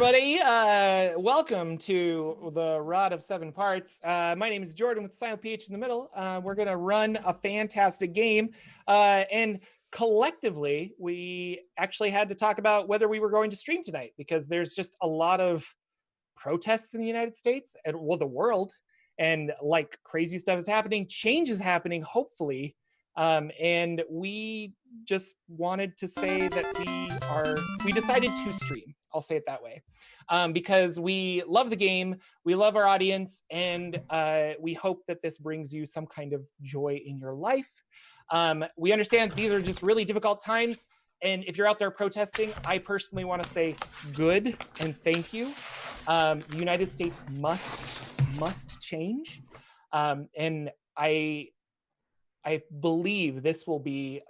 everybody. Welcome to the Rod of Seven Parts. My name is Jordan with Silent PH in the middle. We're going to run a fantastic game. And collectively, we actually had to talk about whether we were going to stream tonight because there's just a lot of protests in the United States and the world. And like crazy stuff is happening, change is happening, hopefully. And we just wanted to say that we decided to stream. I'll say it that way, because we love the game, we love our audience, and we hope that this brings you some kind of joy in your life. We understand these are just really difficult times, and if you're out there protesting, I personally want to say good and thank you. The United States must change, and I believe this will be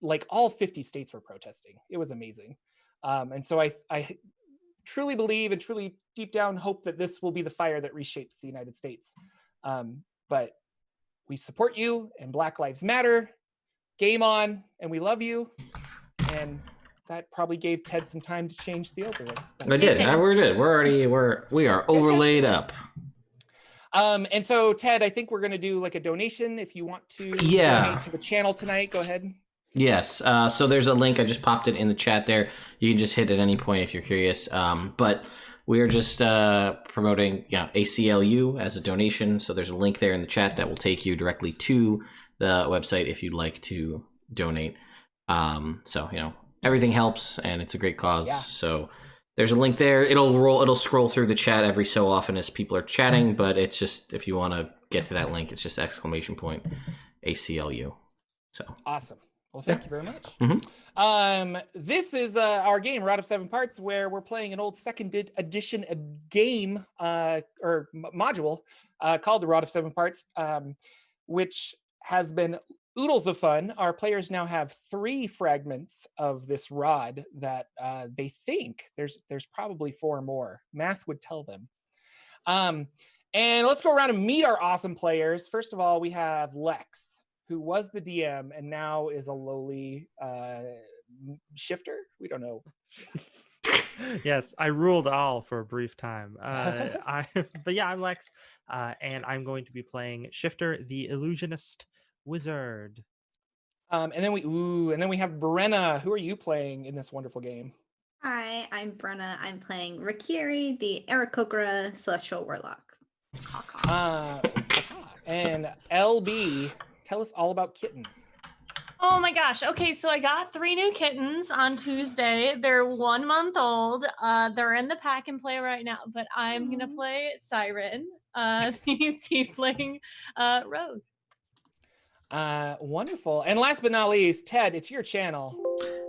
like all 50 states were protesting. It was amazing. And so I truly believe and truly deep down hope that this will be the fire that reshapes the United States. But we support you, and Black Lives Matter. Game on, and we love you. And that probably gave Ted some time to change the overlays. I did. We are overlaid up. And so Ted, I think we're going to do like a donation. If you want to donate to the channel tonight, go ahead. Yes. So there's a link. I just popped it in the chat there. You can just hit at any point if you're curious. But we're just promoting ACLU as a donation. So there's a link there in the chat that will take you directly to the website if you'd like to donate. So everything helps, and it's a great cause. Yeah. So there's a link there. It'll scroll through the chat every so often as people are chatting, but it's just, if you want to get to that link, it's just !ACLU. So awesome. Well, thank you very much. Mm-hmm. This is our game, Rod of Seven Parts, where we're playing an old second edition game or module called the Rod of Seven Parts, which has been oodles of fun. Our players now have 3 fragments of this rod that they think there's probably 4 more. Math would tell them. And let's go around and meet our awesome players. First of all, we have Lex, who was the DM and now is a lowly shifter. We don't know. Yes, I ruled all for a brief time. But yeah, I'm Lex, and I'm going to be playing Shifter, the illusionist wizard. And then we have Brenna. Who are you playing in this wonderful game? Hi, I'm Brenna. I'm playing Rakiri, the Aarakocra celestial warlock. And LB, tell us all about kittens. Oh my gosh. Okay, so I got 3 new kittens on Tuesday. They're 1 month old. They're in the pack and play right now, but I'm going to play Siren, the tiefling rogue. Wonderful. And last but not least, Ted, it's your channel.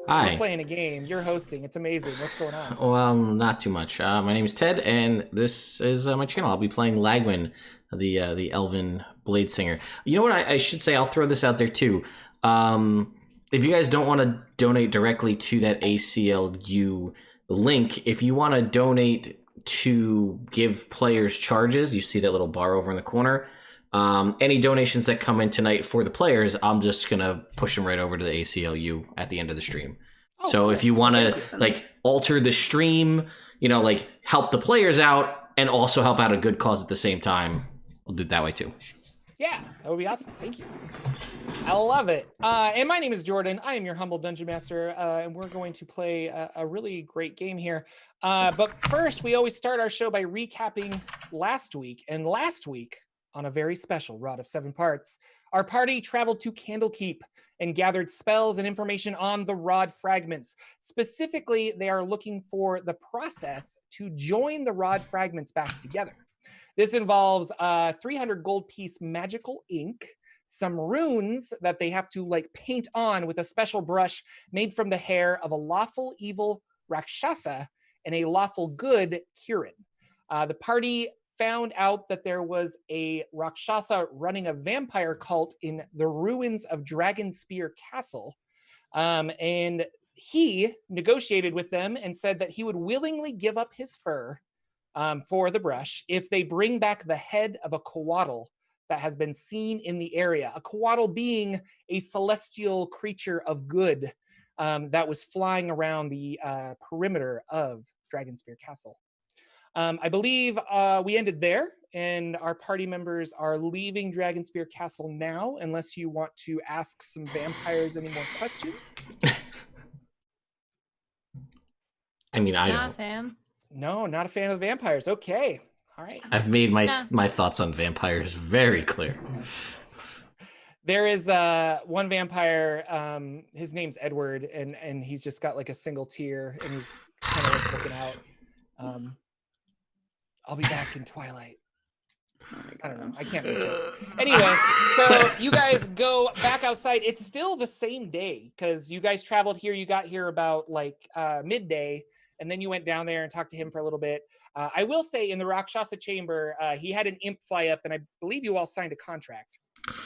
Hi. You're playing a game. You're hosting. It's amazing. What's going on? Well, not too much. My name is Ted, and this is my channel. I'll be playing Lagwin, the elven blade singer. You know what I should say? I'll throw this out there too. If you guys don't want to donate directly to that ACLU link, if you want to donate to give players charges, you see that little bar over in the corner. Any donations that come in tonight for the players, I'm just gonna push them right over to the ACLU at the end of the stream. Oh, so cool. If you want to alter the stream, help the players out and also help out a good cause at the same time, we'll do it that way too. Yeah, that would be awesome. Thank you. I love it. And my name is Jordan. I am your humble dungeon master, and we're going to play a really great game here. But first, we always start our show by recapping last week. And last week, on a very special Rod of Seven Parts, our party traveled to Candlekeep and gathered spells and information on the rod fragments. Specifically, they are looking for the process to join the rod fragments back together. This involves 300 gold piece magical ink, some runes that they have to paint on with a special brush made from the hair of a lawful evil Rakshasa and a lawful good Kirin. The party found out that there was a Rakshasa running a vampire cult in the ruins of Dragonspear Castle. And he negotiated with them and said that he would willingly give up his fur for the brush if they bring back the head of a coatl that has been seen in the area. A coatl being a celestial creature of good that was flying around the perimeter of Dragonspear Castle. I believe we ended there, and our party members are leaving Dragonspear Castle now, unless you want to ask some vampires any more questions. I mean, I Nah, don't. fam. No, not a fan of the vampires. Okay. All right. I've made my Yeah. my thoughts on vampires very clear. There is one vampire, his name's Edward, and he's just got like a single tear, and he's kind of like looking out. I'll be back in twilight. I don't know. I can't make jokes. Anyway, so you guys go back outside. It's still the same day because you guys traveled here. You got here about like midday, and then you went down there and talked to him for a little bit. I will say in the Rakshasa chamber, he had an imp fly up, and I believe you all signed a contract.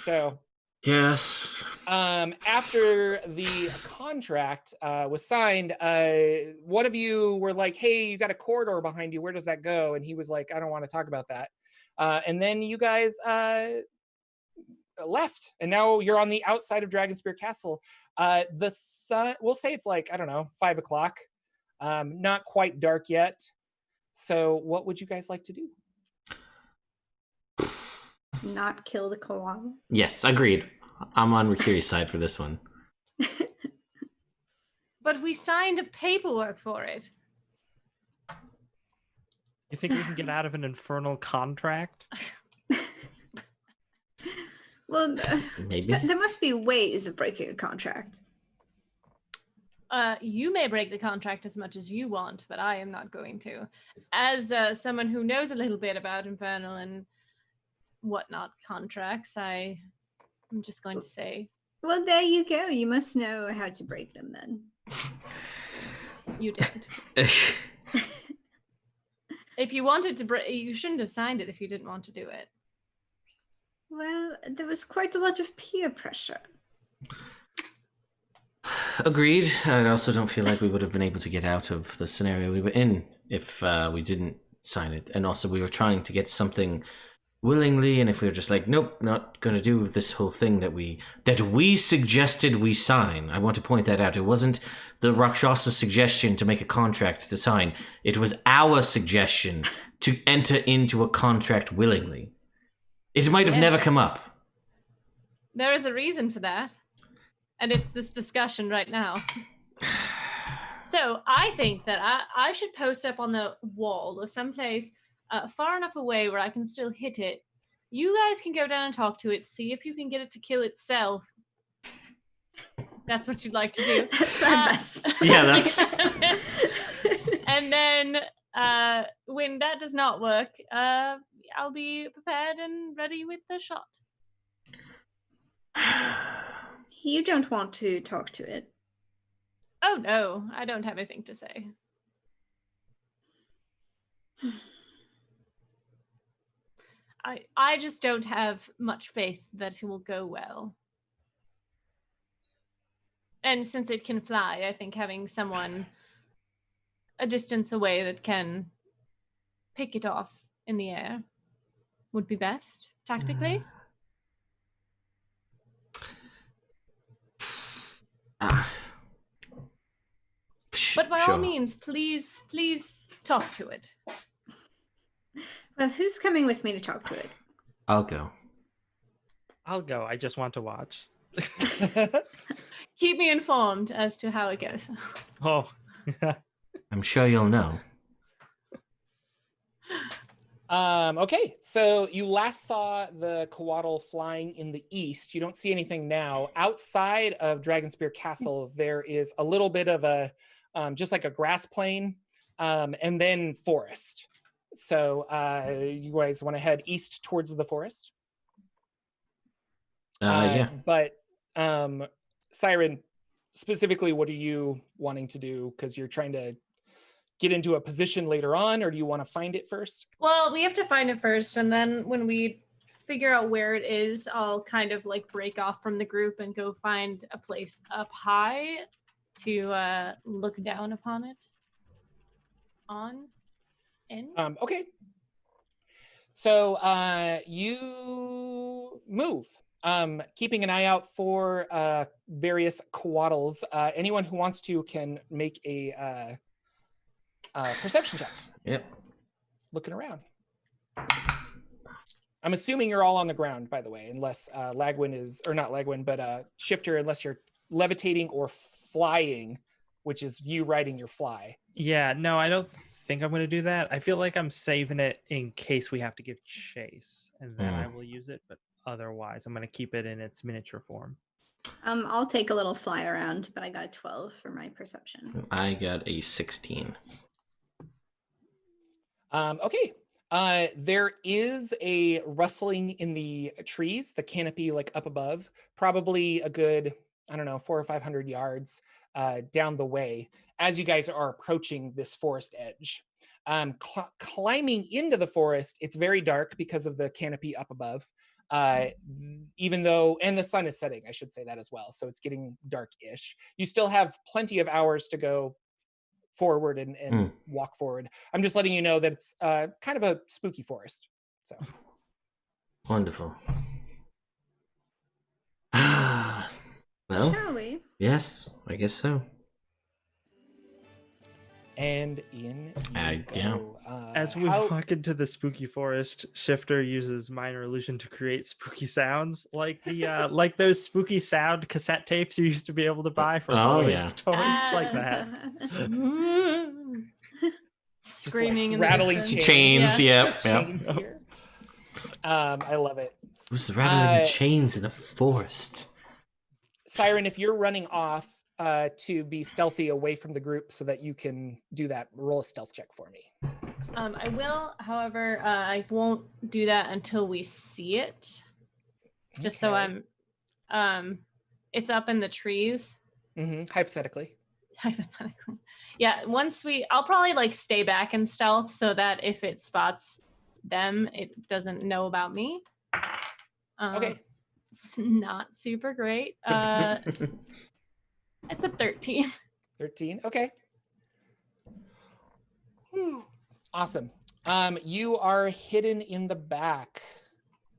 So Yes. after the contract was signed, one of you were like, hey, you got a corridor behind you. Where does that go? And he was like, I don't want to talk about that. And then you guys left, and now you're on the outside of Dragonspear Castle. The sun, we'll say it's like, I don't know, 5 o'clock. Not quite dark yet. So what would you guys like to do? Not kill the koala. Yes, agreed. I'm on Rikiri's side for this one. But we signed paperwork for it. You think we can get out of an infernal contract? Well, Maybe. there must be ways of breaking a contract. You may break the contract as much as you want, but I am not going to. As someone who knows a little bit about infernal and whatnot contracts, I'm just going to say Well, there you go. You must know how to break them then. you did. If you wanted to break, you shouldn't have signed it if you didn't want to do it. Well, there was quite a lot of peer pressure. Agreed. I also don't feel like we would have been able to get out of the scenario we were in if we didn't sign it. And also, we were trying to get something willingly, and if we were just like, nope, not going to do this whole thing that we suggested we sign. I want to point that out. It wasn't the Rakshasa suggestion to make a contract to sign. It was our suggestion to enter into a contract willingly. It might have Yes. never come up. There is a reason for that. And it's this discussion right now. So I think that I should post up on the wall or someplace far enough away where I can still hit it. You guys can go down and talk to it, see if you can get it to kill itself. That's what you'd like to do. That's our best. Yeah, that's- And then when that does not work, I'll be prepared and ready with the shot. You don't want to talk to it. Oh no, I don't have anything to say. I just don't have much faith that it will go well. And since it can fly, I think having someone a distance away that can pick it off in the air would be best, tactically. But by all means, please talk to it. Well, who's coming with me to talk to it? I'll go. I'll go. I just want to watch. Keep me informed as to how it goes. Oh, I'm sure you'll know. Okay, so you last saw the Coatl flying in the east. You don't see anything now. Outside of Dragonspear Castle, there is a little bit of a, just like a grass plain, and then forest. So you guys want to head east towards the forest? Yeah. But Siren, specifically, what are you wanting to do? Because you're trying to get into a position later on, or do you want to find it first? Well, we have to find it first, and then when we figure out where it is, I'll kind of like break off from the group and go find a place up high to look down upon it. Okay. So you move. keeping an eye out for various coatls. Anyone who wants to can make a perception check. Yep. Looking around. I'm assuming you're all on the ground, by the way, unless Lagwin is, or not Lagwin, but Shifter, unless you're levitating or flying, which is you riding your fly. Yeah, no, I don't think I'm going to do that. I feel like I'm saving it in case we have to give chase, and then I will use it. But otherwise, I'm going to keep it in its miniature form. I'll take a little fly around, but I got a 12 for my perception. I got a 16. Okay. There is a rustling in the trees, the canopy like up above, probably a good, I don't know, 400 or 500 yards down the way as you guys are approaching this forest edge. Climbing into the forest, it's very dark because of the canopy up above, even though, and the sun is setting, I should say that as well. So it's getting dark-ish. You still have plenty of hours to go forward and walk forward. I'm just letting you know that it's kind of a spooky forest. So Wonderful. Well, Shall we? yes, I guess so. and in you Yeah. go. As we how- walk into the spooky forest, Shifter uses minor illusion to create spooky sounds, like the like those spooky sound cassette tapes you used to be able to buy from Oh, toys yeah. stores, like that. just, like, Screaming in the rattling distance. Chains, Yeah. yep, yep. chains here. I love it. Who's rattling Uh, chains in a forest? Siren, if you're running off to be stealthy away from the group so that you can do that, roll a stealth check for me. I will, however, I won't do that until we see it. Just so Okay. it's up in the trees, Hypothetically. hypothetically. Yeah, I'll probably like stay back in stealth so that if it spots them, it doesn't know about me. Okay. It's not super great. It's a 13. 13. Okay. Awesome. You are hidden in the back.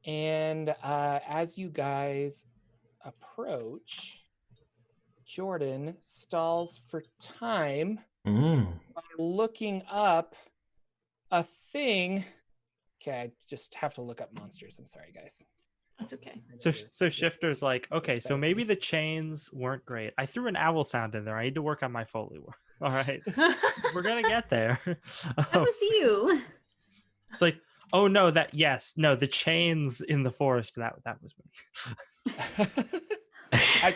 And as you guys approach, Jordan stalls for time by looking up a thing. Okay, I just have to look up monsters. I'm sorry, guys. That's okay. So Shifter's like, okay, so Upset with maybe me. the chains weren't great. I threw an owl sound in there. I need to work on my Foley work. All right, we're gonna get there. That was you. It's like, oh no, the chains in the forest. That was me. I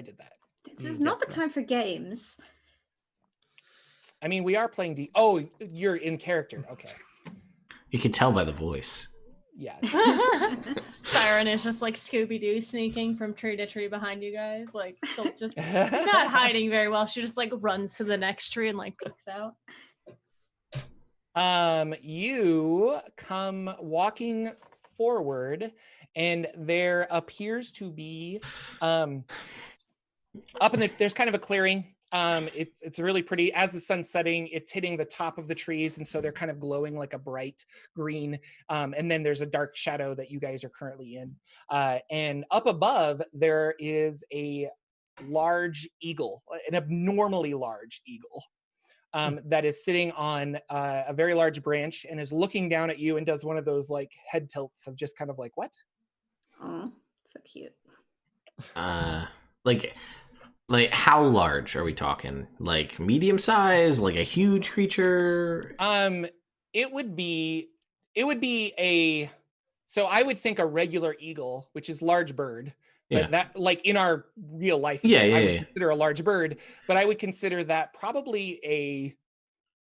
did that. This is not the Yes, time for games. I mean, we are playing D. Oh, you're in character. Okay. You can tell by the voice. Yeah. Siren is just like Scooby-Doo sneaking from tree to tree behind you guys. Like she'll just not hiding very well. She just like runs to the next tree and like peeks out. You come walking forward, and there appears to be up in the there's kind of a clearing. It's really pretty. As the sun's setting, it's hitting the top of the trees, and so they're kind of glowing like a bright green. And then there's a dark shadow that you guys are currently in. And up above, there is a large eagle, an abnormally large eagle. That is sitting on a very large branch and is looking down at you and does one of those like head tilts of just kind of like, what? Oh, so cute. Like how large are we talking? Like medium size, like a huge creature? It would be so I would think a regular eagle, which is large bird. But Yeah. that like in our real life, Yeah, I would yeah. consider a large bird, but I would consider that probably a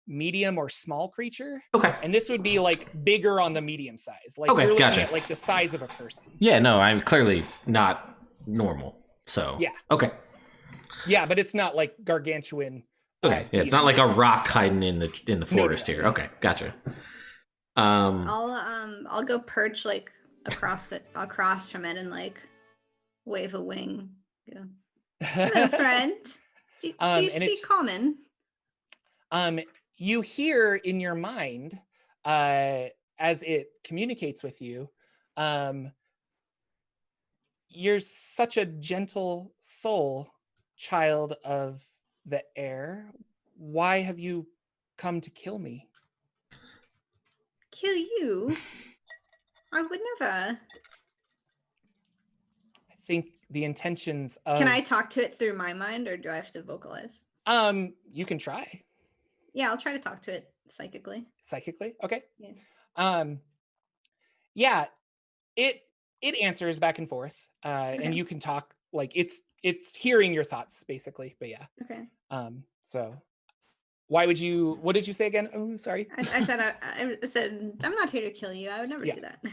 medium or small creature. Okay. And this would be like bigger on the medium size. Like Okay, you're looking gotcha. at like the size of a person. Yeah, no, I'm clearly not normal. So Yeah. Okay. Yeah, but it's not like gargantuan. Okay. Yeah, it's not like a rock hiding in the forest no. here. Okay, gotcha. I'll go perch like across from it and like wave a wing. Yeah. Hello, friend. Do you And speak it's- common? You hear in your mind as it communicates with you, You're such a gentle soul, child of the air. Why have you come to kill me? Kill you? I would never. I think the intentions of Can I talk to it through my mind, or do I have to vocalize? You can try Yeah, I'll try to talk to it psychically. psychically. Okay. Yeah. Yeah, it answers back and forth. Okay. And you can talk, like it's hearing your thoughts basically, but yeah. Okay. So why would you, what did you say again? Oh, sorry. I said I'm not here to kill you. I would never Yeah. do that.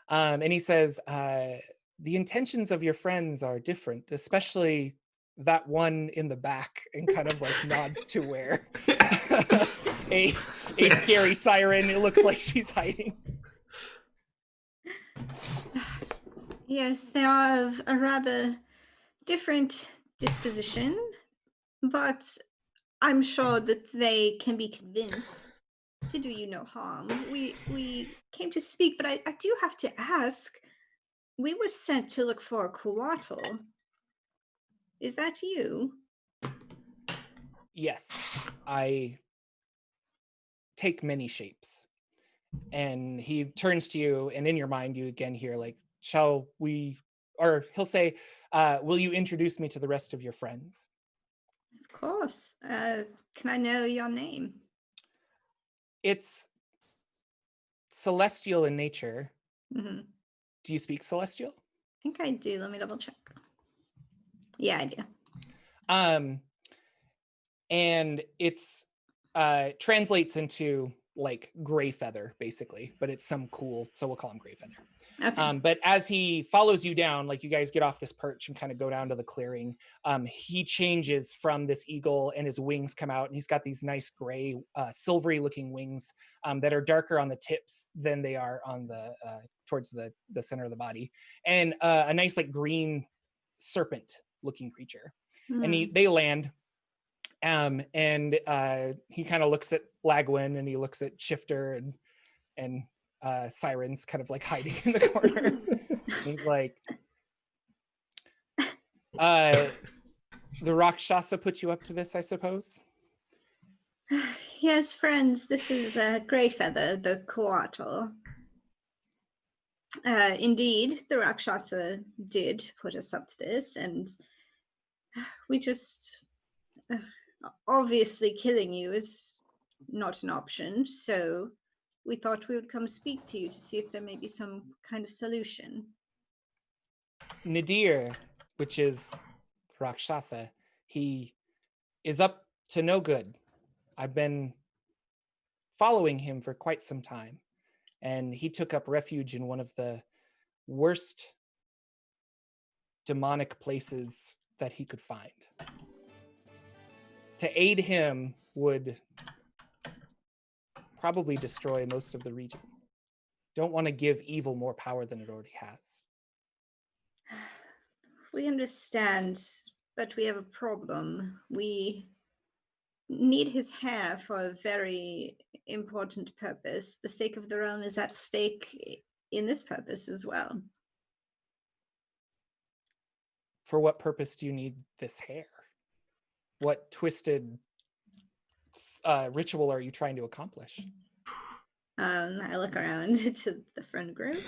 And he says, the intentions of your friends are different, especially that one in the back, and kind of like nods to where a scary siren, it looks like she's hiding. Yes, they are of a rather different disposition, but I'm sure that they can be convinced to do you no harm. We came to speak, but I do have to ask. We were sent to look for a Kuatl. Is that you? Yes, I take many shapes. And he turns to you, and in your mind, you again hear, like, shall we, or he'll say, will you introduce me to the rest of your friends? Of course. Can I know your name? It's celestial in nature. Hmm. Do you speak celestial? I think I do. Let me double check. Yeah, I do. And it's translates into like gray feather basically, but it's some cool, so we'll call him gray feather. Okay. But as he follows you down, like you guys get off this perch and kind of go down to the clearing, he changes from this eagle, and his wings come out, and he's got these nice gray, silvery looking wings that are darker on the tips than they are on the towards the center of the body, and a nice like green serpent looking creature. And they land, and he kind of looks at Lagwin, and he looks at Shifter, and Siren's kind of like hiding in the corner. He's like, the Rakshasa put you up to this, I suppose? Yes, friends, this is Greyfeather, the Kuatl. Indeed, the Rakshasa did put us up to this, and we just... obviously, killing you is not an option, so we thought we would come speak to you to see if there may be some kind of solution. Nadir, which is Rakshasa, he is up to no good. I've been following him for quite some time, and he took up refuge in one of the worst demonic places that he could find. To aid him would probably destroy most of the region. Don't want to give evil more power than it already has. We understand, but we have a problem. We need his hair for a very important purpose. The sake of the realm is at stake in this purpose as well. For what purpose do you need this hair? What twisted ritual are you trying to accomplish? I look around to the friend group.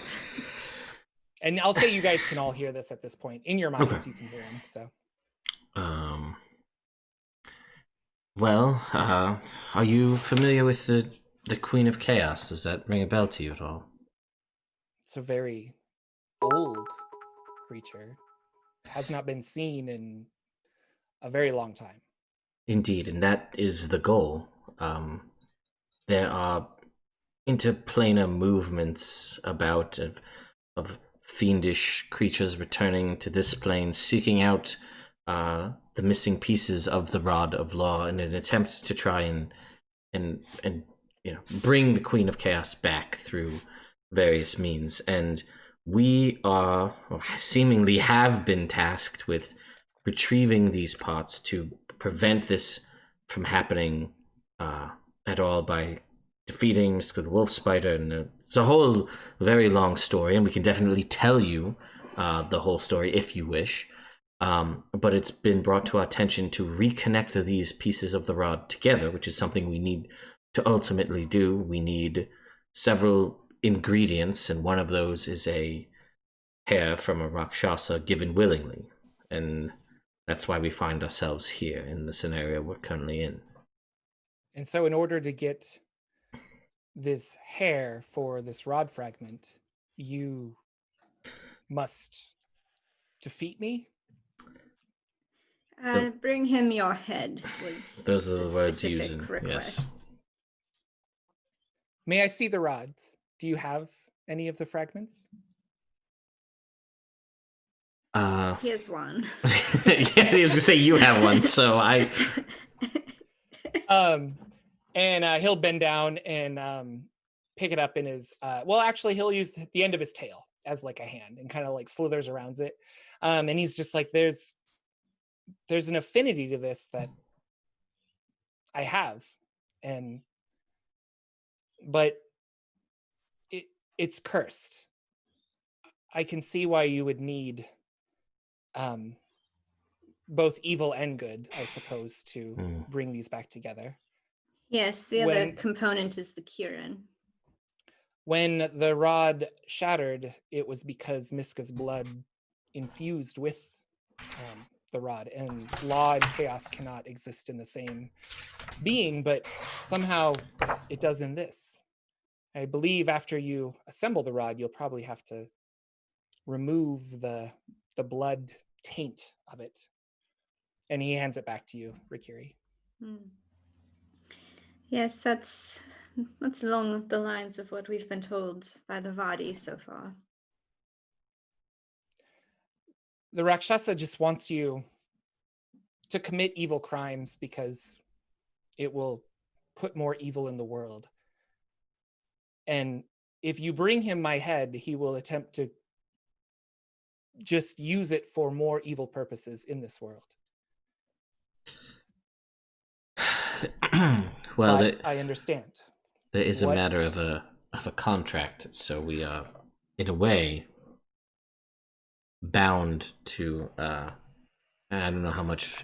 And I'll say you guys can all hear this at this point. In your minds, you can hear him. So, well, are you familiar with the Queen of Chaos? Does that ring a bell to you at all? It's a very old creature. Has not been seen in a very long time. Indeed, and that is the goal. There are interplanar movements about of fiendish creatures returning to this plane, seeking out the missing pieces of the Rod of Law in an attempt to try and bring the Queen of Chaos back through various means. And we are, or seemingly have been tasked with retrieving these parts to prevent this from happening at all by defeating Mr. Wolf Spider. And it's a whole very long story, and we can definitely tell you the whole story if you wish. But it's been brought to our attention to reconnect these pieces of the rod together, which is something we need to ultimately do. We need several ingredients, and one of those is a hair from a Rakshasa given willingly. And that's why we find ourselves here in the scenario we're currently in. And so in order to get this hair for this rod fragment, you must defeat me. Bring him your head was Those are the words specific used. request. Yes. May I see the rods? Do you have any of the fragments? Here's one. Yeah, he was gonna say you have one, so I. And he'll bend down and pick it up in his. Well, actually, he'll use the end of his tail as like a hand and kind of like slithers around it. And he's just like, there's an affinity to this that I have, but it's cursed. I can see why you would need both evil and good, I suppose, to bring these back together. Yes, the other component is the Kirin. When the rod shattered, it was because Miska's blood infused with the rod, and law and chaos cannot exist in the same being, but somehow it does in this. I believe after you assemble the rod, you'll probably have to remove the blood taint of it. And he hands it back to you, Rikiri. Yes, that's along the lines of what we've been told by the Vadi so far. The Rakshasa just wants you to commit evil crimes because it will put more evil in the world. And if you bring him my head, he will attempt to just use it for more evil purposes in this world. Well, I understand. There is a matter of a contract, so we are, in a way, bound to. I don't know how much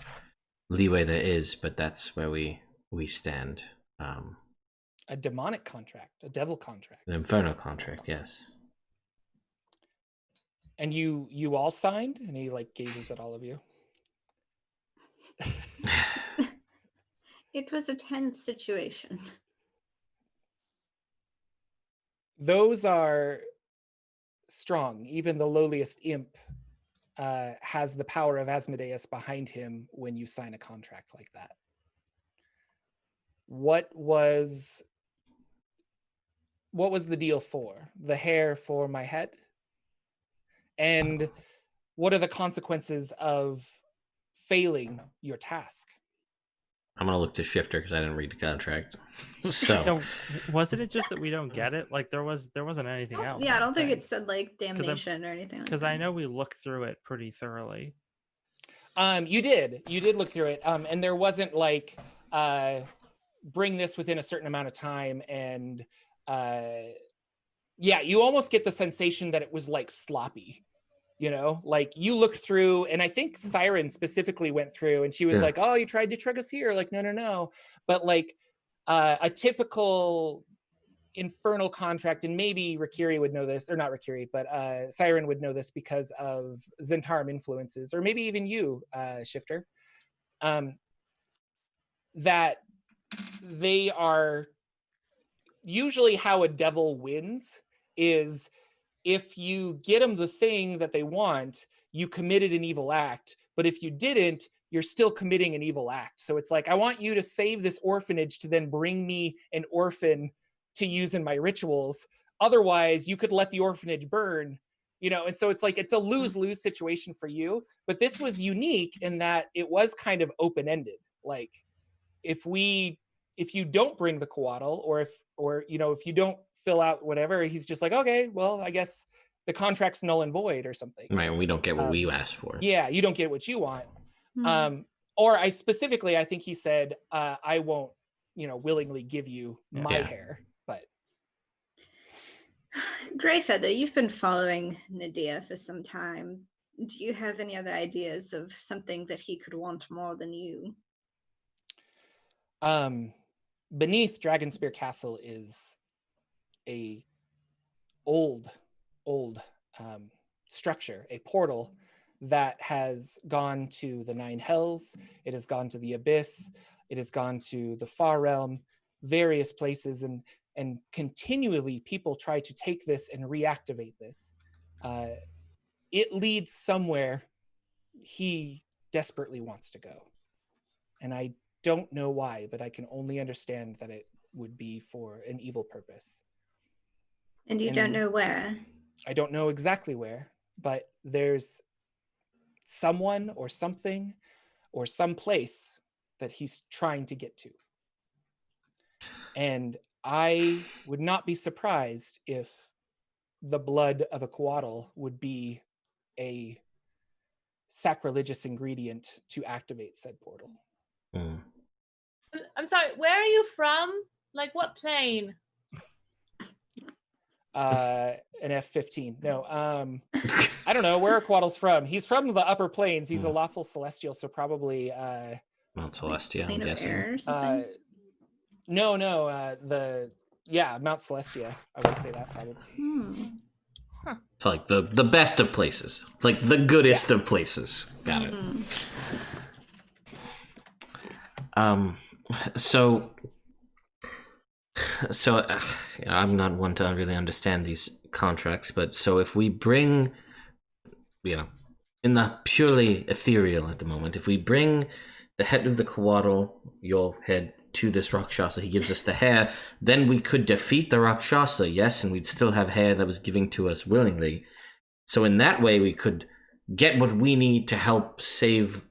leeway there is, but that's where we stand. A demonic contract, a devil contract, an infernal contract, yes. And you all signed, and he like gazes at all of you. It was a tense situation. Those are strong. Even the lowliest imp has the power of Asmodeus behind him when you sign a contract like that. What was the deal for? The hair for my head? And what are the consequences of failing your task? I'm gonna look to Shifter because I didn't read the contract. So no, wasn't it just that we don't get it? Like there wasn't anything else. Yeah, I don't think it said like damnation or anything. Because I know we looked through it pretty thoroughly. You did look through it, and there wasn't like bring this within a certain amount of time, and yeah, you almost get the sensation that it was like sloppy. You know, like you looked through, and I think Siren specifically went through, and she was like, "Oh, you tried to trick us here." Like, no. But like a typical infernal contract, and maybe Rikiri would know this, or not Rikiri, but Siren would know this because of Zentarum influences, or maybe even you, Shifter. That they are usually how a devil wins is. If you get them the thing that they want, you committed an evil act. But if you didn't, you're still committing an evil act. So it's like, I want you to save this orphanage to then bring me an orphan to use in my rituals. Otherwise, you could let the orphanage burn, you know? And so it's like, it's a lose-lose situation for you. But this was unique in that it was kind of open-ended. Like, if you don't bring the coatl, or if you don't fill out whatever, he's just like, okay, well, I guess the contract's null and void or something. Right, we don't get what we asked for. Yeah, you don't get what you want. Or I think he said, I won't, willingly give you my hair, but. Greyfeather, you've been following Nadir for some time. Do you have any other ideas of something that he could want more than you? Beneath Dragonspear Castle is a old structure, a portal that has gone to the Nine Hells. It has gone to the Abyss. It has gone to the Far Realm, various places, and continually people try to take this and reactivate this. It leads somewhere he desperately wants to go. And I don't know why, but I can only understand that it would be for an evil purpose. And you don't know where? I don't know exactly where, but there's someone or something or some place that he's trying to get to. And I would not be surprised if the blood of a Coatl would be a sacrilegious ingredient to activate said portal. I'm sorry, where are you from? Like what plane? An F-15. No, I don't know where are Coatl's from. He's from the upper planes. He's a lawful celestial, so probably Mount Celestia, Plane I'm of guessing. air or something? no, Mount Celestia. I would say that probably. So like the best of places, like the goodest of places. Got it. So I'm not one to really understand these contracts, but so if we bring, in the purely ethereal at the moment, if we bring the head of the Coatl, your head, to this Rakshasa, he gives us the hair, then we could defeat the Rakshasa, yes, and we'd still have hair that was given to us willingly. So in that way, we could get what we need to help save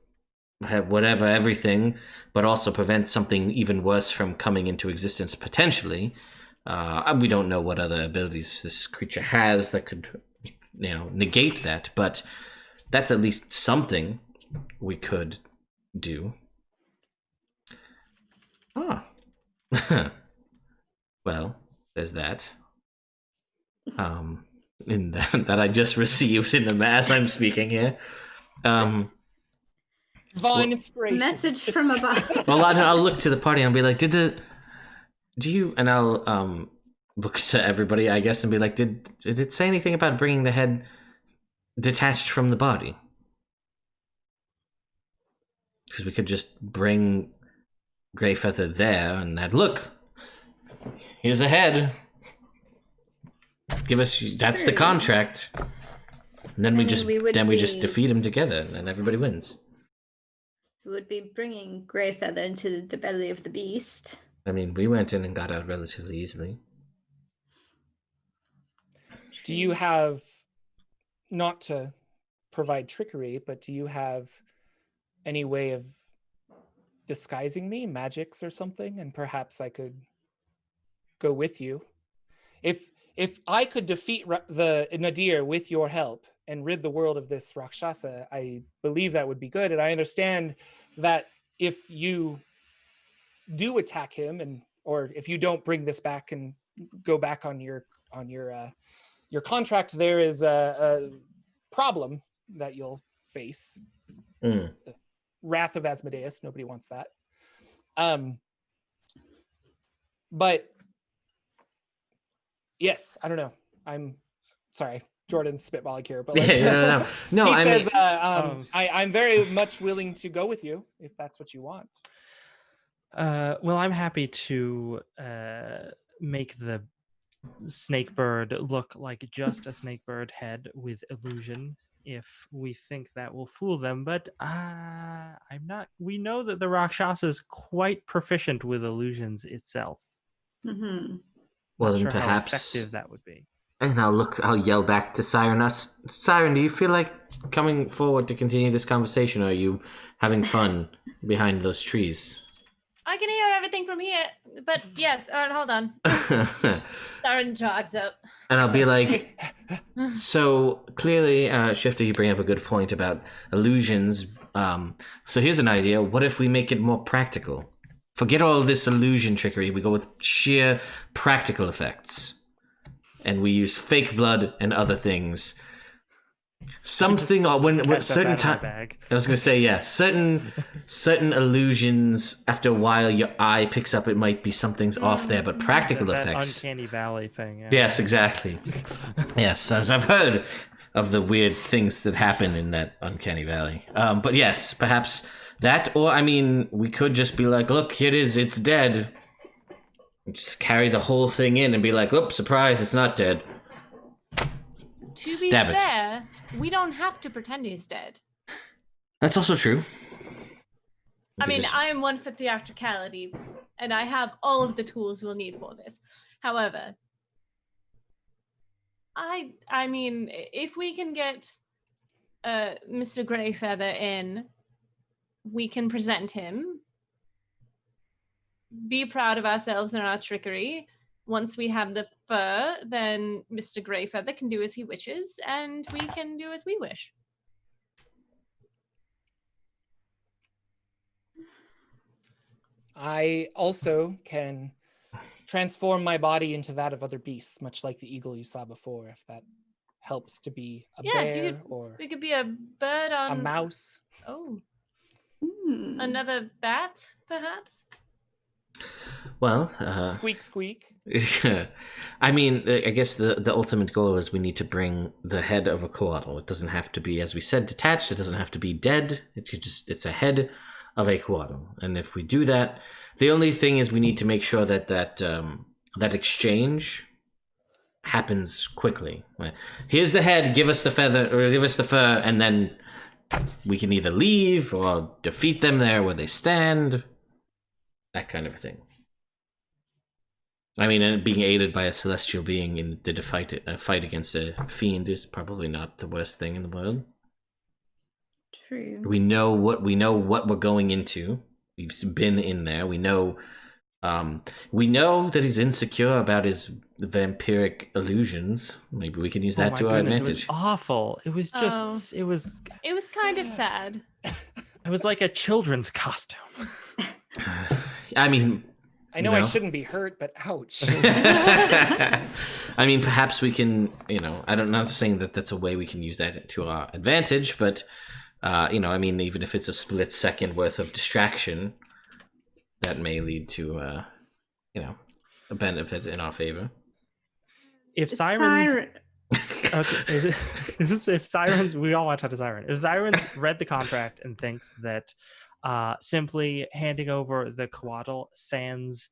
everything, but also prevent something even worse from coming into existence potentially. We don't know what other abilities this creature has that could, negate that, but that's at least something we could do. Well, there's that. In that I just received as I'm speaking here. Divine inspiration. Message from above. Well, I'll look to the party and be like, and I'll look to everybody, I guess, and be like, did it say anything about bringing the head detached from the body? Because we could just bring Greyfeather there and look, here's a head. Give us, that's the contract. And then we just defeat him together and everybody wins. We would be bringing Greyfeather into the belly of the beast. I mean, we went in and got out relatively easily. Do you have, not to provide trickery, but do you have any way of disguising me, magics or something, and perhaps I could go with you? If I could defeat the Nadir with your help and rid the world of this Rakshasa, I believe that would be good. And I understand that if you do attack him, or if you don't bring this back and go back on your contract, there is a problem that you'll face. The wrath of Asmodeus. Nobody wants that. But yes, I don't know. I'm sorry, Jordan's spitballing here, but like, no. He I says, mean, I'm very much willing to go with you if that's what you want. Well, I'm happy to make the snakebird look like just a snakebird head with illusion, if we think that will fool them. But I'm not. We know that the Rakshasa is quite proficient with illusions itself. Mm-hmm. Well, Not then sure perhaps how effective that would be. And I'll yell back to Siren. Siren, do you feel like coming forward to continue this conversation, or are you having fun behind those trees? I can hear everything from here, but yes. All right, hold on. Siren jogs up. And I'll be like, so clearly, Shifter, you bring up a good point about illusions. So here's an idea. What if we make it more practical? Forget all this illusion trickery. We go with sheer practical effects. and we use fake blood and other things. Something when Kept certain that out of my time. bag. I was gonna say certain illusions. After a while, your eye picks up it might be something's off there, but practical That effects. uncanny valley thing. Yeah. Yes, exactly. Yes, as I've heard of the weird things that happen in that uncanny valley. But yes, perhaps that, or I mean, we could just be like, look, here it is, it's dead. Just carry the whole thing in and be like, oops, surprise, it's not dead. To be Stab it. fair, we don't have to pretend he's dead. That's also true. I mean, Just- I am one for theatricality, and I have all of the tools we'll need for this. However, I mean, if we can get Mr. Greyfeather in, we can present him, be proud of ourselves and our trickery. Once we have the fur, then Mr. Greyfeather can do as he wishes, and we can do as we wish. I also can transform my body into that of other beasts, much like the eagle you saw before, if that helps to be a Yes, you bear could- or We could be a bird on a mouse. Oh, Hmm. another bat, perhaps? Well, Squeak, squeak. I mean, I guess the ultimate goal is we need to bring the head of a koatl. It doesn't have to be, as we said, detached. It doesn't have to be dead. It's a head of a koatl. And if we do that, the only thing is we need to make sure that that exchange happens quickly. Here's the head, give us the feather, or give us the fur, and then we can either leave or defeat them there where they stand. That kind of a thing. I mean, and being aided by a celestial being in the fight against a fiend is probably not the worst thing in the world. True. We know what we're going into. We've been in there. We know that he's insecure about his vampiric illusions. Maybe we can use that Oh to my our goodness, advantage. It was awful. It was just. Oh. It was. It was kind of sad. It was like a children's costume. I mean, I know I shouldn't be hurt, but ouch. I mean, perhaps we can, I'm not saying that that's a way we can use that to our advantage, but, I mean, even if it's a split second worth of distraction, that may lead to, a benefit in our favor. If Siren. Okay. If Siren's, we all want to talk to Siren. If Siren's read the contract and thinks that simply handing over the Coatl sans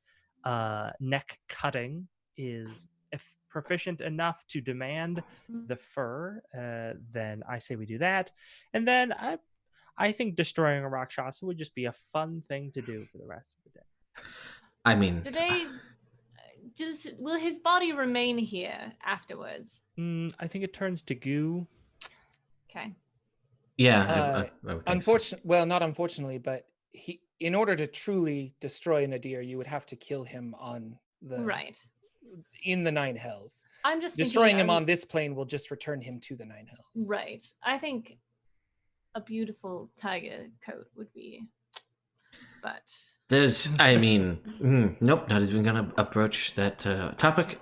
neck cutting is proficient enough to demand the fur, then I say we do that. And then I think destroying a Rakshasa would just be a fun thing to do for the rest of the day. I mean, Will his body remain here afterwards? I think it turns to goo. Okay. yeah. I would think so. Not unfortunately, but in order to truly destroy Nadir, you would have to kill him on the Right. in the Nine Hells. I'm just Destroying thinking, him on this plane will just return him to the Nine Hells. Right. I think a beautiful tiger coat would be, but I mean, nope, not even gonna approach that topic.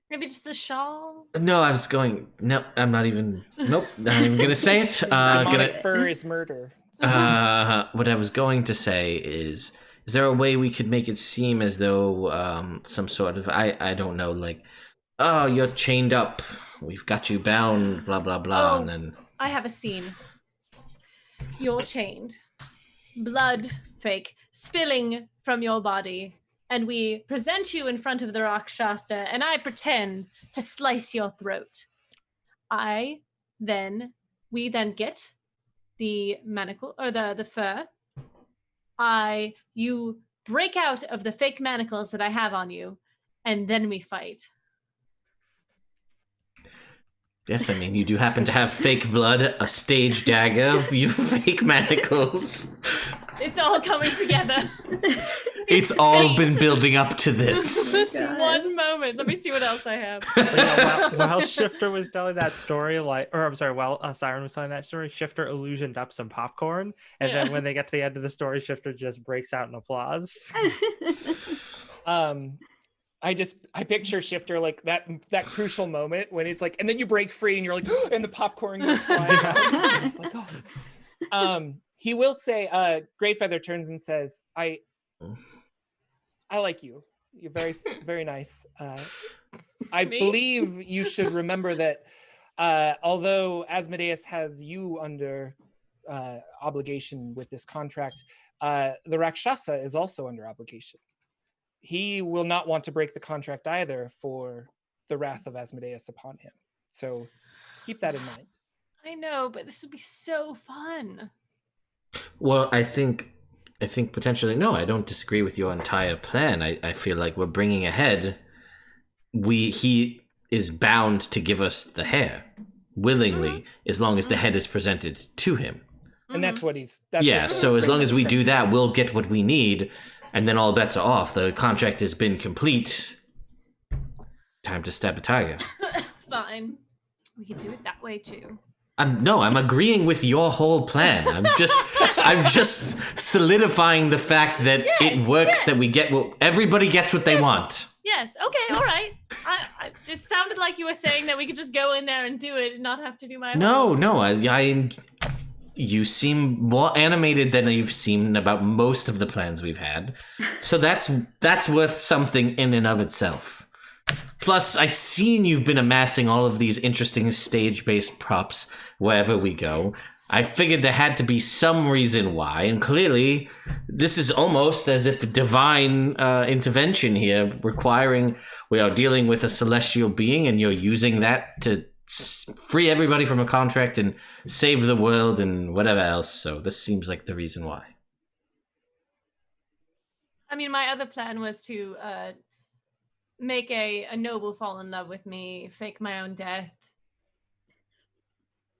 maybe just a shawl. No, I was going. No, I'm not even. Nope, not even gonna say it. Demonic fur is murder. What I was going to say is there a way we could make it seem as though some sort of I don't know, like, oh, you're chained up, we've got you bound, blah blah blah, Oh. and then I have a scene. You're chained. Blood fake spilling from your body. And we present you in front of the Rakshasa, and I pretend to slice your throat. We then get the manacle or the fur. You break out of the fake manacles that I have on you, and then we fight. yes, I mean, you do happen to have fake blood, a stage dagger, you fake manacles. It's all coming together. It's all fate. been building up to this. This God. one moment. Let me see what else I have. But yeah, while Shifter was telling that story, while Siren was telling that story, Shifter illusioned up some popcorn, and Yeah. then when they get to the end of the story, Shifter just breaks out in applause. I picture Shifter like that crucial moment when it's like, and then you break free and you're like, and the popcorn goes flying out. It's just like, oh. He will say, Greyfeather turns and says, I like you. You're very, very nice. I believe you should remember that although Asmodeus has you under obligation with this contract, the Rakshasa is also under obligation. He will not want to break the contract either for the wrath of Asmodeus upon him. So keep that in mind. I know, but this would be so fun. Well, I think potentially, no, I don't disagree with your entire plan. I feel like we're bringing ahead. He is bound to give us the hair willingly, as long as the head is presented to him. And that's what he's... So as long as we do that, we'll get what we need, and then all bets are off. The contract has been complete. Time to stab a tiger. Fine. We could do it that way too. I'm agreeing with your whole plan. I'm just solidifying the fact that it works, that we get everybody gets what they want. Yes. Okay. All right. It sounded like you were saying that we could just go in there and do it and not have to do my. No. You seem more animated than you've seen about most of the plans we've had, so that's worth something in and of itself. Plus, I've seen you've been amassing all of these interesting stage-based props wherever we go. I figured there had to be some reason why, and clearly, this is almost as if divine intervention here, requiring we are dealing with a celestial being, and you're using that to free everybody from a contract and save the world and whatever else. So this seems like the reason why. I mean, my other plan was to make a noble fall in love with me, fake my own death,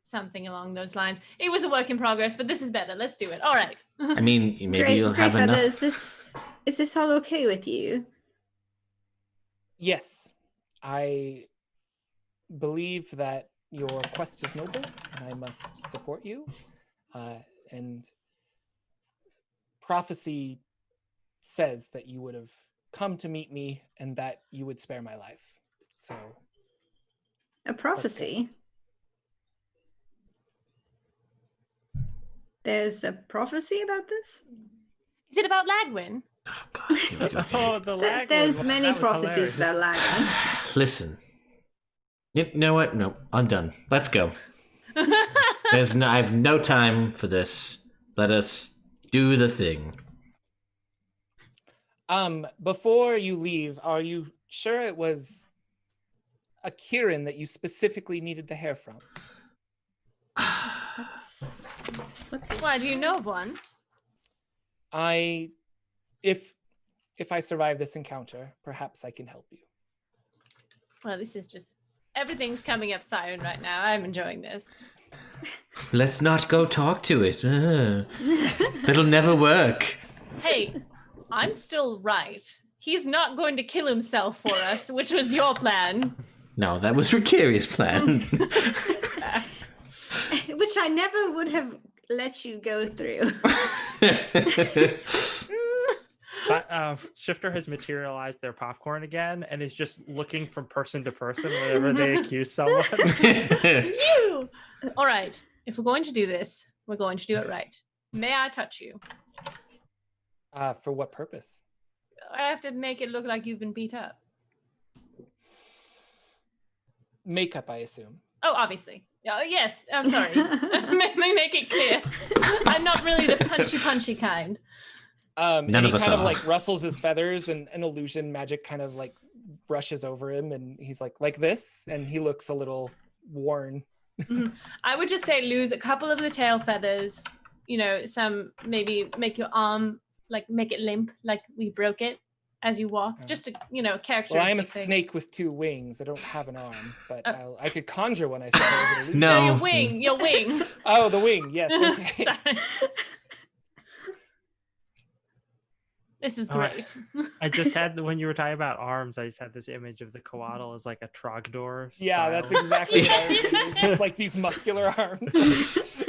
something along those lines. It was a work in progress, but this is better. Let's do it. All right. I mean, maybe you'll have enough. Is this all okay with you? Yes, I believe that your quest is noble, and I must support you. And prophecy says that you would have come to meet me and that you would spare my life. So, a prophecy? There's a prophecy about this? Is it about Lagwin? Oh, God, here we go. Oh, the lag. There's many prophecies about Lagwin. Listen. You know what? No, I'm done. Let's go. I have no time for this. Let us do the thing. Before you leave, are you sure it was a Kieran that you specifically needed the hair from? Why, do you know of one? If I survive this encounter, perhaps I can help you. Well, this is just... Everything's coming up Siren right now. I'm enjoying this. Let's not go talk to it. That'll never work. Hey, I'm still right. He's not going to kill himself for us, which was your plan. No, that was Ricaria's plan. Which I never would have let you go through. Shifter has materialized their popcorn again and is just looking from person to person whenever they accuse someone. You! All right. If we're going to do this, we're going to do it right. May I touch you? For what purpose? I have to make it look like you've been beat up. Makeup, I assume. Oh, obviously. Yes, I'm sorry. Let me make it clear. I'm not really the punchy kind. None of us kind of are. like rustles his feathers, and an illusion magic kind of like brushes over him, and he's like this, and he looks a little worn. I would just say lose a couple of the tail feathers, some, maybe make your arm, like make it limp, like we broke it as you walk, just a, character. Well, I am a thing. snake with 2 wings. I don't have an arm, but I could conjure one, I suppose. No. Your wing. Oh, the wing, yes. Okay. Sorry. This is great. I just had, when you were talking about arms, I just had this image of the Coatl as like a Trogdor. Yeah, style. that's exactly what I was thinking. It's just like these muscular arms.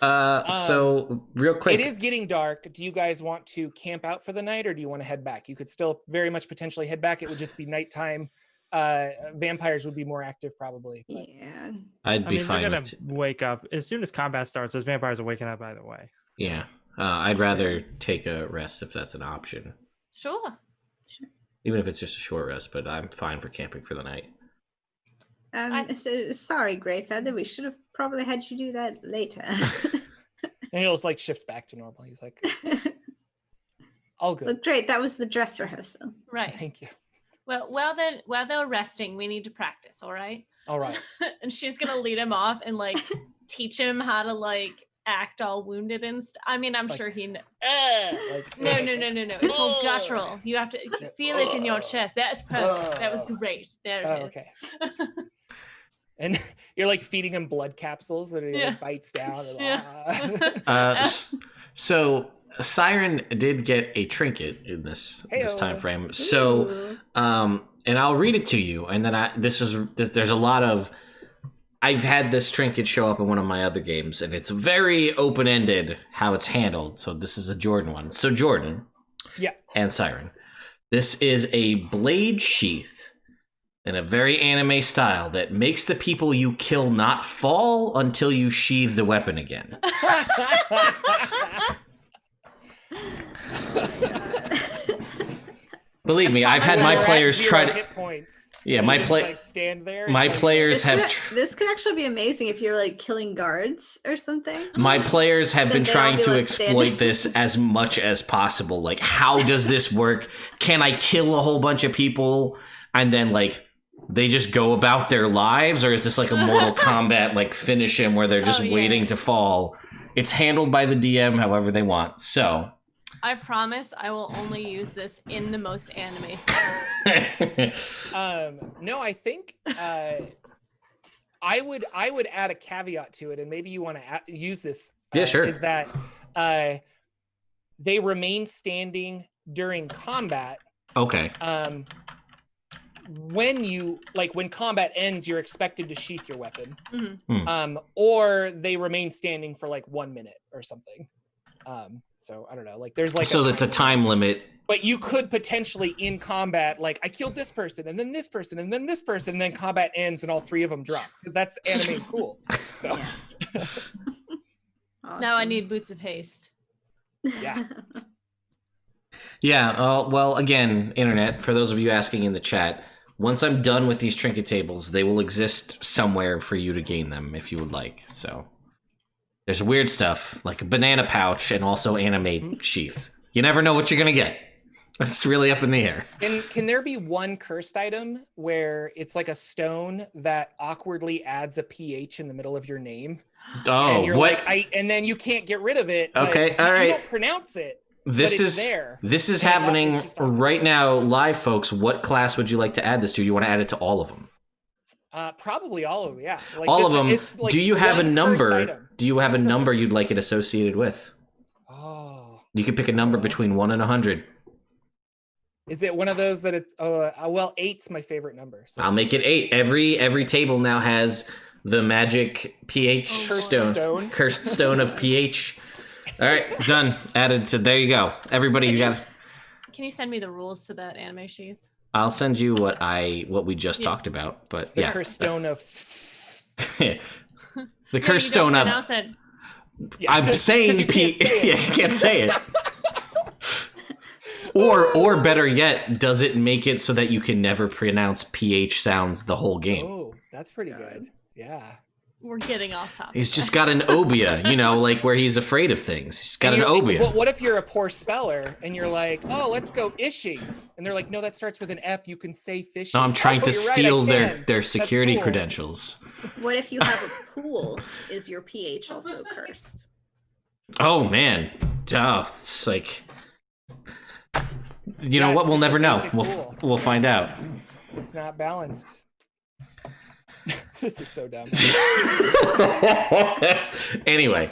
So real quick, It is getting dark. Do you guys want to camp out for the night, or do you want to head back? You could still very much potentially head back. It would just be nighttime. Vampires would be more active, probably. But Yeah. I'd I be mean, fine they're gonna with. wake up as soon as combat starts. Those vampires are waking up either way. Yeah, I'd rather take a rest if that's an option, Sure. even if it's just a short rest. But I'm fine for camping for the night. So sorry, Greyfeather. We should have probably had you do that later. and he'll just like shift back to normal. He's like, all good. Look, great. That was the dress rehearsal. Right. Thank you. Well, while they're resting, we need to practice, all right? All right. And she's gonna lead him off and like teach him how to like act all wounded and I mean, I'm Like, sure he like, No. It's all guttural. You have to feel it in your chest. That's perfect. That was great. There Oh, it is. okay. And you're like feeding him blood capsules that he Yeah. like, bites down. And, Yeah. So Siren did get a trinket in this Heyo. time frame. So Ooh. and I'll read it to you. And then there's a lot of. I've had this trinket show up in one of my other games, and it's very open-ended how it's handled. So this is a Jordan one. So Jordan, Yeah. and Siren, this is a blade sheath in a very anime style that makes the people you kill not fall until you sheathe the weapon again. Believe me, I've had my You're at players 0 try to. hit points. Yeah, and my you just, play- like, stand there. My and, like, players This could, have. this could actually be amazing if you're like killing guards or something. My players have Then been they all trying be to left exploit standing. this as much as possible. Like, how does this work? Can I kill a whole bunch of people and then, like, they just go about their lives? Or is this like a Mortal Kombat, like, finish him where they're just Oh, yeah. waiting to fall? It's handled by the DM however they want. So. I promise I will only use this in the most anime sense. No, I think I would add a caveat to it, and maybe you want to use this. Yeah, sure. Is that they remain standing during combat. Okay. When combat ends, you're expected to sheath your weapon. Mhm. Or they remain standing for like 1 minute or something. So I don't know. Like there's like So it's a time limit. but you could potentially in combat, like I killed this person and then this person and then this person, and then combat ends and all three of them drop because that's anime cool. So Now I Awesome. need boots of haste. yeah. Yeah, well, again, internet, for those of you asking in the chat, once I'm done with these trinket tables, they will exist somewhere for you to gain them if you would like. So there's weird stuff like a banana pouch and also anime sheath. You never know what you're going to get. It's really up in the air. And can there be one cursed item where it's like a stone that awkwardly adds a pH in the middle of your name? Oh, And you're what? like, and then you can't get rid of it. but Okay, all you right. don't pronounce it. This but it's is there. this is And it's happening it's just awkward. right now live, folks. What class would you like to add this to? You want to add it to all of them? Probably all of them, yeah. Like All just- of them. it's like Do you have a one cursed number? item. Do you have a number you'd like it associated with? Oh. You can pick a number between 1 and 100. Is it one of those that it's well, 8's my favorite number. So I'll it's make it 8. Every table now has the magic pH Oh, stone. Cursed stone of pH. All right, done. Added to there you go. Everybody, you got. Can you send me the rules to that anime sheath? I'll send you what we just Yeah. talked about. But the yeah, cursed stone of the No, cursed you don't stone of. pronounce it. Yeah, I'm 'cause saying you P. can't say it. Yeah, you can't say it. Or better yet, does it make it so that you can never pronounce PH sounds the whole game? Oh, that's pretty good. Yeah. We're getting off topic. He's just got an obia, like where he's afraid of things. He's got an And obia. What if you're a poor speller and you're like, oh, let's go ishing, and they're like, no, that starts with an F. You can say fishing. No, I'm trying Oh, to you're right, I steal their can. their That's security cool. credentials. What if you have a pool? Is your pH also cursed? Oh man, it's like, you know Yeah, what? it's We'll just a never know. basic pool. We'll find out. It's not balanced. This is so dumb. Anyway,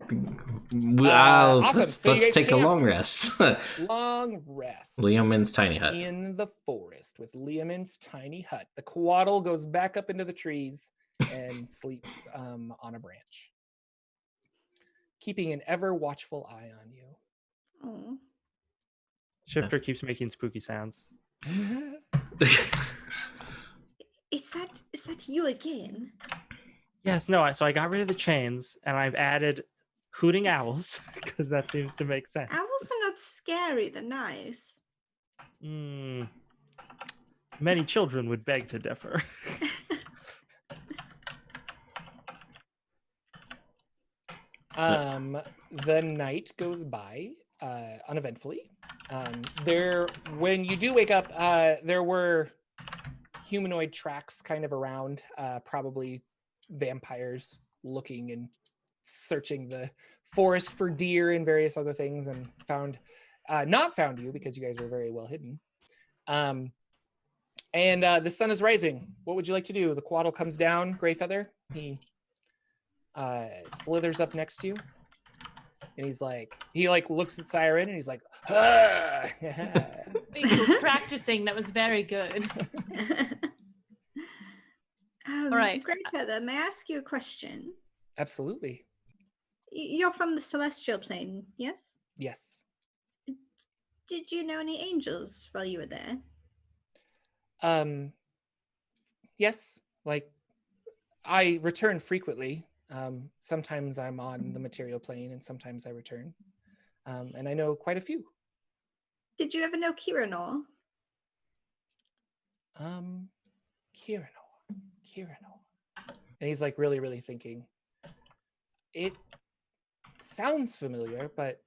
awesome. let's, So you let's guys take a camp. long rest. Long rest. Liam's tiny hut. In the forest with Liamon's tiny hut. The Quaddle goes back up into the trees and sleeps on a branch. keeping an ever watchful eye on you. Oh. Shifter keeps making spooky sounds. Is that you again? Yes, no. So I got rid of the chains, and I've added hooting owls because that seems to make sense. Owls are not scary, they're nice. Many children would beg to differ. The night goes by uneventfully. When you do wake up, there were humanoid tracks kind of around, probably vampires looking and searching the forest for deer and various other things, and not found you because you guys were very well hidden. And the sun is rising. What would you like to do? The Quaddle comes down, Greyfeather. He slithers up next to you, and he looks at Siren, and he's like, ah! Thank you for practicing. That was very good. All right. Greyfeather, may I ask you a question? Absolutely. You're from the celestial plane, yes? Yes. Did you know any angels while you were there? Yes. Like, I return frequently. Sometimes I'm on the material plane, and sometimes I return. And I know quite a few. Did you ever know Kiranor? Kiranor. And he's like really, really thinking. It sounds familiar, but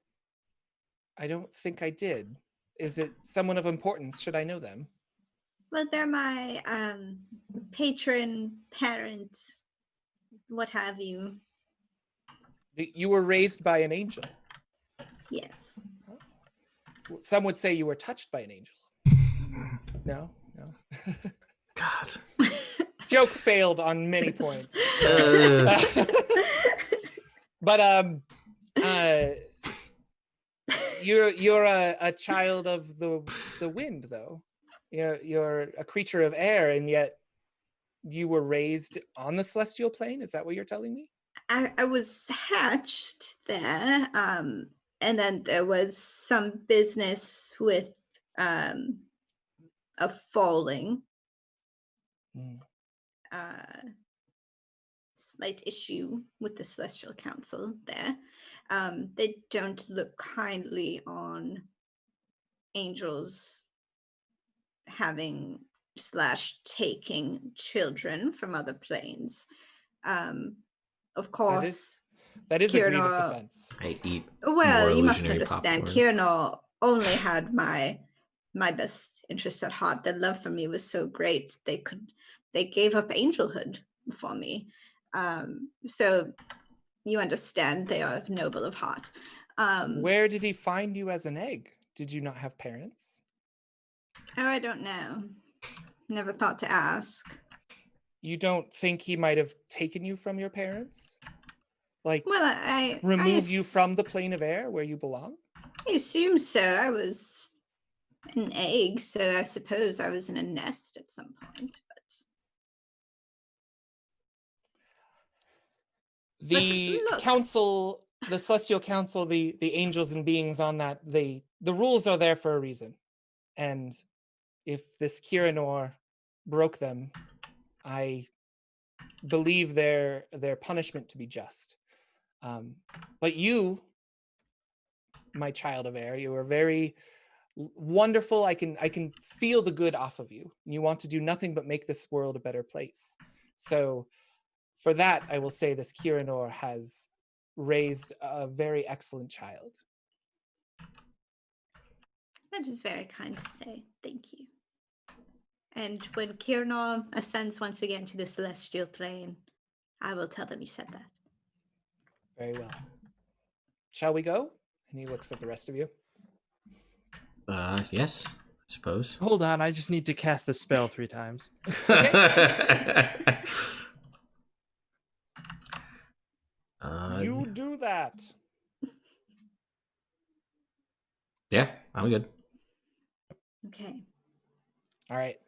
I don't think I did. Is it someone of importance? Should I know them? Well, they're my patron, parent, what have you. You were raised by an angel. Yes. Some would say you were touched by an angel. No. God. Joke failed on many points. But you're a child of the wind, though. You're a creature of air, and yet you were raised on the celestial plane. Is that what you're telling me? I was hatched there, and then there was some business with a falling. Slight issue with the Celestial Council there. They don't look kindly on angels having / taking children from other planes. Of course, that is a grievous Kiranor- offense. I eat. Well, more you must illusionary understand, popcorn. Kiranor only had my best interest at heart. Their love for me was so great. They gave up angelhood for me. So you understand they are noble of heart. Where did he find you as an egg? Did you not have parents? Oh, I don't know. Never thought to ask. You don't think he might have taken you from your parents? Like, Well, I remove you from the plane of air where you belong? I assume so. I was an egg, so I suppose I was in a nest at some point. The look. council, the Celestial Council, the angels and beings on that, the rules are there for a reason. And if this Kiranor broke them, I believe their punishment to be just. But you, my child of air, you are very wonderful. I can feel the good off of you. You want to do nothing but make this world a better place. So for that, I will say this Kiranor has raised a very excellent child. That is very kind to say. Thank you. And when Kiranor ascends once again to the celestial plane, I will tell them you said that. Very well. Shall we go? And he looks at the rest of you. Yes, I suppose. Hold on, I just need to cast the spell 3 times. You do that. Yeah, I'm good. Okay. All right.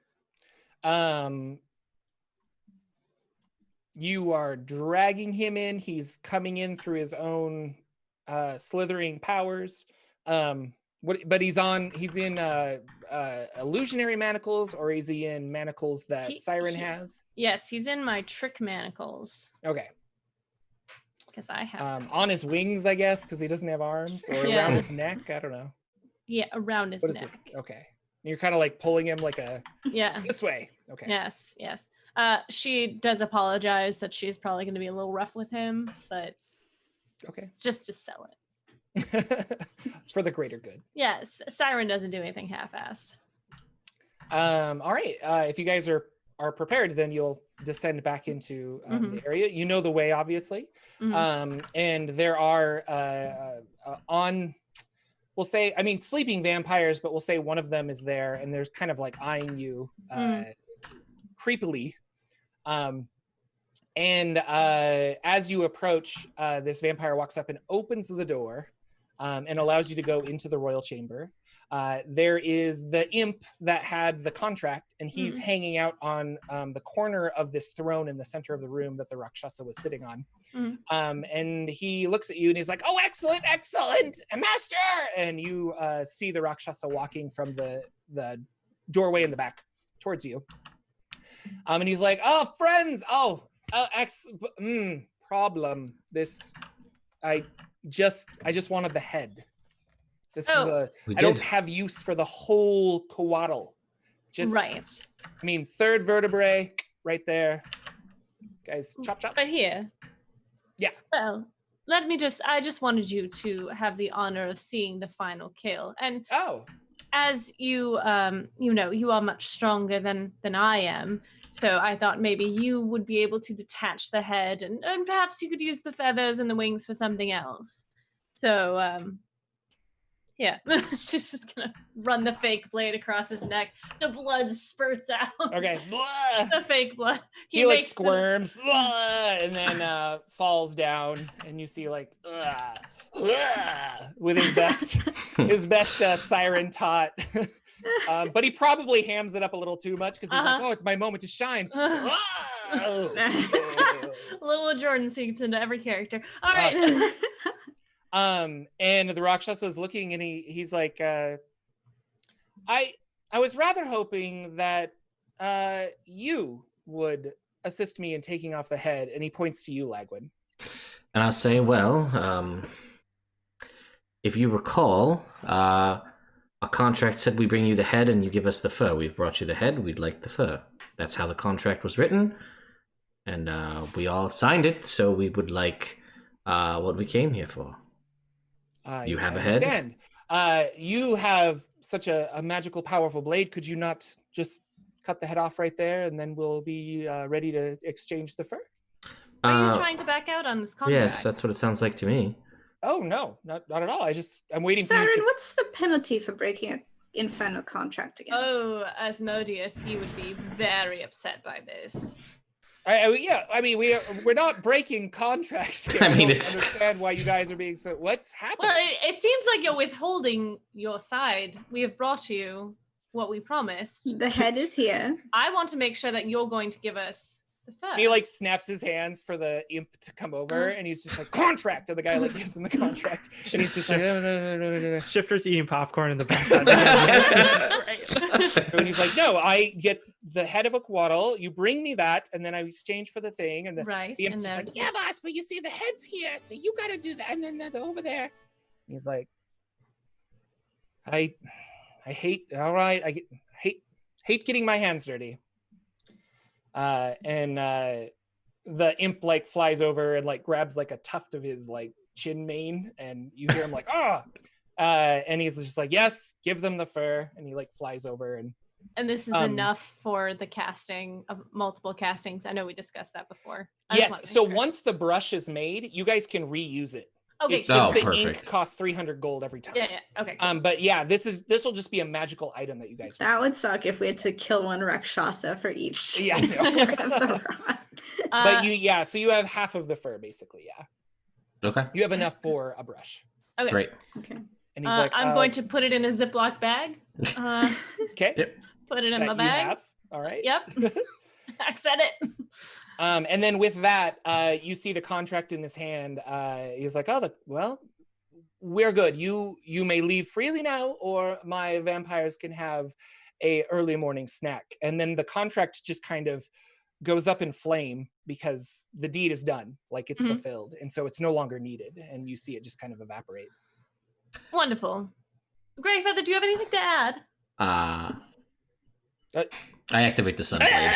You are dragging him in. He's coming in through his own slithering powers. But he's in illusionary manacles, or is he in manacles that Siren has? Yes, he's in my trick manacles Okay. because I have On his wings, I guess, because he doesn't have arms, or Yeah. around his neck. I don't know. around his What is neck. this? Okay. You're kind of like pulling him like Yeah. this way. Okay. Yes. She does apologize that she's probably going to be a little rough with him, but Okay. just to sell it. For the greater good. Yes, Siren doesn't do anything half-assed. All right. If you guys are prepared, then you'll descend back into the area. You know the way, obviously. And there are we'll say, sleeping vampires, but we'll say one of them is there, and there's kind of like eyeing you creepily. And as you approach, this vampire walks up and opens the door and allows you to go into the royal chamber. There is the imp that had the contract, and he's hanging out on the corner of this throne in the center of the room that the Rakshasa was sitting on. And he looks at you and he's like, "Oh, excellent, master!" And you see the Rakshasa walking from the doorway in the back towards you. And he's like, "Oh, friends! Problem. I just wanted the head. This is I don't have use for the whole coatl. Just right. Third vertebrae right there. Guys, chop. Right here. Yeah. Well, I just wanted you to have the honor of seeing the final kill. And as you you are much stronger than I am. So I thought maybe you would be able to detach the head and perhaps you could use the feathers and the wings for something else. So, yeah, she's just going to run the fake blade across his neck. The blood spurts out. Okay. The fake blood. He like squirms and then falls down, and you see like with his best siren taught. But he probably hams it up a little too much because he's like, "Oh, it's my moment to shine." Little Jordan seeps into every character. All right. And the Rakshasa is looking, and he's like, I was rather hoping that you would assist me in taking off the head. And he points to you, Lagwin. And I'll say, well, if you recall, a contract said we bring you the head and you give us the fur. We've brought you the head. We'd like the fur. That's how the contract was written. And we all signed it. So we would like what we came here for. You have a head? You have such a magical, powerful blade. Could you not just cut the head off right there, and then we'll be ready to exchange the fur? Are you trying to back out on this contract? Yes, that's what it sounds like to me. Oh, no, not at all. I'm waiting Siren, for you to... what's the penalty for breaking an infernal contract again? Oh, Asmodeus, you would be very upset by this. We're not breaking contracts here. I don't understand why you guys are being so... What's happening? Well, it seems like you're withholding your side. We have brought you what we promised. The head is here. I want to make sure that you're going to give us the fur. And he like snaps his hands for the imp to come over, and he's just like, "Contract!" And the guy like gives him the contract, and he's just like, no. Shifter's eating popcorn in the background. And he's like, "No, I get the head of a coatl. You bring me that, and then I exchange for the thing." And the imp's just like, "Yeah, boss, but you see, the head's here, so you got to do that, and then they're over there." And he's like, I hate. All right, I hate getting my hands dirty. And the imp like flies over and like grabs like a tuft of his like chin mane, and you hear him like, and he's just like, "Yes, give them the fur." And he like flies over, and this is enough for the casting of multiple castings. I know we discussed that before. Yes, so once the brush is made, you guys can reuse it. Okay, it's just the ink costs 300 gold every time. Yeah, okay. But yeah, this will just be a magical item that you guys. That would suck if we had to kill one Rakshasa for each. Yeah. But so you have half of the fur basically. Yeah. Okay. You have enough for a brush. Okay. Great. Okay. And he's like, I'm going to put it in a Ziploc bag. Okay. Yep. Put it in my bag. All right. Yep. I said it. And then with that, you see the contract in his hand. He's like, we're good. You may leave freely now, or my vampires can have a early morning snack. And then the contract just kind of goes up in flame because the deed is done, like it's fulfilled, and so it's no longer needed, and you see it just kind of evaporate. Wonderful. Greyfeather, do you have anything to add? I activate the Sunblade.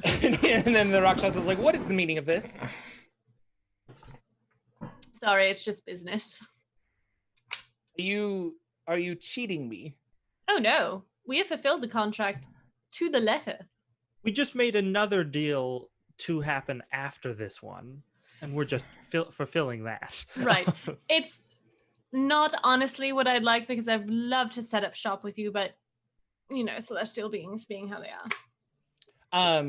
And then the Rakshasa is like, what is the meaning of this? Sorry, it's just business. Are you cheating me? Oh no, we have fulfilled the contract to the letter. We just made another deal to happen after this one, and we're just fulfilling that. Right. It's not honestly what I'd like, because I'd love to set up shop with you, but you know, celestial beings being how they are.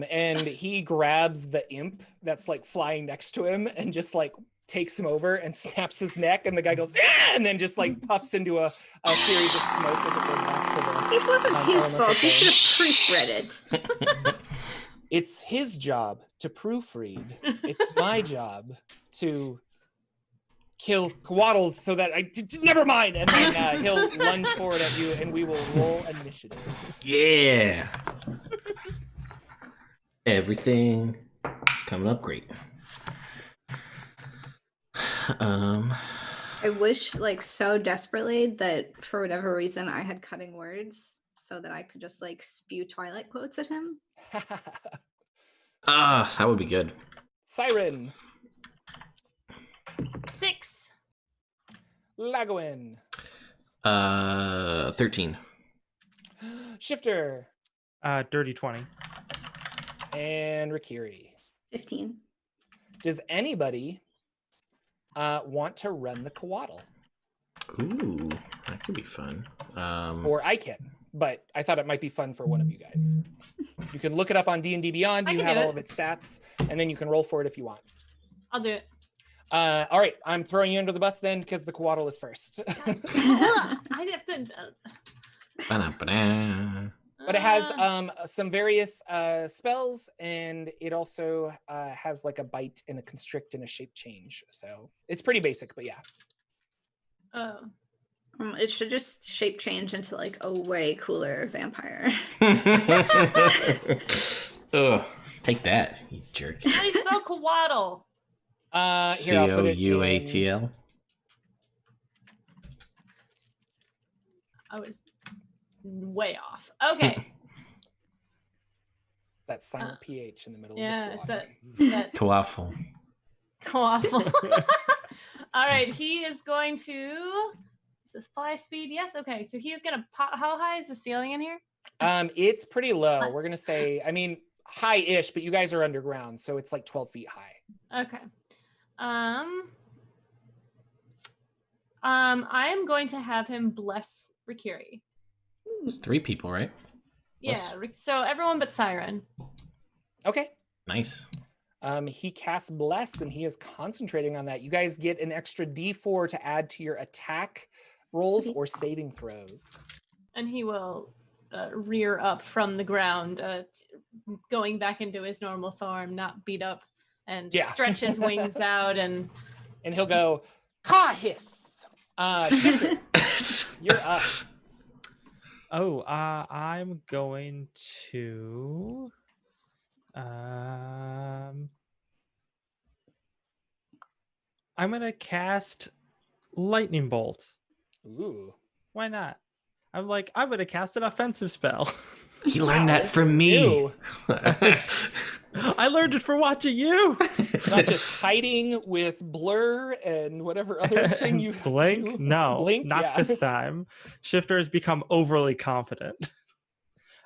And he grabs the imp that's like flying next to him and just like takes him over and snaps his neck, and the guy goes, "Ah!" and then just like puffs into a series of smoke as it goes back to the It wasn't his fault. He should have proofread it. It's his job to proofread. It's my job to kill Coatls so that never mind. And then he'll lunge forward at you, and we will roll initiative. Yeah. Everything is coming up great. I wish, like, so desperately that for whatever reason I had cutting words so that I could just like spew Twilight quotes at him. That would be good. Siren, 6. Lagwin, 13. Shifter, Dirty 20. and Rikiri. 15. Does anybody want to run the Coatl? Ooh, that could be fun. Or I can, but I thought it might be fun for one of you guys. You can look it up on D&D Beyond. I You can have do all it. of its stats, and then you can roll for it if you want. I'll do it. All right, I'm throwing you under the bus then because the Coatl is first. I have to. Ba-da-ba-da. But it has some various spells, and it also has like a bite and a constrict and a shape change. So it's pretty basic, but yeah. Oh. It should just shape change into like a way cooler vampire. Ugh, take that, you jerk. How do you spell Coatl? Here, I'll put it in- Couatl. I was way off. Okay. That silent PH in the middle Yeah, of it's the that Coatl. Coatl. All right, he is going to. Is this fly speed? Yes. Okay, so he is going to pop. How high is the ceiling in here? It's pretty low. We're Let's- gonna say, I mean, high-ish, but you guys are underground, so it's like 12 feet high. Okay. I am going to have him bless Rikiri. It's 3 people, right? Yeah. Bless. So everyone but Siren. Okay. Nice. He casts Bless, and he is concentrating on that. You guys get an extra D4 to add to your attack rolls Sweet. or saving throws. And he will rear up from the ground, going back into his normal form, not beat up, and Yeah. stretch his wings out. And And he'll go, Ka-hiss! Shifter, you're up. Oh, I'm going to I'm gonna cast Lightning Bolt. Ooh. Why not? I'm gonna cast an offensive spell. He learned Wow, that this from is me. new. I learned it for watching you. Not just hiding with blur and whatever other thing you Blink? do. No, Blink, not yeah. this time. Shifter has become overly confident.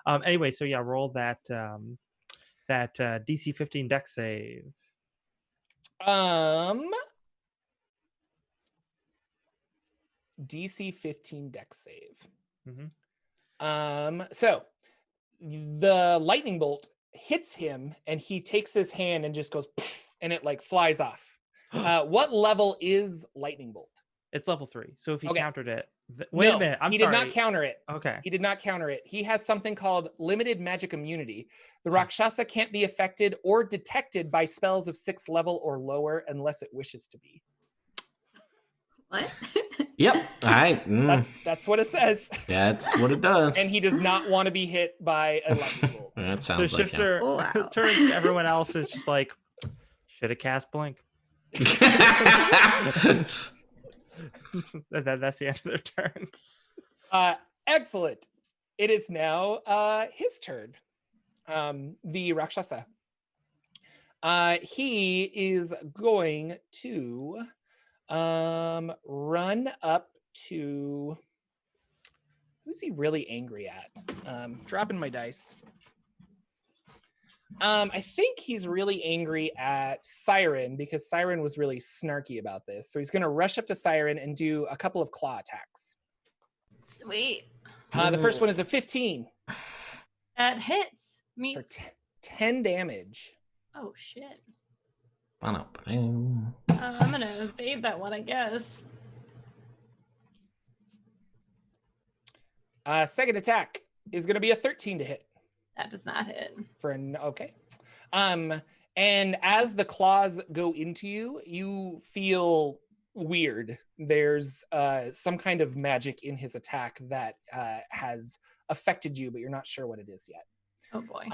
Anyway, so yeah, roll that DC 15 dex save. DC 15 dex save. Mhm. So the lightning bolt hits him, and he takes his hand and just goes, and it like flies off. What level is lightning bolt? It's level 3. So if he Okay. countered it, wait No, a minute. I'm he sorry. did not counter it. Okay. He did not counter it. He has something called limited magic immunity. The Rakshasa can't be affected or detected by spells of 6th level or lower unless it wishes to be. What? Yep. All right. That's what it says. That's what it does. And he does not want to be hit by a lightning bolt. That The sounds like him. shifter Wow. turns to everyone else. Is just like, should have cast blink. That's the end of their turn. Excellent. It is now his turn. The Rakshasa. He is going to run up to, who's he really angry at? Dropping my dice. I think he's really angry at Siren because Siren was really snarky about this. So he's going to rush up to Siren and do a couple of claw attacks. Sweet. The first one is a 15 That hits me. for 10 damage. Oh shit. Ba-dum. I'm gonna evade that one, I guess. Second attack is going to be a 13 to hit. That does not hit. For an okay. And as the claws go into you, you feel weird. There's some kind of magic in his attack that has affected you, but you're not sure what it is yet. Oh boy.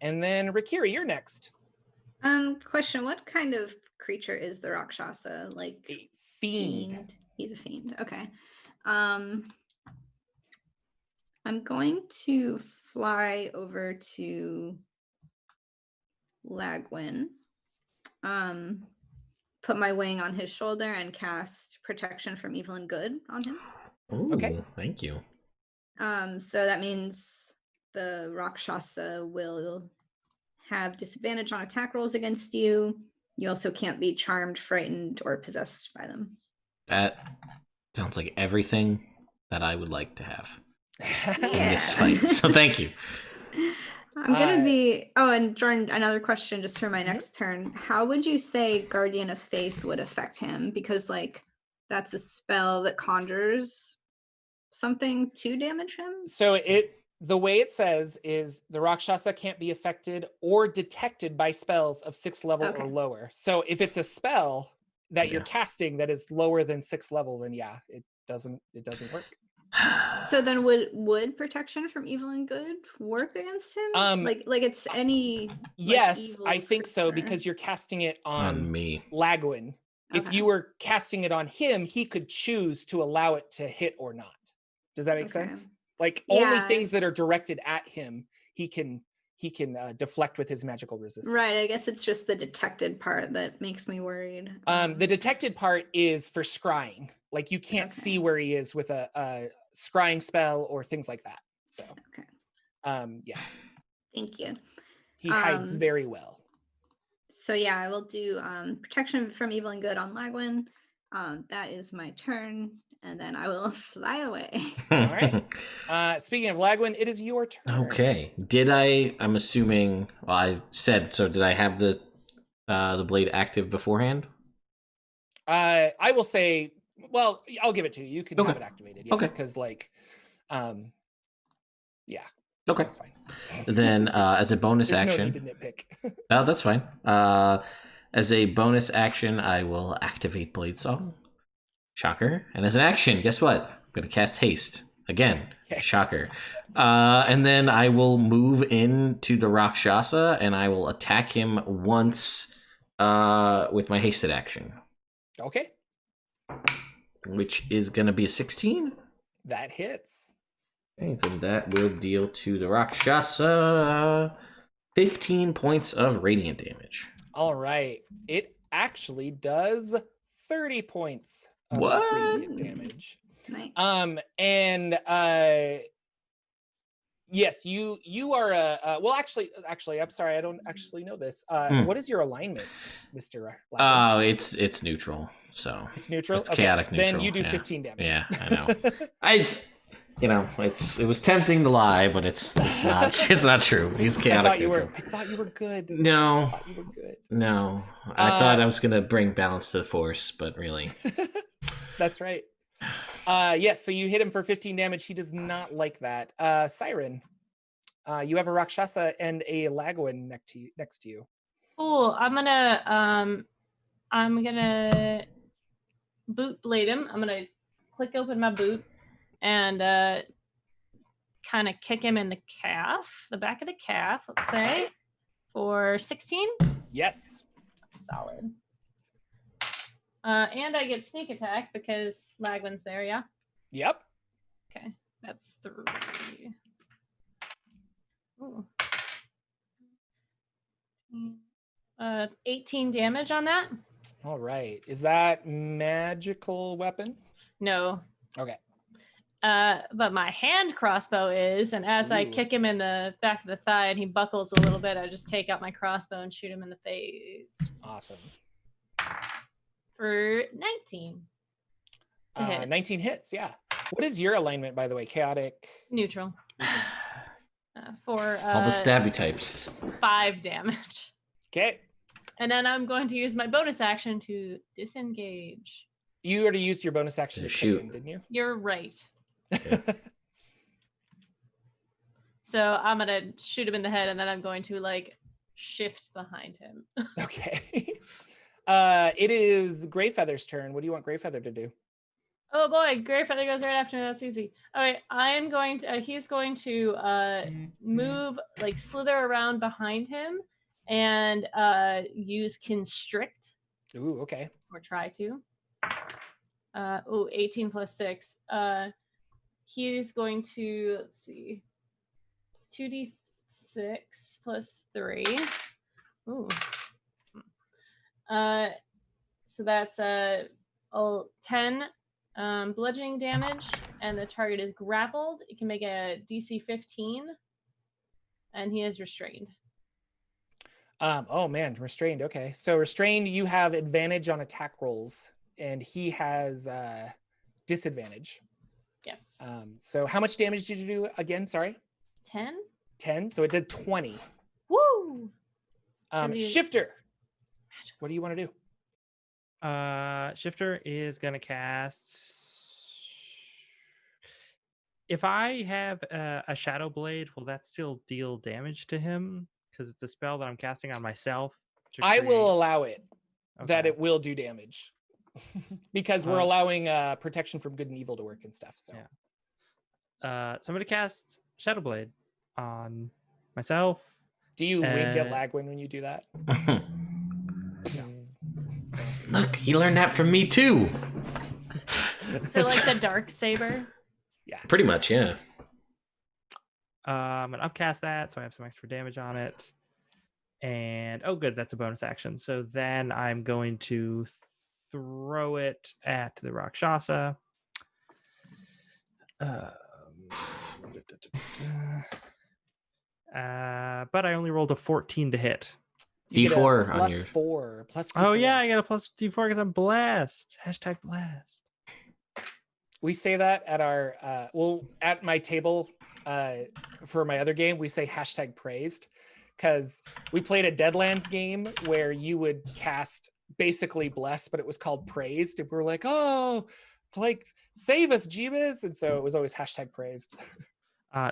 And then Rikiri, you're next. Question: what kind of creature is the Rakshasa? Like A fiend. He's a fiend. Okay. I'm going to fly over to Lagwin, put my wing on his shoulder and cast protection from evil and good on him. Ooh, Okay. Thank you. So that means the Rakshasa will have disadvantage on attack rolls against you. You also can't be charmed, frightened, or possessed by them. That sounds like everything that I would like to have in Yeah. this fight. So thank you. I'm gonna Uh, be. Oh, and Jordan, another question just for my Mhm. next turn. How would you say Guardian of Faith would affect him? Because like that's a spell that conjures something to damage him. So the way it says is the Rakshasa can't be affected or detected by spells of 6th level Okay. or lower. So if it's a spell that you're Yeah. casting that is lower than 6th level, then yeah, it doesn't work. So then would protection from evil and good work against him? Like it's any Yes, evil I think so creature. because you're casting it On on me. Lagwin. If Okay. you were casting it on him, he could choose to allow it to hit or not. Does that make sense? Like only Yeah. things that are directed at him, he can deflect with his magical resistance. Right. I guess it's just the detected part that makes me worried. The detected part is for scrying. Like you can't Okay. see where he is with a scrying spell or things like that. So, Okay. yeah, Thank you. he hides Um, very well. So yeah, I will do protection from evil and good on Lagwin. That is my turn, and then I will fly away. right. Speaking of Lagwin, it is your turn. Okay. I'm assuming, well, I said, so did I have the blade active beforehand? I will say, well, I'll give it to you. You can have Okay. it activated. Yeah, Okay. because like, yeah, Okay. that's fine. Then as a bonus There's no action. need to nitpick. Oh, that's fine. As a bonus action, I will activate Blade Song. Shocker. And as an action, guess what? I'm going to cast Haste. Again. Okay. Shocker. And then I will move into the Rakshasa and I will attack him once with my hasted action, Okay, which is going to be a 16. that hits. Okay, then that will deal to the Rakshasa 15 points of radiant damage. All right, it actually does 30 points of What? radiant damage. Nice. And yes, you are well. Actually, I'm sorry, I don't actually know this. What is your alignment, Mr. Lachlan? It's neutral, so It's neutral. it's chaotic Then neutral, you do yeah. 15 damage. yeah, I know. It was tempting to lie, but it's not it's not true. He's I chaotic thought neutral. I thought you were good. No, I thought you were good. no. I thought I was gonna bring balance to the force, but really, That's right. Yes, so you hit him for 15 damage. He does not like that. Siren, you have a Rakshasa and a Lagwin next to you. Cool. I'm gonna boot blade him. I'm gonna click open my boot and kind of kick him in the calf, the back of the calf, let's say, for 16. Yes. Solid. And I get sneak attack because Lagwin's there, yeah? Yep. Okay, that's 3. Ooh. 18 damage on that? All right. Is that magical weapon? No. Okay. But my hand crossbow is, and as I Ooh. kick him in the back of the thigh and he buckles a little bit, I just take out my crossbow and shoot him in the face. Awesome. For 19. To hit. 19 hits. Yeah. What is your alignment, by the way? Chaotic. Neutral. For All the stabby types. 5 damage. Okay. And then I'm going to use my bonus action to disengage. You already used your bonus action To to shoot. click in, didn't you? You're right. So I'm gonna shoot him in the head, and then I'm going to like shift behind him. Okay. It is Greyfeather's turn. What do you want Greyfeather to do? Oh boy, Greyfeather goes right after me. That's easy. All right, I am going to. He's going to move, like slither around behind him, and use constrict, Ooh, okay. or try to. 18 plus 6. He's going to, let's see, 2d6 plus 3. Ooh. So that's 10 bludgeoning damage, and the target is grappled. It can make a DC 15, and he is restrained. Oh man, restrained. Okay. So restrained, you have advantage on attack rolls, and he has disadvantage. Yes. So how much damage did you do again? Sorry. 10? 10. So it did 20. Woo! Shifter. What do you want to do? Shifter is gonna cast. If I have a Shadow Blade, will that still deal damage to him? Because it's a spell that I'm casting on myself. I will create- allow it that Okay. it will do damage because we're allowing protection from good and evil to work and stuff. So Yeah. So I'm gonna cast Shadow Blade on myself. do you wink at Uh, Lagwin when you do that? Look, he learned that from me too. So like the dark saber. Pretty much, yeah. I'm gonna upcast that, so I have some extra damage on it. And oh, good, that's a bonus action. So then I'm going to throw it at the Rakshasa. But I only rolled a 14 to hit. You get a D4 on your. +4. Plus Oh D4. yeah, I got a plus D4 because I'm blessed. Hashtag blessed. We say that at our at my table for my other game, we say hashtag praised because we played a Deadlands game where you would cast basically bless, but it was called praised. And we were like, oh, like save us, Jeebus. And so it was always hashtag praised.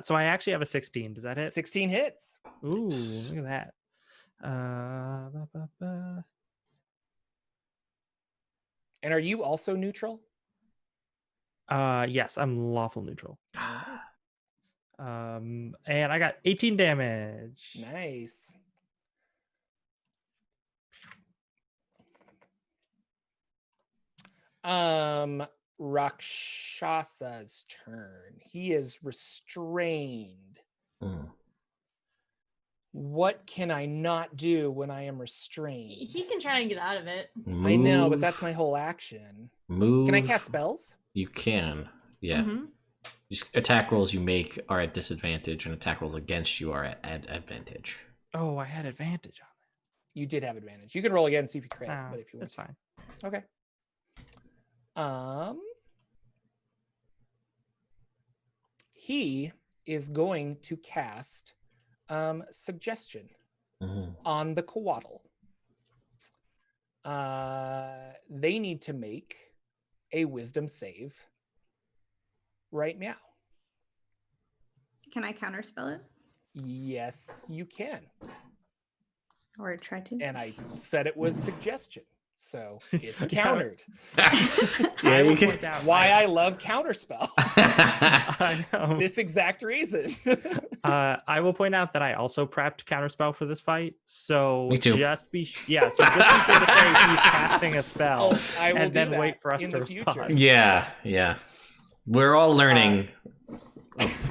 So I actually have a 16. Does that hit? 16 hits. Ooh, look at that. Ba, ba, ba. And are you also neutral? Yes, I'm lawful neutral. And I got 18 damage. Nice. Rakshasa's turn. He is restrained. Mm. What can I not do when I am restrained? He can try and get out of it. I know, but Move, that's my whole action. Move. Can I cast spells? You can. Yeah. Mhm. Just attack rolls you make are at disadvantage, and attack rolls against you are at advantage. Oh, I had advantage on You did have advantage. You can roll again and see if you crit, that. but if you want That's fine. to. Okay. He is going to cast suggestion Mhm. on the Coatl. They need to make a wisdom save right now. Can I counterspell it? Yes, you can. Or try to? And I said it was suggestion. so it's countered. Yeah, you will can. point out Why I love counterspell. I know. This exact reason. I will point out that I also prepped counterspell for this fight. So Me too. just be sure to say he's casting a spell, Oh, I will and do then that wait for us in to the respond. future. Yeah. We're all learning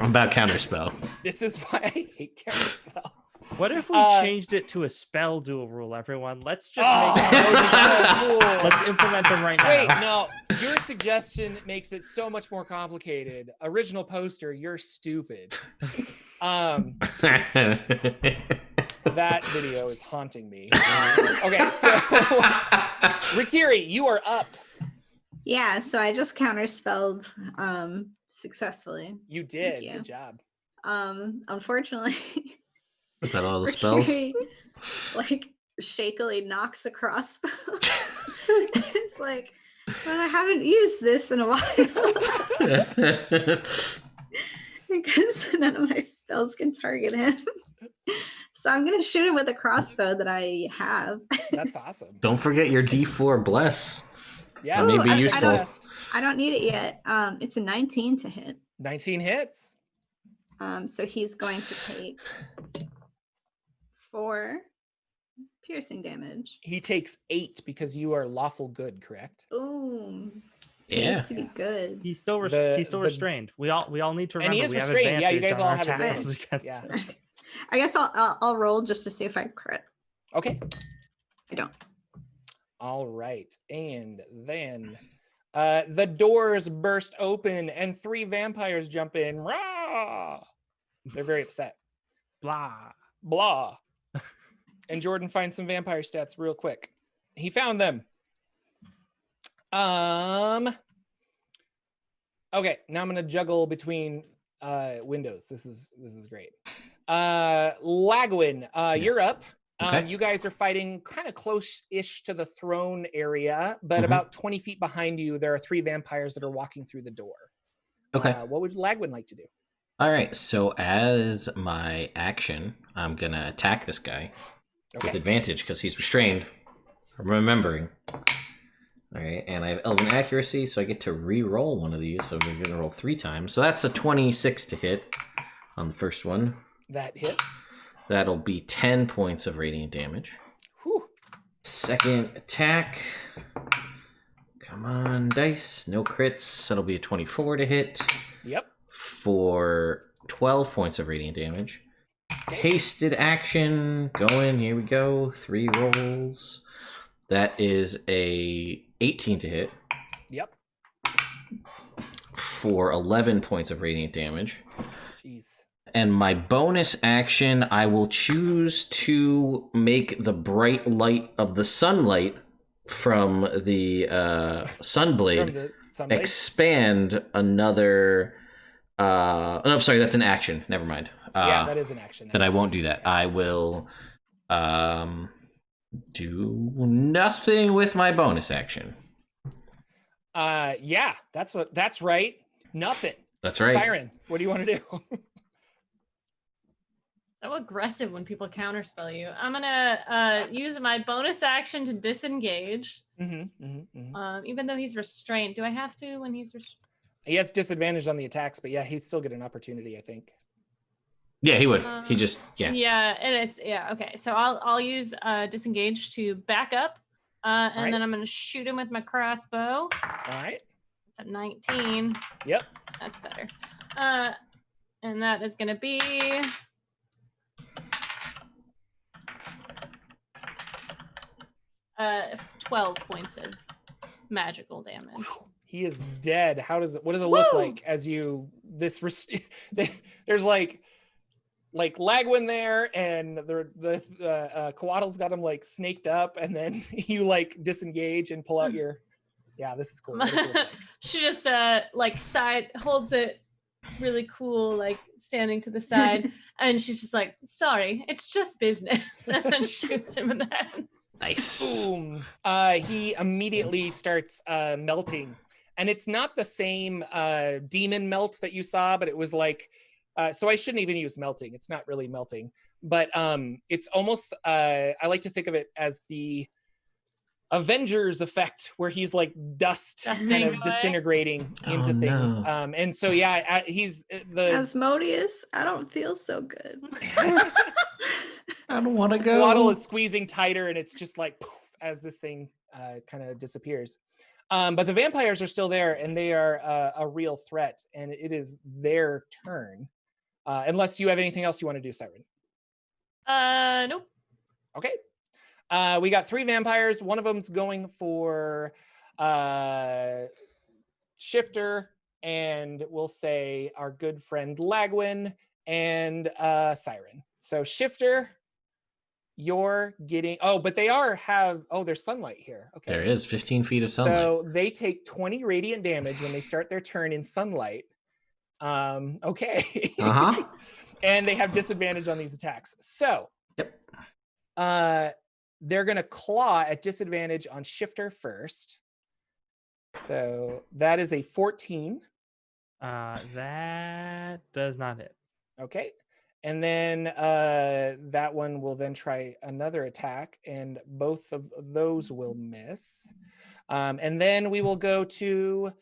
about counterspell. This is why I hate counterspell. What if we changed it to a spell duel rule, everyone? Let's just Oh, make that would be so cool. Let's implement them right now. Wait, no. Your suggestion makes it so much more complicated. Original poster, you're stupid. That video is haunting me. Okay, so Rikiri, you are up. Yeah, so I just counterspelled successfully. You did. you. Good job. Unfortunately, Was that all the spells? Rikiri, like shakily knocks a crossbow. It's like, well, I haven't used this in a while because none of my spells can target him. So I'm gonna shoot him with a crossbow that I have. That's awesome. Don't forget your D4 bless. Yeah, That may be I useful. I don't need it yet. It's a 19 to hit. 19 hits. So he's going to take 4 piercing damage. He takes 8 because you are lawful good, correct? Ooh, Yeah. needs to be good. He's still The- he's still restrained. We all need to And he remember is we have restrained. Yeah, you advantage guys on all our have attacks advantage. against Yeah. him. I guess I'll roll just to see if I crit. Okay. I don't. All right. And then the doors burst open and 3 vampires jump in. Rah! They're very upset. Blah. Blah. And Jordan finds some vampire stats real quick. He found them. Okay, now I'm gonna juggle between windows. This is great. Lagwin, you're Yes. up. Okay. You guys are fighting kind of close-ish to the throne area, but Mhm. about 20 feet behind you, there are 3 vampires that are walking through the door. Okay. What would Lagwin like to do? All right. So as my action, I'm gonna attack this guy with Okay. advantage because he's restrained. I'm remembering. All right, and I have Elven accuracy, so I get to re-roll one of these. So we're gonna roll 3 times. So that's a 26 to hit on the first one. That hits. That'll be 10 points of radiant damage. Whew. Second attack. Come on, dice. No crits. That'll be a 24 to hit Yep. for 12 points of radiant damage. Hasted action. Going. Here we go. 3 rolls. That is a 18 to hit Yep. for 11 points of radiant damage. Jeez. And my bonus action, I will choose to make the bright light of the sunlight from the sunblade From the sunblade. expand another. No, I'm sorry, that's an action. Never mind. Yeah, that is an action. Then I won't do that. I will do nothing with my bonus action. Yeah, that's right. Nothing. That's right. Siren, what do you want to do? So aggressive when people counterspell you. I'm gonna use my bonus action to disengage. Even though he's restrained. Do I have to when he's restrained? He has disadvantage on the attacks, but yeah, he'd still get an opportunity, I think. Yeah, he would. He just Yeah, and it's okay. So I'll use disengage to back up, and Alright. then I'm gonna shoot him with my crossbow. All right. It's a 19. Yep. That's better. And that is gonna be 12 points of magical damage. He is dead. What does it look Woo! like as you there's like Lagwin there, and the Coatl's got him like snaked up, and then you like disengage and pull out your. Yeah, this is cool. What does it look like? She just side holds it really cool, like standing to the side, and she's just like, sorry, it's just business, and then shoots him in the head. nice. Boom. He immediately starts melting, and it's not the same demon melt that you saw, but it was like so I shouldn't even use melting. It's not really melting, but it's almost I like to think of it as the Avengers effect where he's like dust Dusting kind of away. disintegrating Oh, into things. no. And so yeah, he's the Asmodeus, I don't feel so good. I don't want to go. Waddle is squeezing tighter, and it's just like poof, as this thing kind of disappears. But the vampires are still there, and they are a real threat, and it is their turn. Unless you have anything else you want to do, Siren. Nope. Okay. We got 3 vampires. One of them's going for Shifter, and we'll say our good friend Lagwin and Siren. So Shifter, you're getting but they there's sunlight here. Okay. There is 15 feet of sunlight. So they take 20 radiant damage when they start their turn in sunlight. Okay. Uh-huh. And they have disadvantage on these attacks. So Yep. they're gonna claw at disadvantage on Shifter first. So that is a 14. That does not hit. Okay. And then that one will then try another attack, and both of those will miss. And then we will go to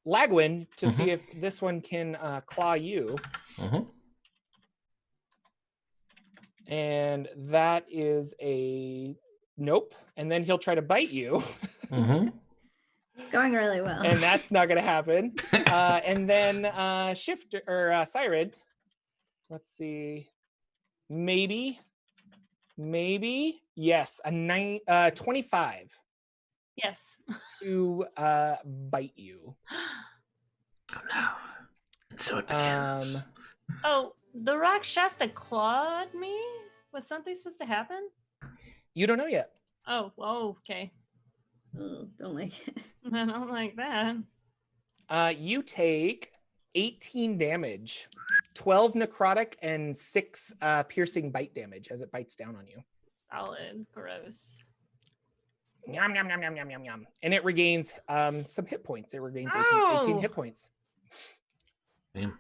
Lagwin to see if this one can claw you. Mhm. And that is a nope. And then he'll try to bite you. Mhm. It's going really well. And that's not going to happen. And then Shifter or Siren. Let's see. Maybe. Yes, a 25 Yes. to bite you. Oh no. And so it begins. Oh, the Rakshasa clawed me? Was something supposed to happen? You don't know yet. Oh, okay. Oh, don't like it. I don't like that. You take 18 damage, 12 necrotic, and 6 piercing bite damage as it bites down on you. Solid. Gross. Yum, yum, yum, yum, yum, yum, yum. And it regains some hit points. It regains 18 hit points. Damn.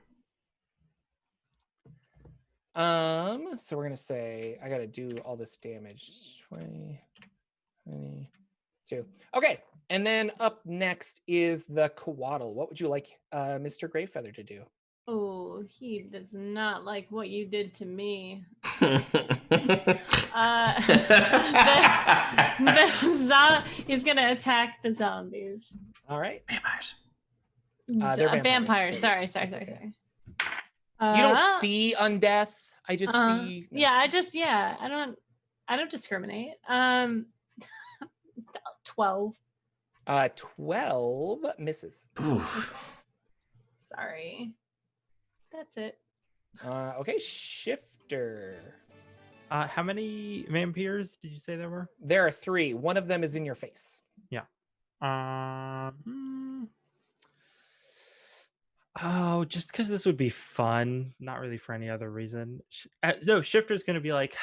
So we're gonna say I gotta do all this damage. 20, 22. Okay, and then up next is the Coatl. What would you like Mr. Greyfeather to do? Oh, he does not like what you did to me. He's gonna attack the zombies. All right. Vampires. They're Vampires. vampires. Sorry. That's okay. You don't see undeath. I just see. No. Yeah, I don't discriminate. 12. 12 misses. Oof. Sorry. That's it. Okay, Shifter. How many vampires did you say there were? There are 3. One of them is in your face. Yeah. Oh, just because this would be fun, not really for any other reason. So Shifter's going to be like,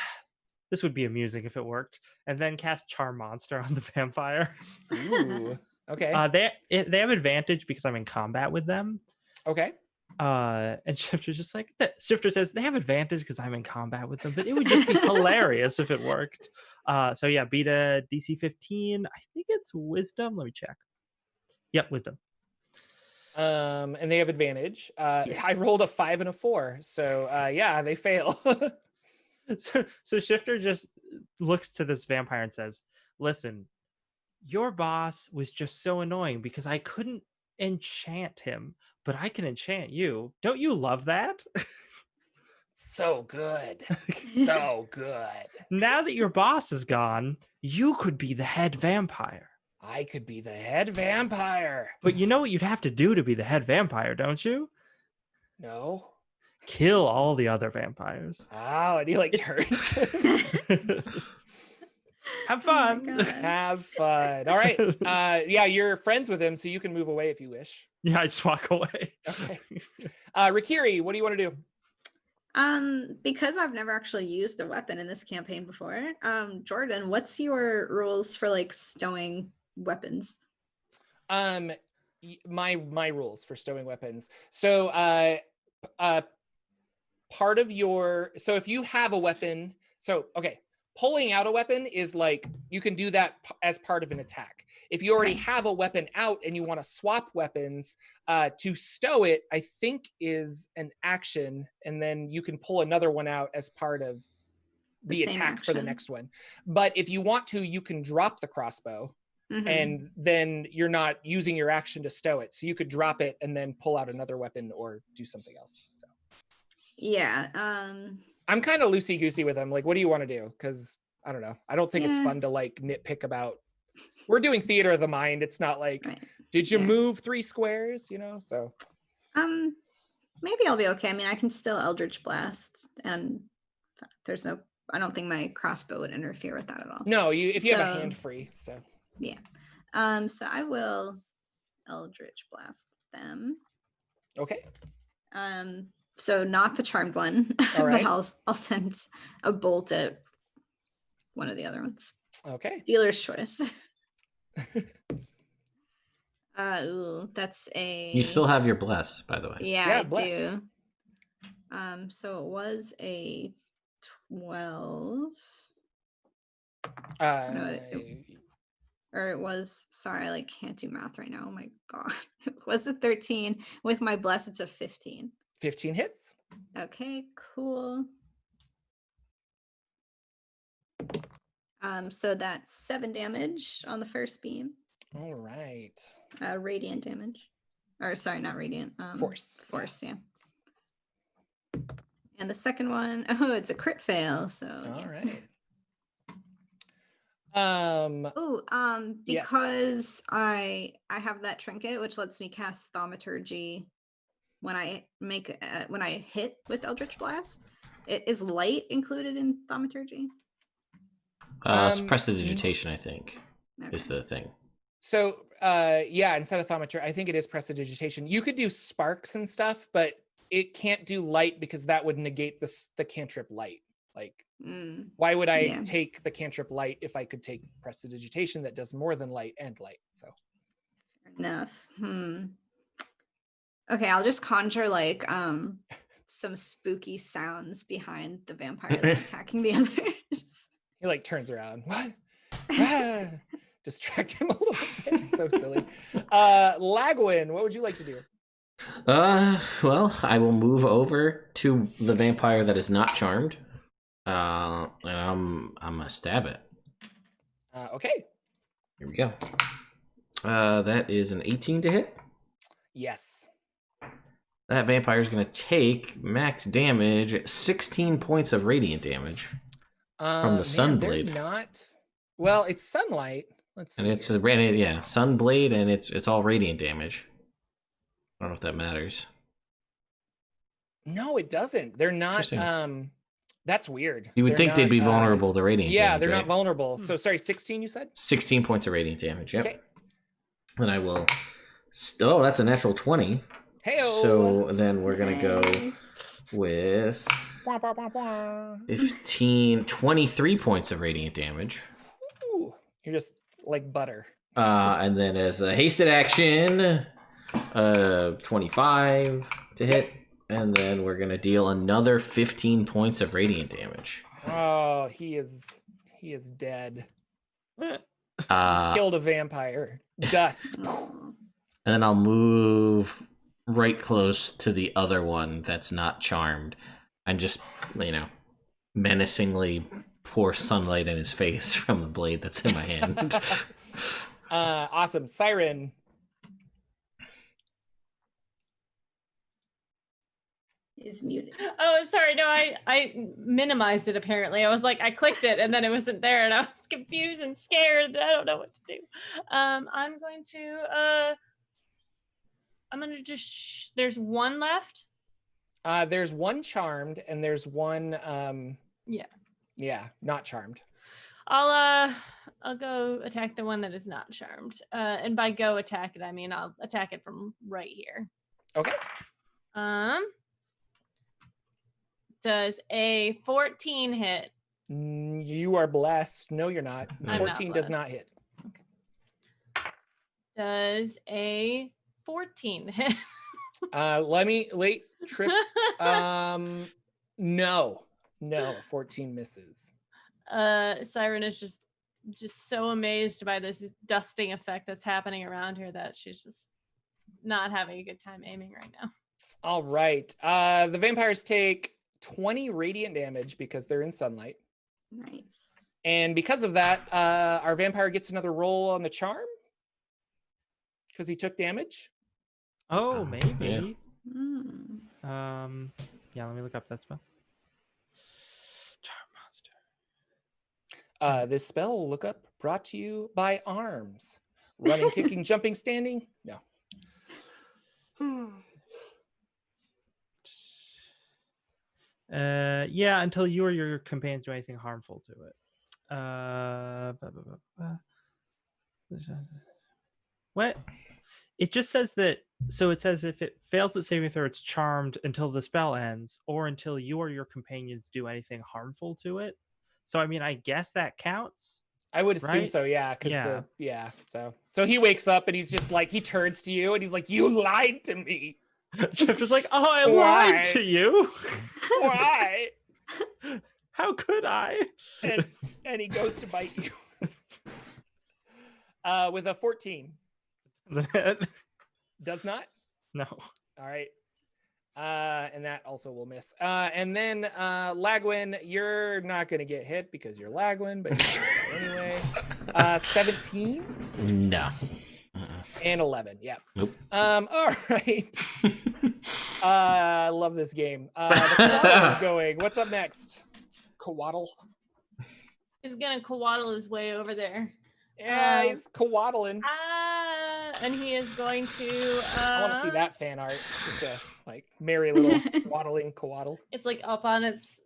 this would be amusing if it worked, and then cast Charm Monster on the vampire. Ooh. Okay. They have advantage because I'm in combat with them. Okay. And Shifter's just like, Shifter says they have advantage because I'm in combat with them, but it would just be hilarious if it worked. So yeah, beat a DC 15. I think it's Wisdom. Let me check. Yep, Wisdom. And they have advantage. Yes. I rolled a 5 and a 4, so yeah, they fail. So Shifter just looks to this vampire and says, listen, your boss was just so annoying because I couldn't enchant him, but I can enchant you. Don't you love that? So good. So good. Now that your boss is gone, you could be the head vampire. I could be the head vampire. But you know what you'd have to do to be the head vampire, don't you? No. Kill all the other vampires. Oh, and he like turns. Have Oh fun. my God. Have fun. All right. Yeah, you're friends with him, so you can move away if you wish. Yeah, I just walk away. Okay. Rikiri, what do you want to do? Because I've never actually used a weapon in this campaign before, Jordan, what's your rules for like stowing weapons? My rules for stowing weapons. So part of your, so if you have a weapon, so okay, pulling out a weapon is like you can do that as part of an attack. If you already Okay. have a weapon out and you want to swap weapons, to stow it, I think is an action, and then you can pull another one out as part of the same attack for the action. next one. But if you want to, you can drop the crossbow, Mhm. and then you're not using your action to stow it. So you could drop it and then pull out another weapon or do something else. So Yeah. I'm kind of loosey goosey with them. Like, what do you want to do? Because I don't know. I don't think it's Yeah. fun to like nitpick about. We're doing theater of the mind. It's not like, Right. did you Yeah. move 3 squares? So Maybe I'll be okay. I mean, I can still Eldritch Blast, and I don't think my crossbow would interfere with that at all. no, if you have a So- hand free. So So I will Eldritch Blast them. okay. So not the charmed one, All right. but I'll send a bolt at one of the other ones. Okay. Dealer's choice. Ooh, that's a. You still have your bless, by the way. Yeah, Yeah, I bless. do. So it was a 12, or it was. Sorry, I like can't do math right now. Oh my god, it was a 13. With my bless, it's a 15. 15 hits. Okay, cool. So that's 7 damage on the first beam. All right. Radiant damage. Or sorry, not radiant. Force. Force, yeah. And the second one, oh, it's a crit fail. So All yeah. right. Oh, Yes. because I have that trinket which lets me cast Thaumaturgy when I when I hit with Eldritch Blast. Is light included in Thaumaturgy? It's Um, prestidigitation, I think, Okay. is the thing. So yeah, instead of thaumaturgy, I think it is prestidigitation. You could do sparks and stuff, but it can't do light because that would negate the cantrip light. Like, why would I Yeah. take the cantrip light if I could take prestidigitation that does more than light and light? So Fair enough. Okay, I'll just conjure like some spooky sounds behind the vampire that's attacking the others. he like turns around. What? Ah! Distract him a little bit. So silly. Lagwin, what would you like to do? Well, I will move over to the vampire that is not charmed. And I'm gonna stab it. Okay. Here we go. That is an 18 to hit. Yes. That vampire is gonna take max damage, 16 points of radiant damage. From the Sunblade. They're not. Well, it's sunlight. Let's see. And it's here. Sunblade, and it's all radiant damage. I don't know if that matters. No, it doesn't. They're not. Interesting. That's weird. You would They're think they'd be not, vulnerable to radiant Yeah, damage. they're right? not vulnerable. So sorry, 16 you said? 16 points of radiant damage. Yep. Okay. And I will. Oh, that's a natural 20. Hey, So then we're gonna go Nice. with 15, 23 points of radiant damage. You're just like butter. And then as a hasted action, 25 to hit. And then we're gonna deal another 15 points of radiant damage. Oh, he is dead. And Killed a vampire. Dust. Aw. then I'll move right close to the other one that's not charmed, and just menacingly pour sunlight in his face from the blade that's in my hand. Awesome. Siren. Is muted. Oh, sorry. No, I minimized it apparently. I was like, I clicked it and then it wasn't there and I was confused and scared. I don't know what to do. I'm going to just, there's one left. There's one charmed and there's one yeah, not charmed. I'll go attack the one that is not charmed. And by go attack it, I mean I'll attack it from right here. Okay. Does a 14 hit? You are blessed. No, you're not. I'm not 14 does blessed. not hit. Does a 14 hit? Let me wait. Trip. No, 14 misses. Siren is just so amazed by this dusting effect that's happening around her that she's just not having a good time aiming right now. All right. The vampires take 20 radiant damage because they're in sunlight. Nice. And because of that, our vampire gets another roll on the charm because he took damage. Oh, maybe. Mm. Yeah, let me look up that spell. Charm monster. This spell, look up, brought to you by Arms. Running, kicking, jumping, standing. No. Yeah, until you or your companions do anything harmful to it. What? It just says that. So it says if it fails at saving throw, it's charmed until the spell ends, or until you or your companions do anything harmful to it. So I mean, I guess that counts. I would assume Right? so, yeah. Yeah. So he wakes up and he's just like, he turns to you and he's like, "You lied to me. Jeff is like, "Oh, I Why? lied to you. Why?" How could I?" And he goes to bite you. With a 14. Isn't it? Does not? No. All right. And that also will miss. And then Lagwin, you're not going to get hit because you're Lagwin, but you're gonna get anyway. 17 No. and 11. Yeah. Nope. All right. I love this game. The Cowaddle is going. What's up next? Cowaddle. He's gonna cowaddle his way over there. Yeah, he's cowaddling. And he is going to. I want to see that fan art. Just a like merry little waddling cowaddle. It's like up on its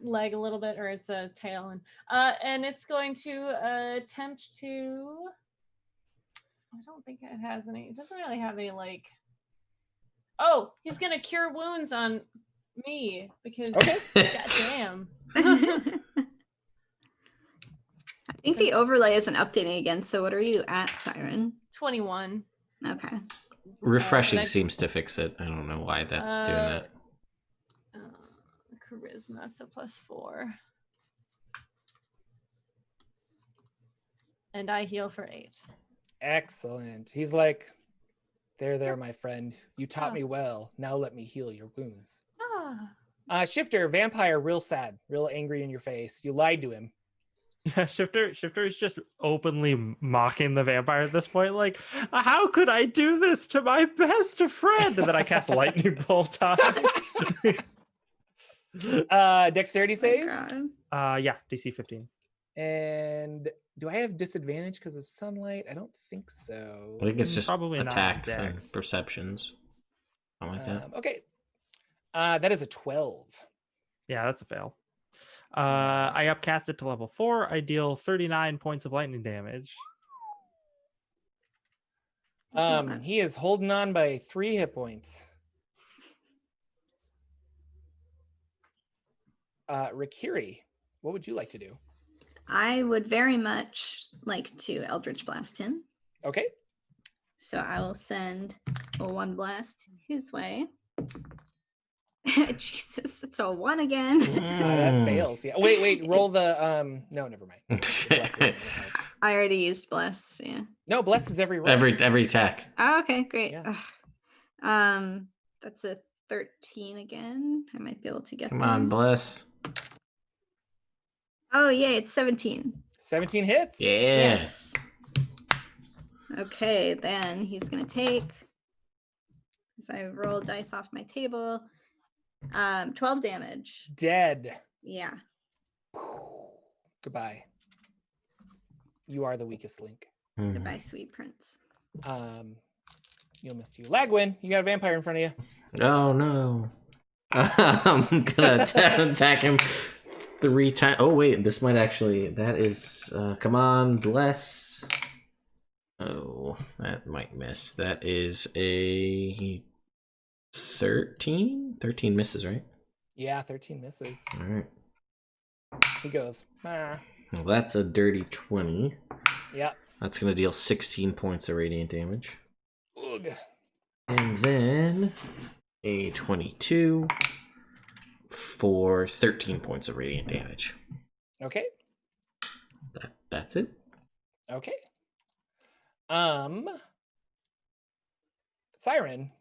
leg a little bit, or its tail, and it's going to attempt to. I don't think it has any. It doesn't really have any like. Oh, he's gonna cure wounds on me because. Okay. Goddamn. I think the overlay isn't updating again. So what are you at, Siren? 21. Okay. Refreshing but I- seems to fix it. I don't know why that's doing that. Charisma, so +4. And I heal for 8. Excellent. He's like, there, my friend. You taught me well. Now let me heal your wounds. Shifter, vampire, real sad, real angry in your face. You lied to him. Yeah, Shifter is just openly mocking the vampire at this point. Like, how could I do this to my best friend? And then I cast lightning bolt on him. Dexterity Oh save. God. Yeah, DC 15. And do I have disadvantage because of sunlight? I don't think so. I think it's just Probably not attacks and dex. perceptions. Something like that. Okay. That is a 12. Yeah, that's a fail. I upcast it to level 4. I deal 39 points of lightning damage. He is holding on by 3 hit points. Rikiri, what would you like to do? I would very much like to Eldritch Blast him. Okay. So I will send a 1 blast his way. Jesus, it's a 1 again. That fails. Yeah. Wait. Roll the no, never mind. Bless is on the side. I already used bless. Yeah. No, bless is every roll. every attack. Oh, okay, great. Yeah. Ugh. That's a 13 again. I might be able to get Come there. on, bless. Oh, yeah, it's 17. 17 hits. Yeah. Yes. Okay, then he's gonna take. Because I rolled dice off my table. 12 damage. Dead. Yeah. Goodbye. You are the weakest link. Mhm. Goodbye, sweet prince. You'll miss you. Lagwin, you got a vampire in front of you. Oh no. I'm gonna attack him 3 times. Oh wait, this might actually. That is. Come on, bless. Oh, that might miss. That is a 13. 13 misses, right? Yeah, 13 misses. All right. He goes, ah. Well, that's a dirty 20. Yep. That's gonna deal 16 points of radiant damage. Ugh. And then a 22 for 13 points of radiant damage. Okay. That's it. Okay. Siren,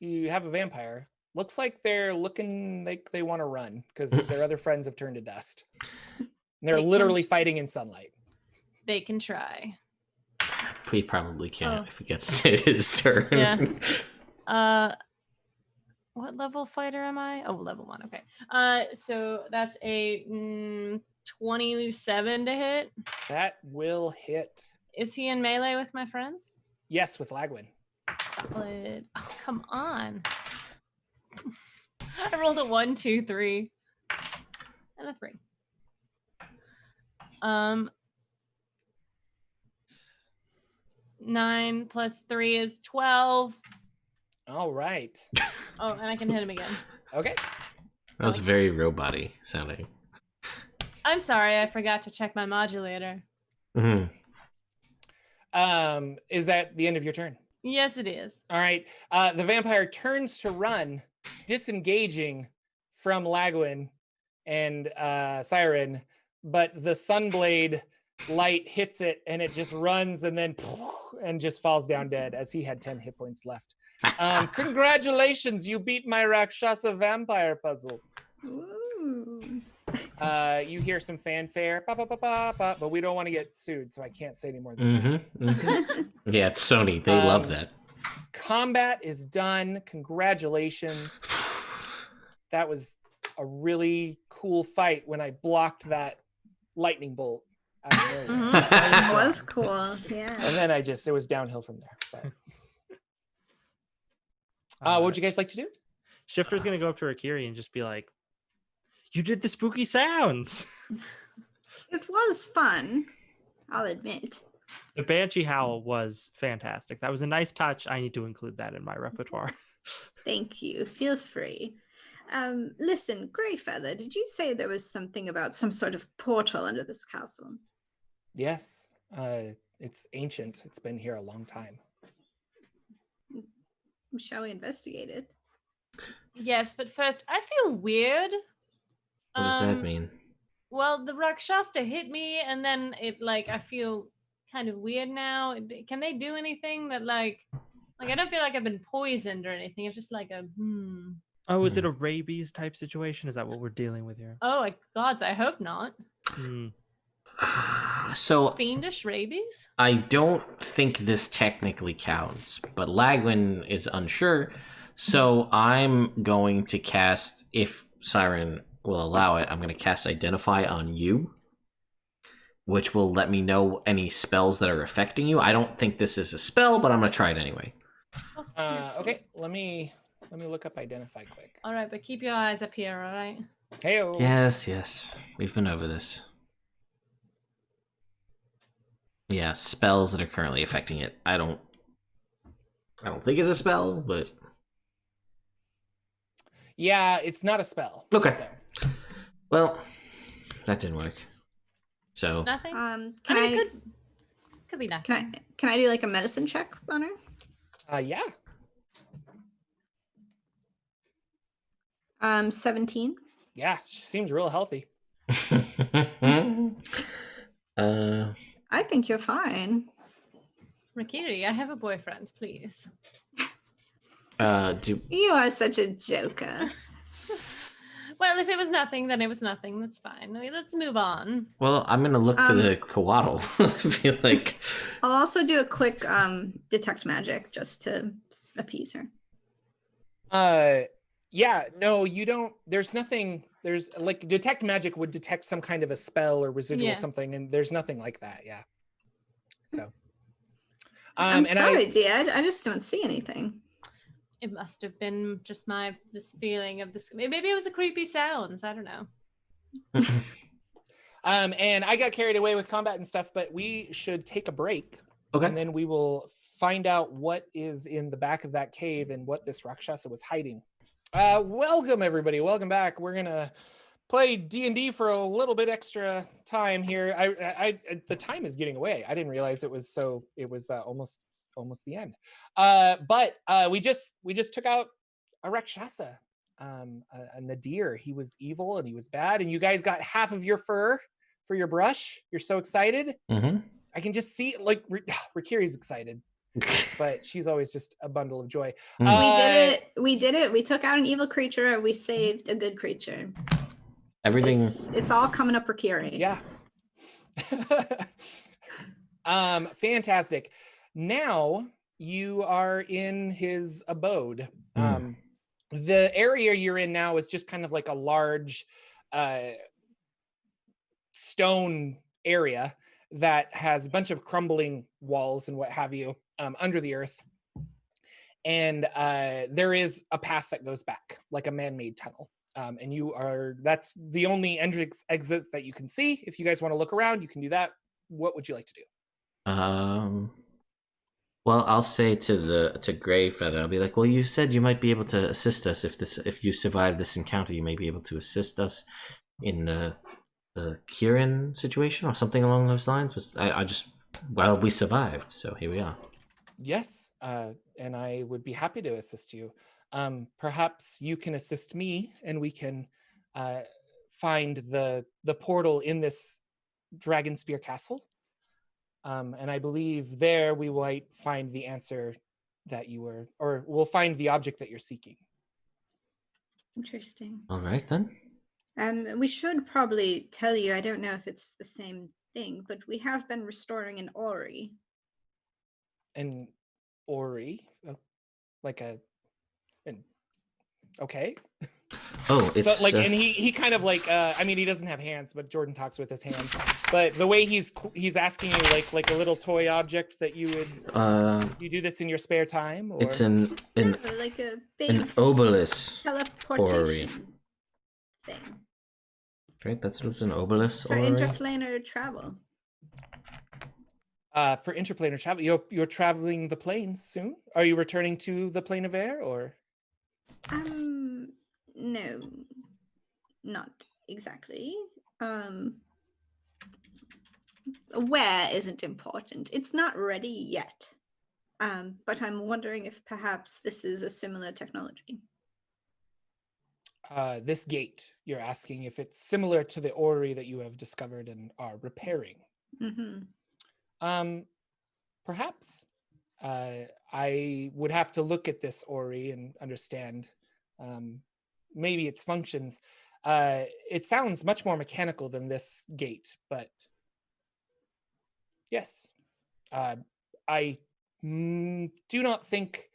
you have a vampire. Looks like they're looking like they want to run because their other friends have turned to dust. And they're They can- literally fighting in sunlight. They can try. He probably can't Oh. if he gets his turn. Yeah. What level fighter am I? Oh, level 1. Okay. So that's a 27 to hit. That will hit. Is he in melee with my friends? Yes, with Lagwin. Solid. Oh, come on. I rolled a 1, 2, 3, and a 3. 9 plus 3 is 12. All right. Oh, and I can hit him again. Okay. That was very robot-y sounding. I'm sorry, I forgot to check my modulator. Hmm. Is that the end of your turn? Yes, it is. All right. The vampire turns to run, disengaging from Lagwin and Siren, but the Sunblade light hits it and it just runs and then and just falls down dead as he had 10 hit points left. Congratulations, you beat my Rakshasa vampire puzzle. Ooh. You hear some fanfare, ba, ba, ba, ba, ba, but we don't want to get sued, so I can't say any more than that. Yeah, it's Sony. They love that. Combat is done. Congratulations. That was a really cool fight when I blocked that lightning bolt out of nowhere. Mhm. That was cool. Yeah. And then it was downhill from there. But, what would you guys like to do? Shifter's gonna go up to Rakiri and just be like, "You did the spooky sounds." It was fun, I'll admit. The Banshee Howl was fantastic. That was a nice touch. I need to include that in my repertoire. Thank you. Feel free. Listen, Greyfeather, did you say there was something about some sort of portal under this castle? Yes. It's ancient. It's been here a long time. Shall we investigate it? Yes, but first, I feel weird. What does that mean? Well, the Rakshasa hit me, and then I feel kind of weird now. Can they do anything that, like I don't feel like I've been poisoned or anything. It's just like a, Oh, is it a rabies type situation? Is that what we're dealing with here? Oh, my gods, I hope not. Hmm. So Fiendish rabies? I don't think this technically counts, but Lagwin is unsure. So I'm going to cast, if Siren will allow it, I'm going to cast Identify on you, which will let me know any spells that are affecting you. I don't think this is a spell, but I'm going to try it anyway. Okay, let me look up Identify quick. All right, but keep your eyes up here, all right? Heyo. Yes. We've been over this. Yeah, spells that are currently affecting it. I don't think it's a spell, but Yeah, it's not a spell. Okay. So. well, that didn't work. So Nothing? Can I mean, I, it could be nothing. can I do like a medicine check on her? Yeah. 17. Yeah, she seems real healthy. I think you're fine. Rakiri, I have a boyfriend, please. do You are such a joker. Well, if it was nothing, then it was nothing. That's fine. I mean, let's move on. well, I'm gonna look to the coatl. I feel like I'll also do a quick detect magic just to appease her. Yeah, no, you don't. There's nothing. There's like detect magic would detect some kind of a spell or residual Yeah. something, and there's nothing like that. Yeah. So. I'm and sorry, dear. I just don't see anything. It must have been just this feeling of this. Maybe it was the creepy sounds. I don't know. And I got carried away with combat and stuff, but we should take a break, okay. and then we will find out what is in the back of that cave and what this Rakshasa was hiding. Welcome everybody. Welcome back. We're gonna play D&D for a little bit extra time here. I the time is getting away. I didn't realize it was almost the end. But we just took out a Rakshasa, a Nadir. He was evil and he was bad, and you guys got half of your fur for your brush. You're so excited. Mm-hmm. I can just see like Rikiri's excited, but she's always just a bundle of joy. Mm. We did it. We took out an evil creature. We saved a good creature. Everything. It's all coming up Rikiri. Yeah. Fantastic. Now you are in his abode. The area you're in now is just kind of like a large stone area that has a bunch of crumbling walls and what have you under the earth. And there is a path that goes back, like a man-made tunnel. And that's the only entrance exits that you can see. If you guys want to look around, you can do that. What would you like to do? Well, I'll say to Greyfeather, I'll be like, well, you said you might be able to assist us if you survive this encounter, you may be able to assist us in the Kieran situation or something along those lines. We survived, so here we are. Yes, and I would be happy to assist you. Perhaps you can assist me, and we can find the portal in this Dragonspear Castle. And I believe there we might find the answer that we'll find the object that you're seeking. Interesting. All right, then. We should probably tell you, I don't know if it's the same thing, but we have been restoring an Ori. An Ori? Okay. Oh, it's so, and he kind of he doesn't have hands, but Jordan talks with his hands. But the way he's asking you like a little toy object that you would you do this in your spare time, or it's an like a big obelisk teleportation thing. Right, that's what's an obelisk for interplanar travel. For interplanar travel, you're traveling the planes soon. Are you returning to the plane of air, or? No, not exactly. Where isn't important. It's not ready yet. But I'm wondering if perhaps this is a similar technology. This gate, you're asking if it's similar to the Ori that you have discovered and are repairing. Mm-hmm. Perhaps. I would have to look at this Ori and understand maybe its functions. It sounds much more mechanical than this gate, but yes. I do not think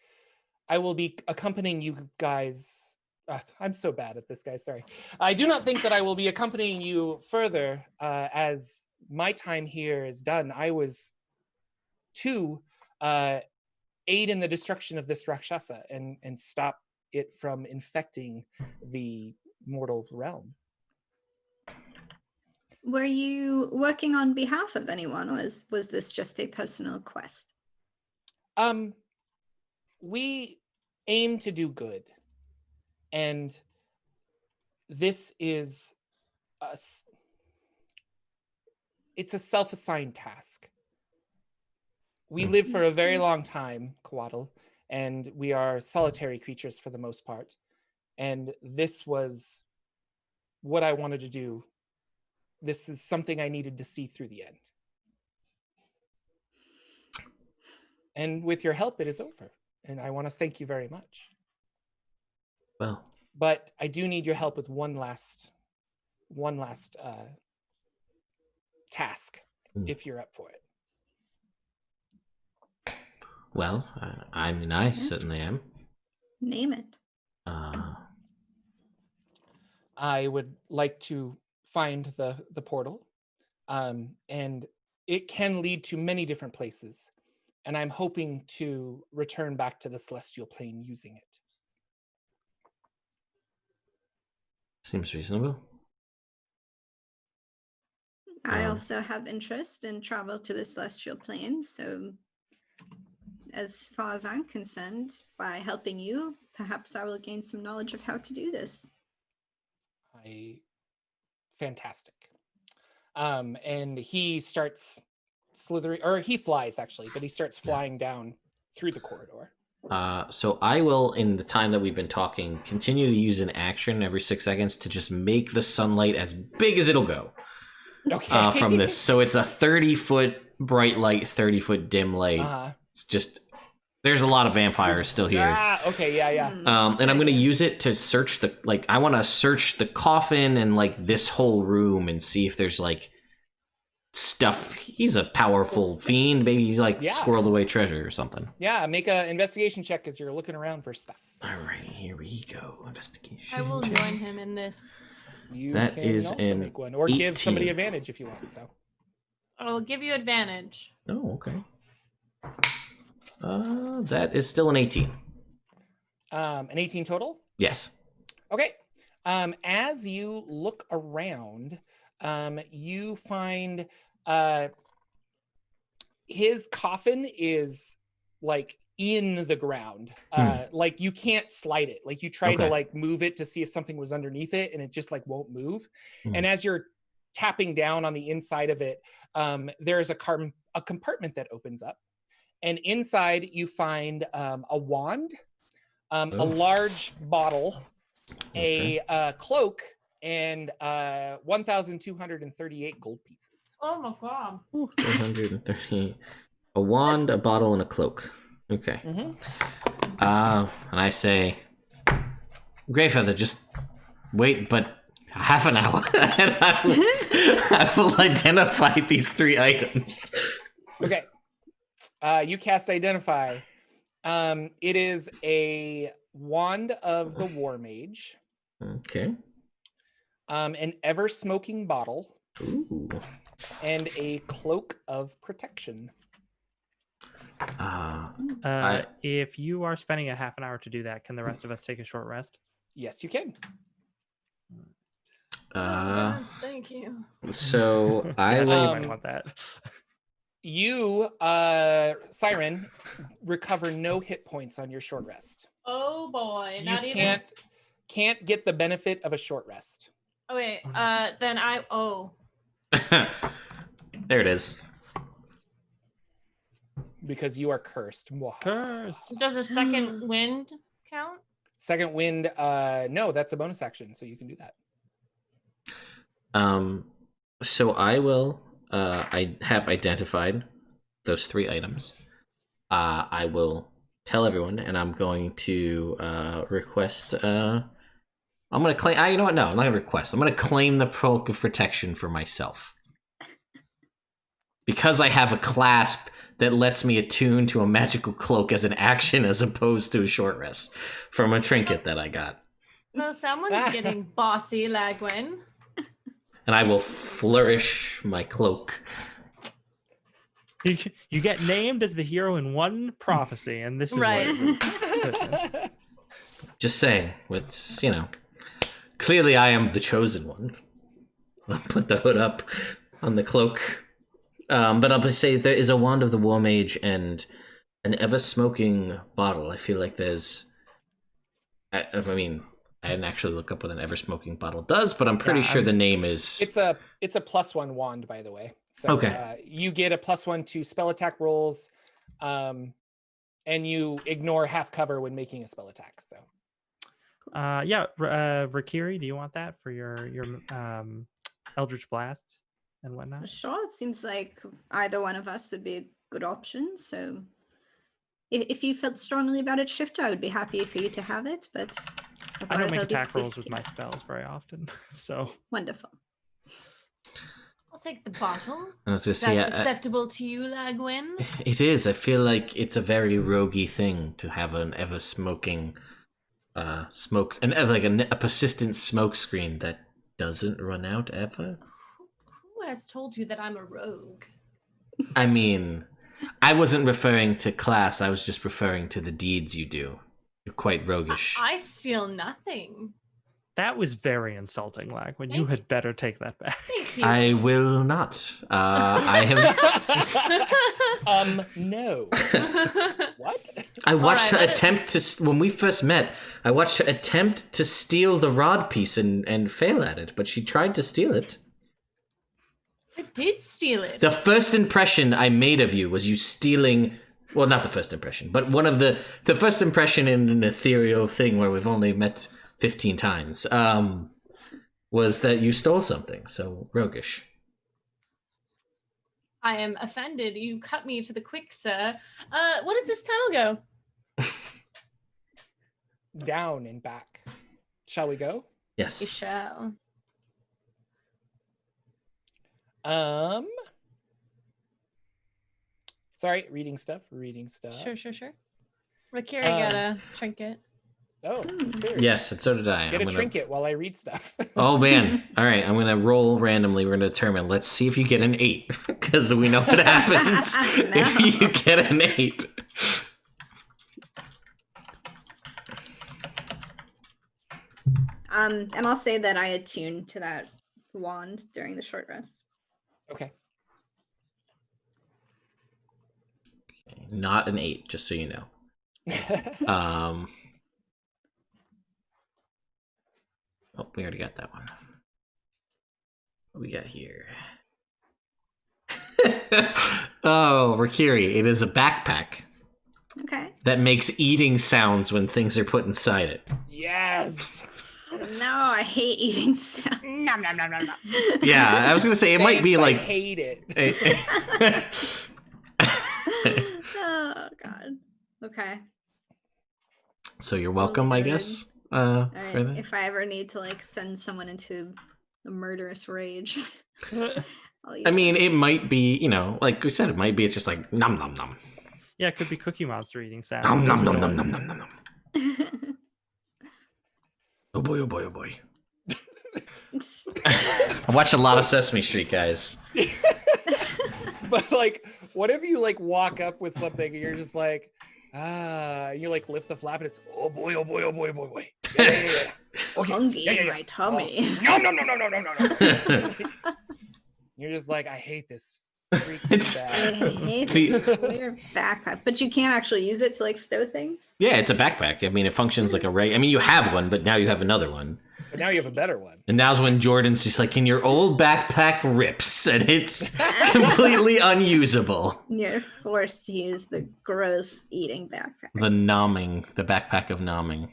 I will be accompanying you guys. I'm so bad at this, guys. Sorry. I do not think that I will be accompanying you further as my time here is done. I was to aid in the destruction of this Rakshasa and stop it from infecting the mortal realm. Were you working on behalf of anyone, or was this just a personal quest? We aim to do good. And this is it's a self-assigned task. We live for a very long time, Coatl, and we are solitary creatures for the most part. And this was what I wanted to do. This is something I needed to see through the end. And with your help, it is over. And I want to thank you very much. Well, but I do need your help with one last task, if you're up for it. Well, I mean, I certainly am. Name it. I would like to find the portal, and it can lead to many different places. And I'm hoping to return back to the celestial plane using it. Seems reasonable. I also have interest in travel to the celestial plane, so as far as I'm concerned, by helping you, perhaps I will gain some knowledge of how to do this. Fantastic. And he starts slithering, or he flies actually, but he starts flying down through the corridor. So I will, in the time that we've been talking, continue to use an action every 6 seconds to just make the sunlight as big as it'll go. Okay. from this. So it's a 30-foot bright light, 30-foot dim light. It's just there's a lot of vampires still here. Okay, yeah. And I'm gonna use it to search I want to search the coffin and like this whole room and see if there's like stuff. He's a powerful fiend. Maybe he's like squirreled away treasure or something. Yeah, make an investigation check as you're looking around for stuff. All right, here we go. Investigation. I will check. join him in this. You That can is also an make one, or give somebody 18. advantage if you want. So I will give you advantage. Oh, okay. That is still an 18. an 18 total. Yes. Okay. As you look around, you find his coffin is like in the ground. Like you can't slide it. Like you tried to like move it to see if something was underneath it and it just like won't move. And as you're tapping down on the inside of it, there's a compartment that opens up. And inside you find a wand, a large bottle, a cloak, and 1,238 gold pieces. Oh my god. 138. A wand, a bottle, and a cloak. Okay. And I say, Greyfeather, just wait, but half an hour, and I will identify these 3 items. Okay. You cast Identify. It is a wand of the War Mage. Okay. An ever-smoking bottle. Ooh. And a cloak of protection. If you are spending a half an hour to do that, can the rest of us take a short rest? Yes, you can. Yes, thank you. So I You will. might want that. You, Siren, recover no hit points on your short rest. Oh boy. You Not even. can't get the benefit of a short rest. Oh wait. Then I. Oh. There it is. Because you are cursed. Mwah. Curse. Does a second wind count? Second wind, no, that's a bonus action, so you can do that. So I will. I have identified those 3 items. I will tell everyone, and I'm going to request. I'm going to claim. You know what? No, I'm not going to request. I'm going to claim the cloak of protection for myself because I have a clasp that lets me attune to a magical cloak as an action, as opposed to a short rest from a trinket that I got. So someone's getting bossy, Lagwin. And I will flourish my cloak. You get named as the hero in one prophecy, and this is Right. what Just saying, it's, clearly I am the chosen one. I'll put the hood up on the cloak. But I'll just say there is a wand of the War Mage and an ever-smoking bottle. I feel like there's... I didn't actually look up what an ever-smoking bottle does, but I'm pretty sure the name is... It's a +1 wand, by the way. So Okay. You get a +1 to spell attack rolls, and you ignore half cover when making a spell attack. So Rakiri, do you want that for your Eldritch Blasts and whatnot? Sure, it seems like either one of us would be a good option. So if you felt strongly about it, Shifter, I would be happy for you to have it. But I don't otherwise, make I'll do attack rolls this with my here. spells very often, so Wonderful. I'll take the bottle. I was gonna Is say, that acceptable to you, Lagwin? it is. I feel like it's a very roguey thing to have an ever-smoking a persistent smoke screen that doesn't run out ever. Who has told you that I'm a rogue? I mean, I wasn't referring to class. I was just referring to the deeds you do. You're quite roguish. I steal nothing. that was very insulting, Lagwin. You had better take that back. Thank you. I will not. I have. No. What? I watched right, her let it- attempt to. When we first met, I watched her attempt to steal the rod piece and fail at it. But she tried to steal it. I did steal it. The first impression I made of you was you stealing. Well, not the first impression, but one of the first impression in an ethereal thing where we've only met 15 times. Was that you stole something? So roguish. I am offended. You cut me to the quick, sir. What does this tunnel go? Down and back. Shall we go? You Yes. shall. Sorry, reading stuff. Sure. Rakiri got a trinket. Oh, here. Yes, and so did I. Get I'm a gonna- trinket while I read stuff. Oh man! All right, I'm gonna roll randomly. We're gonna determine. Let's see if you get an 8, because we know what happens if No. you get an 8. And I'll say that I attuned to that wand during the short rest. Okay. Not an 8, just so you know. Oh, we already got that one. What we got here? Oh, Rakiri, it is a backpack Okay. that makes eating sounds when things are put inside it. Yes. No, I hate eating sound. Nom nom nom nom nom. Yeah, I was gonna say it might be Thanks, I like. hate it. Oh god. Okay. So you're welcome, I guess. All For right. that. If I ever need to like send someone into a murderous rage, I'll use I mean, it might be, you know, like we said, it might be. It's just like nom nom nom, Yeah, it could be Cookie Monster eating sounds. nom nom if you nom nom don't- nom nom nom. that. Oh boy, oh boy, oh boy. I watched a lot of Sesame Street, guys. But like, what if you like walk up with something and you're just like, and you like lift the flap and it's oh boy, oh boy, oh boy, oh boy, oh boy. Yeah. Okay. Hungry yeah, in yeah. my tummy. No. You're just like, I hate this freaking It's- I bag. hate The- this weird backpack, but you can't actually use it to like stow things. Yeah, it's a backpack. I mean, it functions like a I mean, you have one, but now you have another one. But now you have a better one. And now's when Jordan's just like, and your old backpack rips, and it's completely unusable. You're forced to use the gross eating backpack. The nomming, the backpack of nomming.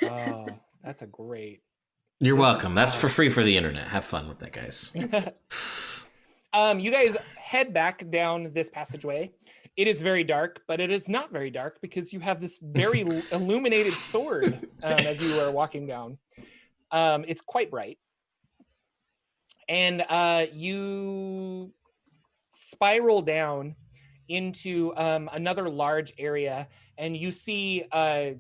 Oh, that's a great. You're welcome. That's for free for the internet. Have fun with that, guys. You guys head back down this passageway. It is very dark, but it is not very dark because you have this very illuminated sword as you are walking down. It's quite bright. And you spiral down into another large area, and you see a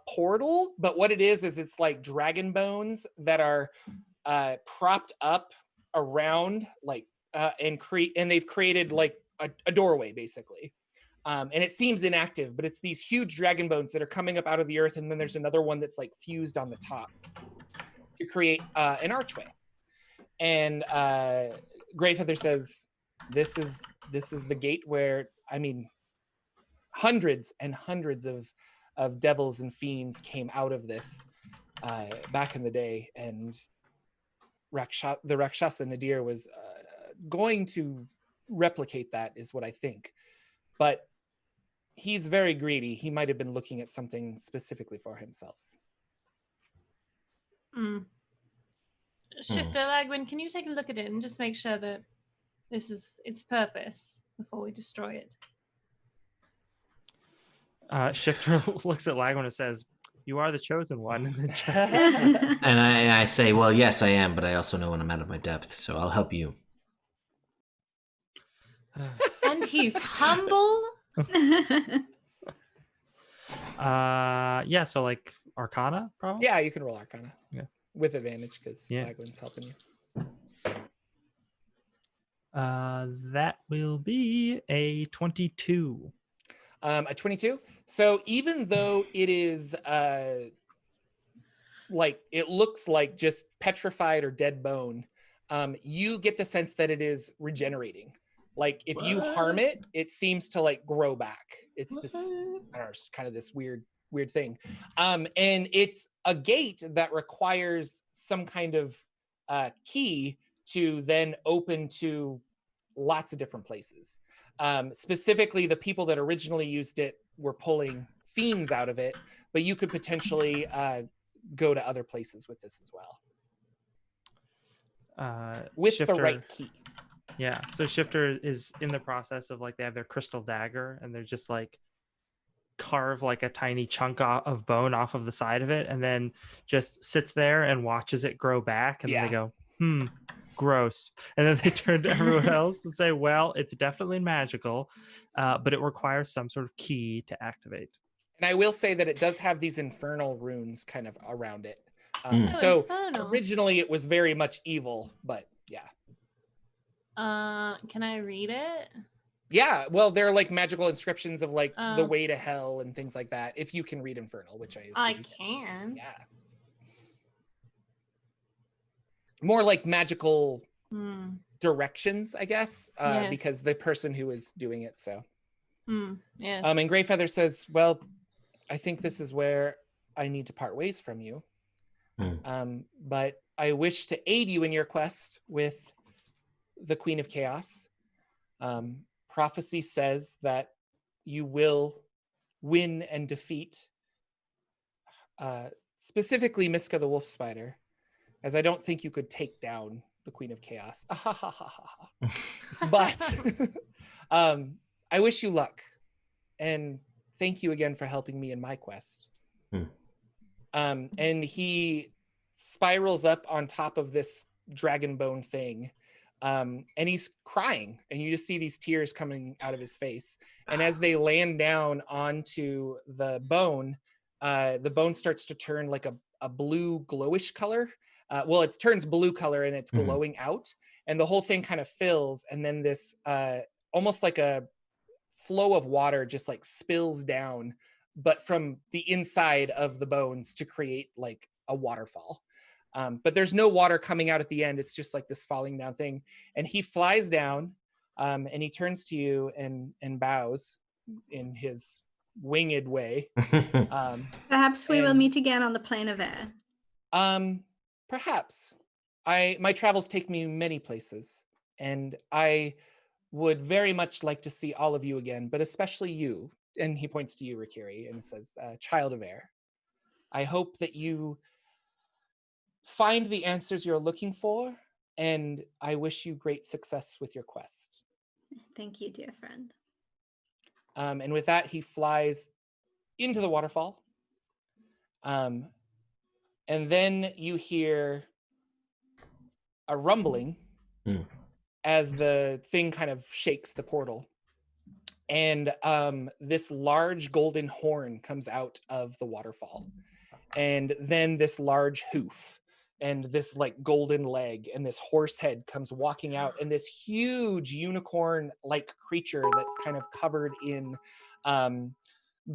portal, but what it is it's like dragon bones that are propped up around like and they've created like a doorway basically. And it seems inactive, but it's these huge dragon bones that are coming up out of the earth, and then there's another one that's like fused on the top to create an archway. And Greyfeather says, "This is the gate where hundreds and hundreds of devils and fiends came out of this back in the day, and the Rakshasa Nadir was going to replicate that, is what I think. But he's very greedy. He might have been looking at something specifically for himself." Shifter Lagwin, can you take a look at it and just make sure that this is its purpose before we destroy it? Shifter looks at Lagwin and says, "You are the chosen one." And I say, well, yes, I am, but I also know when I'm out of my depth, so I'll help you. And he's humble. Yeah, so like Arcana, probably. Yeah, you can roll Arcana. Yeah. With advantage because Yeah. Lagwin's helping you. That will be a 22. A 22. So even though it is like it looks like just petrified or dead bone, you get the sense that it is regenerating. Like if you harm it, it seems to like grow back. It's this, I don't know, it's kind of this weird thing. And it's a gate that requires some kind of key to then open to lots of different places. Specifically, the people that originally used it were pulling fiends out of it, but you could potentially go to other places with this as well. with the Shifter, right key. Yeah, so Shifter is in the process of like they have their crystal dagger and they're just like carve like a tiny chunk of bone off of the side of it and then just sits there and watches it grow back and then they go, gross. And then they turn to everyone else and say, well, it's definitely magical, but it requires some sort of key to activate. And I will say that it does have these infernal runes kind of around it. Mm. So Infernal. originally it was very much evil, but yeah. Can I read it? Yeah, well, they're like magical inscriptions of like the Oh. way to hell and things like that. If you can read Infernal, which I assume I you can. Yeah. More like magical directions, I guess, Yes. because the person who is doing it. So, Yes. and Greyfeather says, "Well, I think this is where I need to part ways from you. But I wish to aid you in your quest with the Queen of Chaos. Prophecy says that you will win and defeat specifically Miska the Wolf Spider, as I don't think you could take down the Queen of Chaos. But I wish you luck, and thank you again for helping me in my quest." And he spirals up on top of this dragon bone thing, and he's crying, and you just see these tears coming out of his face. And as they land down onto the bone starts to turn like a blue glowish color. Well, it turns blue color and it's glowing out, and the whole thing kind of fills, and then this almost like a flow of water just like spills down, but from the inside of the bones to create like a waterfall. But there's no water coming out at the end. It's just like this falling down thing. And he flies down, and he turns to you and bows in his winged way. Perhaps we will and- meet again on the plane of air. Perhaps. My travels take me many places, and I would very much like to see all of you again, but especially you. And he points to you, Rikiri, and says, "Child of Air, I hope that you find the answers you're looking for, and I wish you great success with your quest." Thank you, dear friend. And with that, he flies into the waterfall. And then you hear a rumbling as the thing kind of shakes the portal. And this large golden horn comes out of the waterfall. And then this large hoof and this like golden leg and this horse head comes walking out, and this huge unicorn like creature that's kind of covered in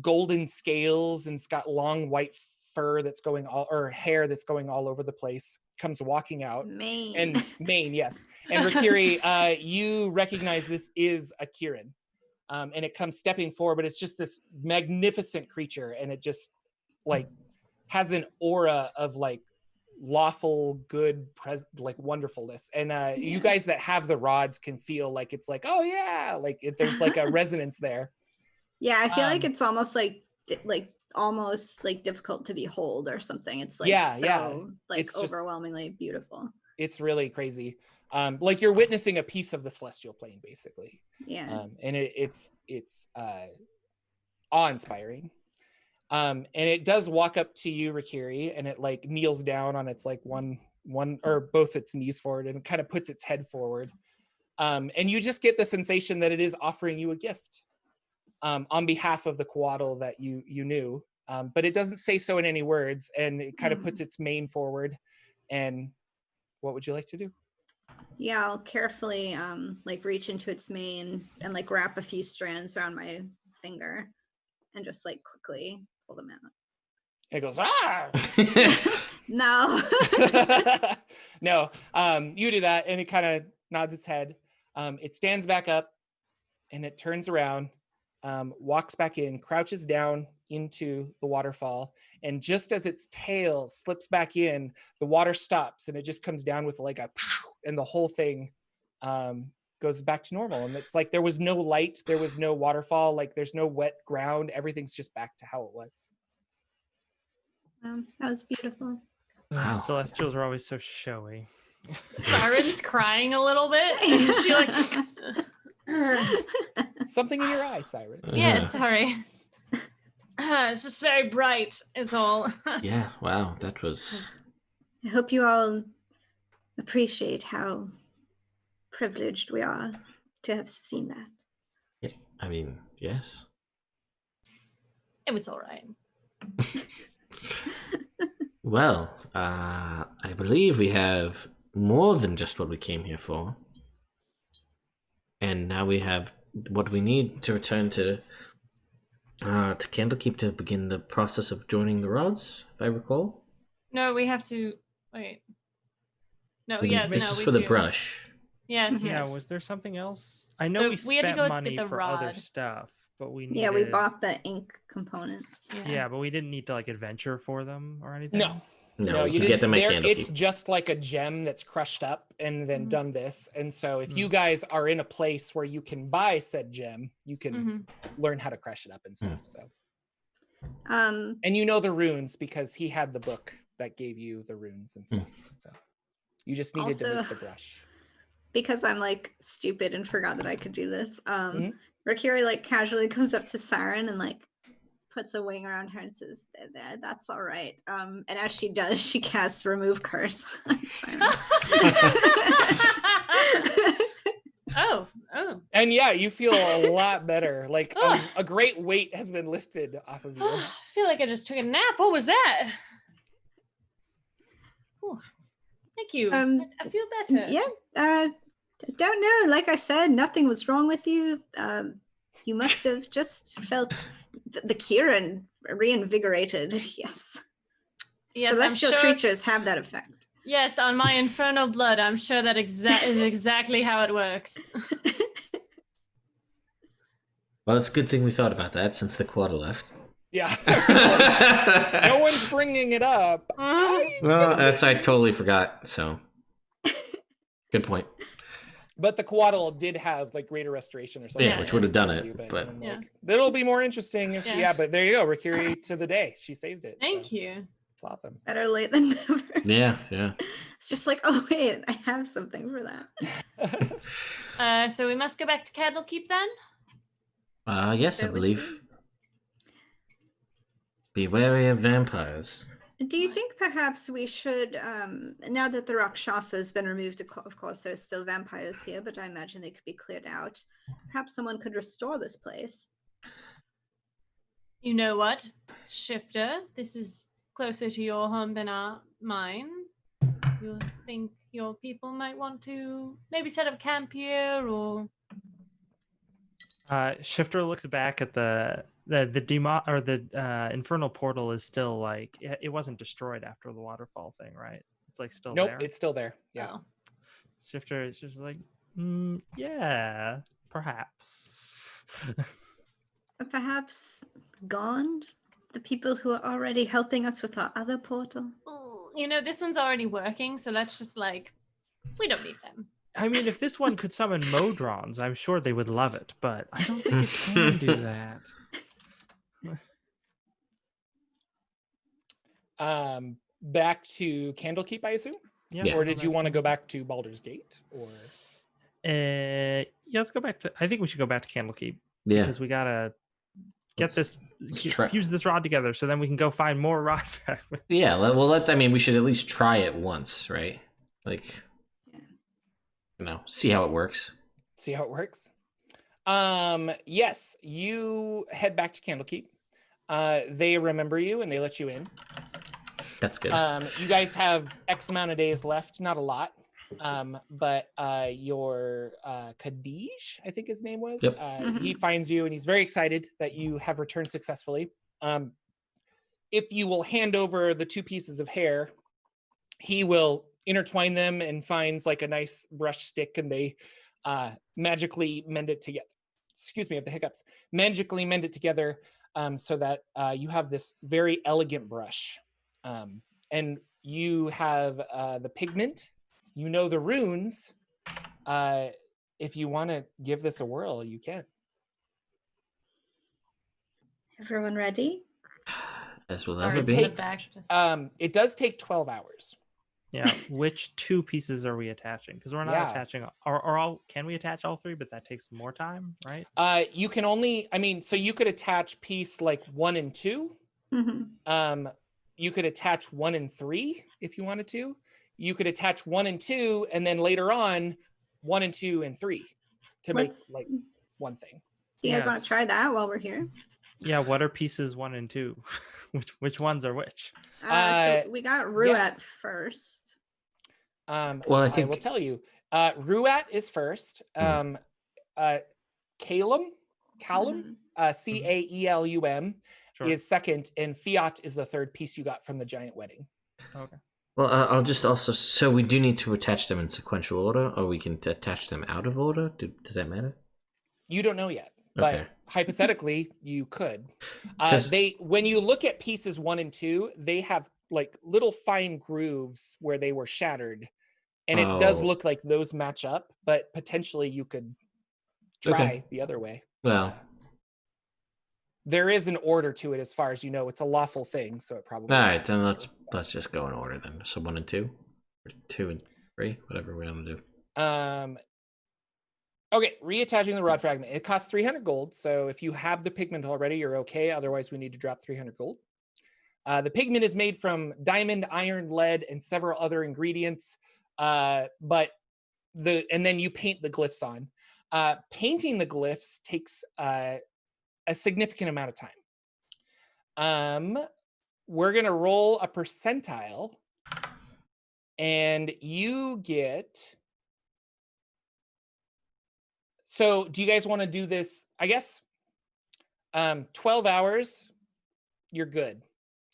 golden scales and it's got long white fur that's going all, or hair that's going all over the place, comes walking out. Mane. And mane, yes. And Rikiri, you recognize this is a Kirin. And it comes stepping forward, but it's just this magnificent creature, and it just like has an aura of like lawful good like wonderfulness. And you guys that have the rods can feel like it's like, oh yeah, like there's like a resonance there. Yeah, I feel like it's almost like almost like difficult to behold or something. It's like like it's just overwhelmingly beautiful. It's really crazy. Like you're witnessing a piece of the celestial plane, basically. Yeah. And it's awe-inspiring. And it does walk up to you, Rikiri, and it like kneels down on its like one or both its knees forward, and it kind of puts its head forward. And you just get the sensation that it is offering you a gift on behalf of the Coatl that you knew. But it doesn't say so in any words, and it kind of puts its mane forward. And what would you like to do? Yeah, I'll carefully like reach into its mane and like wrap a few strands around my finger and just like quickly pull them out. And it goes, ah! No. No, you do that, and it kind of nods its head. It stands back up, and it turns around, walks back in, crouches down into the waterfall, and just as its tail slips back in, the water stops, and it just comes down with like a, and the whole thing goes back to normal. And it's like there was no light, there was no waterfall, like there's no wet ground, everything's just back to how it was. That was beautiful. Celestials are always so showy. Siren's crying a little bit. And she like, Something in your eye, Siren. yeah, sorry. It's just very bright, is all. Yeah. Wow. That was. I hope you all appreciate how privileged we are to have seen that. Yeah, I mean, yes. It was all right. Well, I believe we have more than just what we came here for. And now we have what we need to return to Candlekeep to begin the process of joining the rods, if I recall. No, we have to wait. No, We- yeah, This no, is we for the do. brush. Yes, Yeah, yes. was there something else? I know So we we had to spent go money get the for other rod. stuff, but we needed... Yeah, we bought the ink components. Yeah, but we didn't need to like adventure for them or anything. No. No, you you get them at didn't. It's Candlekeep. just like a gem that's crushed up and then Mhm. done this. And so if Mm. you guys are in a place where you can buy said gem, you can Mhm. learn how to crush it up and stuff. So Um, and you know the runes because he had the book that gave you the runes and stuff. So you just needed to make Also- the brush. because I'm like stupid and forgot that I could do this. Mhm. Rikiri like casually comes up to Siren and like puts a wing around her and says, "There, that's all right." And as she does, she casts remove curse on Siren. Oh. And yeah, you feel a lot better. Like a great weight has been lifted off of you. I feel like I just took a nap. What was that? Ooh, thank you. I feel better. Yeah, don't know. Like I said, nothing was wrong with you. You must have just felt the Kieran reinvigorated. Yes. Yes, I'm Celestial sure- creatures have that effect. Yes, on my infernal blood, I'm sure that is exactly how it works. Well, it's a good thing we thought about that since the quarter left. Yeah. No one's bringing it up. He's Well, gonna that's I totally forgot. So, good point. But the Quaddle did have like greater restoration or something. Yeah, which would have done it, You, but- I'm Yeah. like, that'll be more interesting if Yeah. yeah. But there you go, Rikiri to the day. She saved it. Thank you. It's awesome. Better late than never. Yeah. It's just like, oh wait, I have something for that. So we must go back to Candlekeep then? Yes, I It would believe. seem. Be wary of vampires. Do you think perhaps we should, now that the Rakshasa has been removed, of course, there's still vampires here, but I imagine they could be cleared out. Perhaps someone could restore this place. You know what, Shifter? This is closer to your home than mine. You think your people might want to maybe set up camp here, or Shifter looks back at the demo or the infernal portal is still like it wasn't destroyed after the waterfall thing, right? It's like still Nope, there. it's still there. Yeah. Oh. Shifter is just like, yeah, perhaps. Perhaps Gond, the people who are already helping us with our other portal. Ooh, you know, this one's already working, so that's just like we don't need them. I mean, if this one could summon Modrons, I'm sure they would love it, but I don't think it can do that. Back to Candlekeep, I assume? Yeah. Or did you want to go back to Baldur's Gate? Or Yeah, let's go back to. I think we should go back to Candlekeep Yeah. because we gotta get Let's- this, try- fuse this rod together, so then we can go find more rod fragments. Yeah. Well, let's. I mean, we should at least try it once, right? Like, see how it works. see how it works. Yes, you head back to Candlekeep. They remember you and they let you in. That's good. You guys have X amount of days left, not a lot. But your Kadij, I think his name was, Yep. he finds you and he's very excited that you have returned successfully. If you will hand over the 2 pieces of hair, he will intertwine them and finds like a nice brush stick and they magically mend it together. Excuse me, I have the hiccups. Magically mend it together so that you have this very elegant brush. And you have the pigment, you know the runes. If you want to give this a whirl, you can. Everyone ready? As will Or ever it's be. headed back. Just... It does take 12 hours. Yeah. Which 2 pieces are we attaching? Because we're not Yeah. attaching or all. Can we attach all 3? But that takes more time, right? You can only, I mean, so you could attach piece like 1 and 2. Mhm. You could attach 1 and 3 if you wanted to. You could attach 1 and 2, and then later on 1 and 2 and 3 to make Let's. like one thing. Do you guys want Yes. to try that while we're here? Yeah. What are pieces 1 and 2? which ones are which? So we got Ruat first. Well, I I will think- tell you. Ruat is first. Calum, Mhm. Caelum Sure. is second, and Fiat is the third piece you got from the giant wedding. Okay. Well, I'll just also. So we do need to attach them in sequential order, or we can attach them out of order. Does that matter? You don't know yet, but Okay. hypothetically, you could. 'Cause- When you look at pieces 1 and 2, they have like little fine grooves where they were shattered, and it does Oh. look like those match up. But potentially, you could try the other way. Well, There is an order to it, as far as you know. It's a lawful thing, so it probably. all right. Then let's just go in order then. So 1 and 2, or 2 and 3, whatever we want to do. Okay, reattaching the rod fragment. It costs 300 gold. So if you have the pigment already, you're okay. Otherwise, we need to drop 300 gold. The pigment is made from diamond, iron, lead, and several other ingredients. And then you paint the glyphs on. Painting the glyphs takes a significant amount of time. We're gonna roll a percentile, and you get. So, do you guys want to do this? I guess 12 hours, you're good.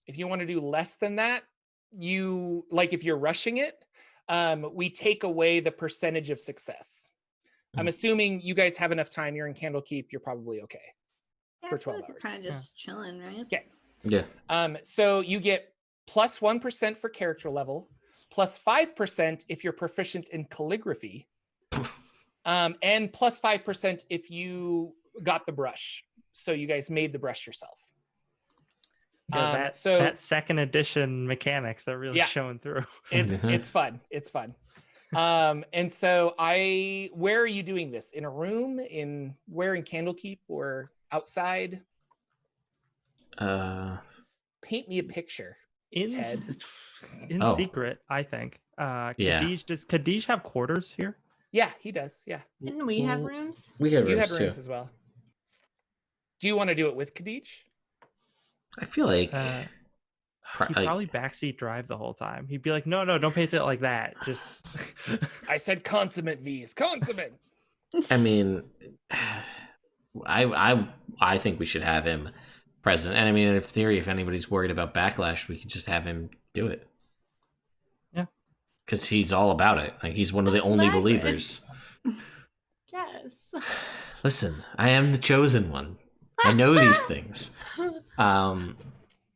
If you want to do less than that, if you're rushing it, we take away the percentage of success. I'm assuming you guys have enough time. You're in Candlekeep. You're probably okay for 12 hours. Kind of just chilling, right? Okay. Yeah. So you get plus 1% for character level, plus 5% if you're proficient in calligraphy, and plus 5% if you got the brush. So you guys made the brush yourself. Yeah, that second edition mechanics that really showing through. It's fun. It's fun. And so where are you doing this? In a room? In Candlekeep or outside? Paint me a picture. In Ted. secret, I think. Yeah. Does Kadij have quarters here? Yeah, he does. Yeah. Didn't we have rooms? We had rooms You have too. rooms as well. Do you want to do it with Kadij? I feel like He'd probably backseat drive the whole time. He'd be like, no, don't paint it like that. Just I said consummate V's. Consummate. I mean, I think we should have him present. And I mean, in theory, if anybody's worried about backlash, we could just have him do it. Yeah. Because he's all about it. Like, he's one of the only Exactly. believers. Yes. Listen, I am the chosen one. I know these things.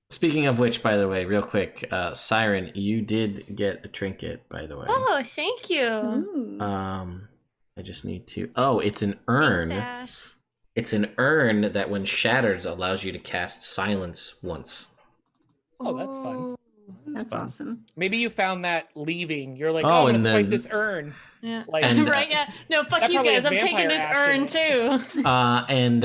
Speaking of which, by the way, real quick, Siren, you did get a trinket, by the way. Oh, thank you. Ooh. I just need to. Oh, it's an urn. Thanks, Ash. It's an urn that, when shattered, allows you to cast silence once. Oh, that's fun. Ooh. That's fun. awesome. Maybe you found that leaving. You're like, Oh, I'm gonna and swipe then- this urn. Yeah. Like, And, right, yeah. No, fuck that you probably guys. has I'm taking vampire this ash in urn it. too. And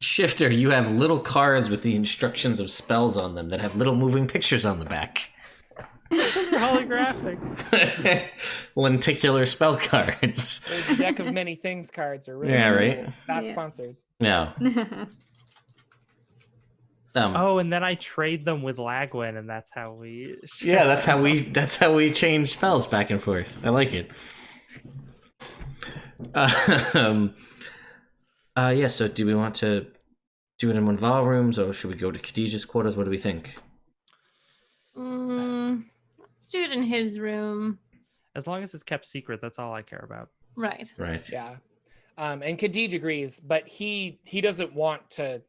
Shifter, you have little cards with the instructions of spells on them that have little moving pictures on the back. holographic. Lenticular spell cards. those deck of many things cards are really Yeah, cool. right? Not Yeah. sponsored. Yeah. Oh, and then I trade them with Lagwin, and that's how we. Yeah, that's how we change spells back and forth. I like it. Yeah. So, do we want to do it in one of our rooms, or should we go to Khadijah's quarters? What do we think? Let's do it in his room. As long as it's kept secret, that's all I care about. Right. Right. Yeah. And Khadij agrees, but he doesn't want to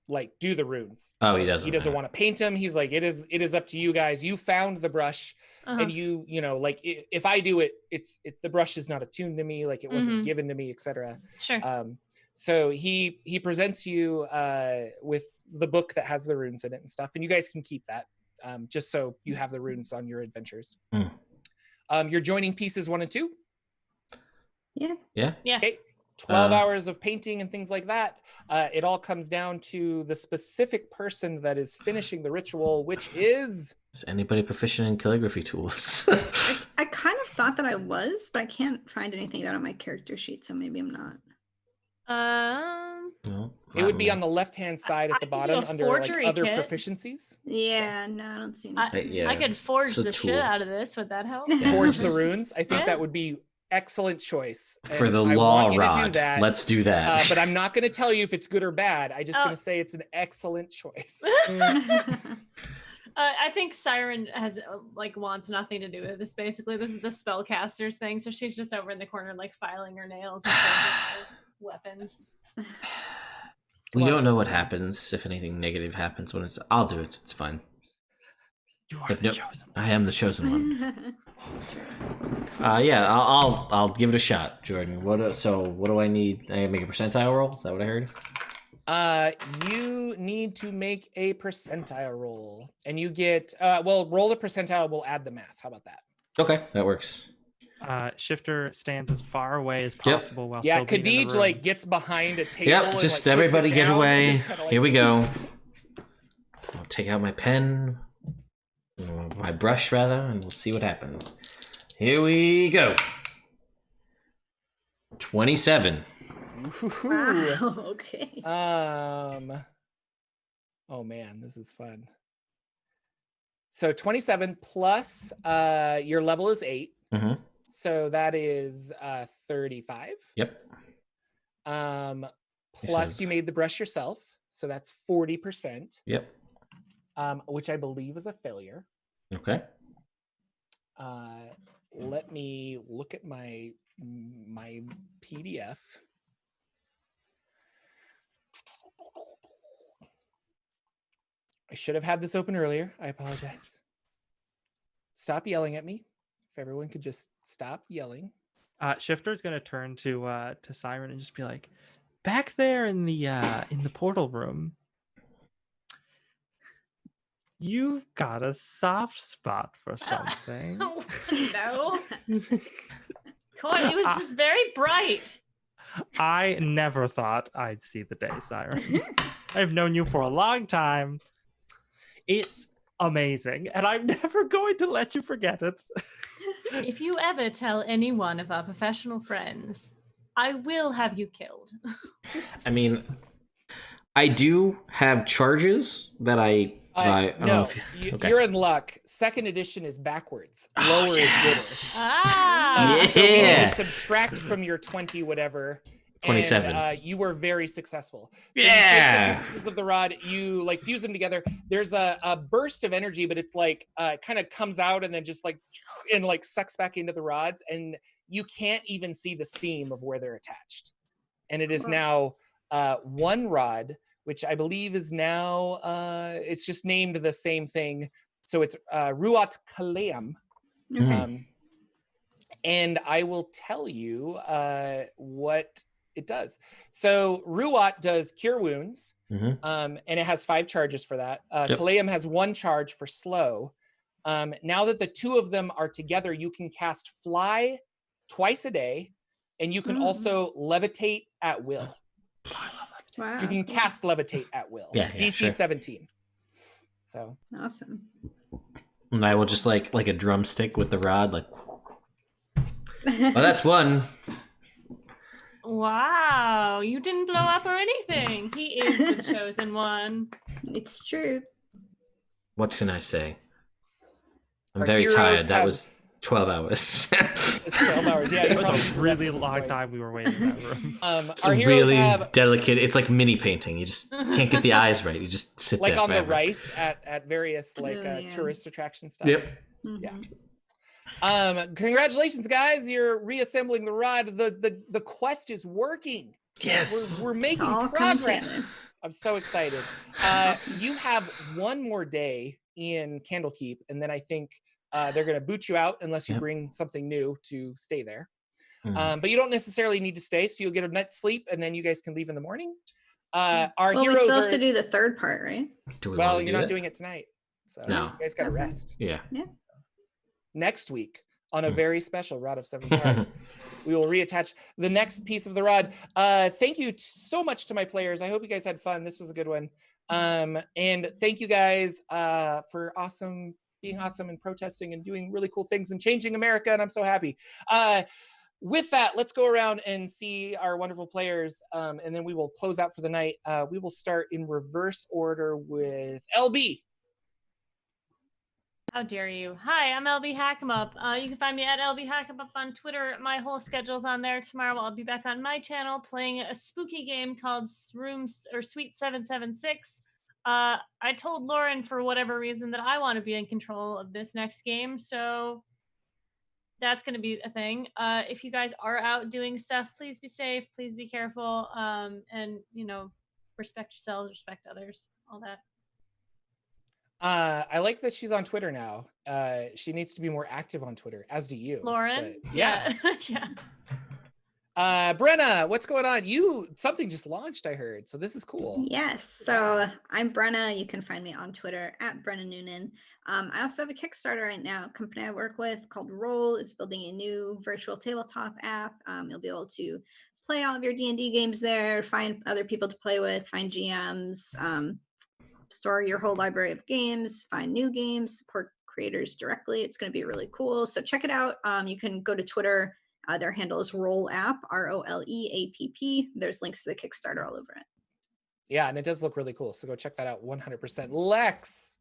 like do the runes. Oh, he doesn't. He doesn't want to paint them. He's like, it is up to you guys. You found the brush, Uh-huh. and you know, like if I do it, it's the brush is not attuned to me, like it wasn't Mhm. given to me, etc. Sure. So he presents you with the book that has the runes in it and stuff, and you guys can keep that. just so you have the runes on your adventures. Mm. You're joining pieces 1 and 2. Yeah. Yeah. Yeah. Okay. 12 Uh, hours of painting and things like that. It all comes down to the specific person that is finishing the ritual, which is Is anybody proficient in calligraphy tools? I kind of thought that I was, but I can't find anything out on my character sheet, so maybe I'm not. No, it would be not on the left-hand side I at the can do bottom a under like forgery other kit. proficiencies. Yeah, no, I don't see I, anything. Yeah, I could forge it's a the shit tool. out of this. Would that help? Yeah. Forge the runes. I think Yeah. that would be excellent choice. for and the I law want you to do rod. that. Let's do that. But I'm not going to tell you if it's good or bad. I'm just Oh. going to say it's an excellent choice. I think Siren has like wants nothing to do with this. Basically, this is the spellcaster's thing, so she's just over in the corner like filing her nails and forging her weapons. We Come on, don't know what Chosen. happens if anything negative happens when it's. I'll do it. It's fine. You are If the no- chosen. I am the chosen one. It's true. Yeah, I'll give it a shot, Jordan. So what do I need? I make a percentile roll. Is that what I heard? You need to make a percentile roll, and you get roll the percentile. We'll add the math. How about that? Okay, that works. Shifter stands as far away as Yep. possible while Yeah, still being in the Khadij room. gets behind a table. Yep, and, just puts it everybody get down, and away. just kinda, Here we go. I'll take out my pen, my brush rather, and we'll see what happens. Here we go. 27. Ooh. Wow, okay. Oh man, this is fun. So 27 plus your level is 8. Mm-hmm. So that is 35. Yep. Plus you made the brush yourself. So that's 40%. Yep. Which I believe is a failure. Okay. Let me look at my PDF. I should have had this open earlier. I apologize. Stop yelling at me. If everyone could just stop yelling. Shifter's gonna turn to Siren and just be like, "Back there in the portal room, you've got a soft spot for something." Oh, no. Come on, it was just very bright. I never thought I'd see the day, Siren. I've known you for a long time. It's amazing, and I'm never going to let you forget it. If you ever tell any one of our professional friends, I will have you killed. I mean, I do have charges that I don't know No, if okay. you're in luck. Second edition is backwards. Lower is yes. Ah. So we need Yeah. to subtract from your 20 whatever. 27. And, you were very successful. So you Yeah. take the 2 pieces of the rod, you like fuse them together. There's a burst of energy, but it's like kind of comes out and then just like and like sucks back into the rods, and you can't even see the seam of where they're attached. And it is now one rod, which I believe is now it's just named the same thing. So it's Ruat Kaleam. Okay. And I will tell you what it does. So Ruat does cure wounds, Mhm. and it has 5 charges for that. Yep. Kaleam has 1 charge for slow. Now that the 2 of them are together, you can cast fly twice a day, and you can also levitate at will. Wow. You can cast levitate at will. Yeah, DC sure. 17. So Awesome. And I will just like a drumstick with the rod, like. Well, that's one. Wow, you didn't blow up or anything. He is the chosen one. It's true. What can I say? I'm Our very heroes tired. That have- was 12 hours. it's 12 hours. Yeah, It you're was probably a less really at this long point. time we were waiting in that room. It's Our a heroes really have delicate. It's like mini painting. You just can't get the eyes right. You just sit like there on forever. the rice at various like Oh, yeah. tourist attraction stuff. Yep. Mhm. Congratulations, guys! You're reassembling the rod. The quest is working. Yes. We're making all come progress. together. I'm so excited. Awesome. You have one more day in Candlekeep, and then I think they're going to boot you out unless you Yep. bring something new to stay there. Mhm. But you don't necessarily need to stay, so you'll get a night's sleep, and then you guys can leave in the morning. Our Well, we heroes still have are to do the third part, right? Do we well. want to You're do not it? doing it tonight. So No. you guys got to That's right. rest. Yeah. Next week on a Mm. very special Rod of Seven Parts, we will reattach the next piece of the rod. Thank you so much to my players. I hope you guys had fun. This was a good one. And thank you guys for being awesome and protesting and doing really cool things and changing America. And I'm so happy. With that, let's go around and see our wonderful players, and then we will close out for the night. We will start in reverse order with LB. How dare you? Hi, I'm LB Hackemup. You can find me at LB Hackemup on Twitter. My whole schedule's on there. Tomorrow I'll be back on my channel playing a spooky game called Suite 776. I told Lauren for whatever reason that I want to be in control of this next game, so that's going to be a thing. If you guys are out doing stuff, please be safe, please be careful, and respect yourselves, respect others, all that. I like that she's on Twitter now. She needs to be more active on Twitter, as do you. Lauren? But, yeah. Yeah. Brenna, what's going on? Something just launched, I heard. So this is cool. Yes. So I'm Brenna. You can find me on Twitter at Brenna Noonan. I also have a Kickstarter right now. A company I work with called Roll is building a new virtual tabletop app. You'll be able to play all of your D&D games there, find other people to play with, find GMs, store your whole library of games, find new games, support creators directly. It's going to be really cool. So check it out. You can go to Twitter. Their handle is Roll App, ROLEAPP. There's links to the Kickstarter all over it. Yeah, and it does look really cool. So go check that out 100%. Lex,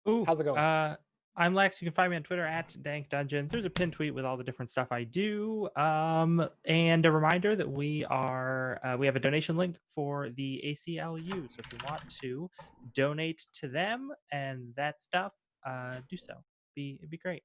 Ooh, how's it going? I'm Lex. You can find me on Twitter at Dank Dungeons. There's a pinned tweet with all the different stuff I do. And a reminder that we have a donation link for the ACLU. So if you want to donate to them and that stuff, do so. It'd be great.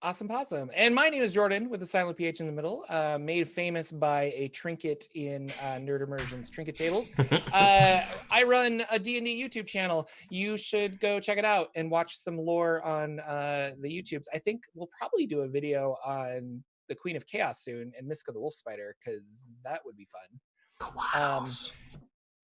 Awesome possum. And my name is Jordan with the silent PH in the middle, made famous by a trinket in Nerd Immersion's Trinket Tables. I run a D&D YouTube channel. You should go check it out and watch some lore on the YouTubes. I think we'll probably do a video on the Queen of Chaos soon and Miska the Wolf Spider, because that would be fun. Wow.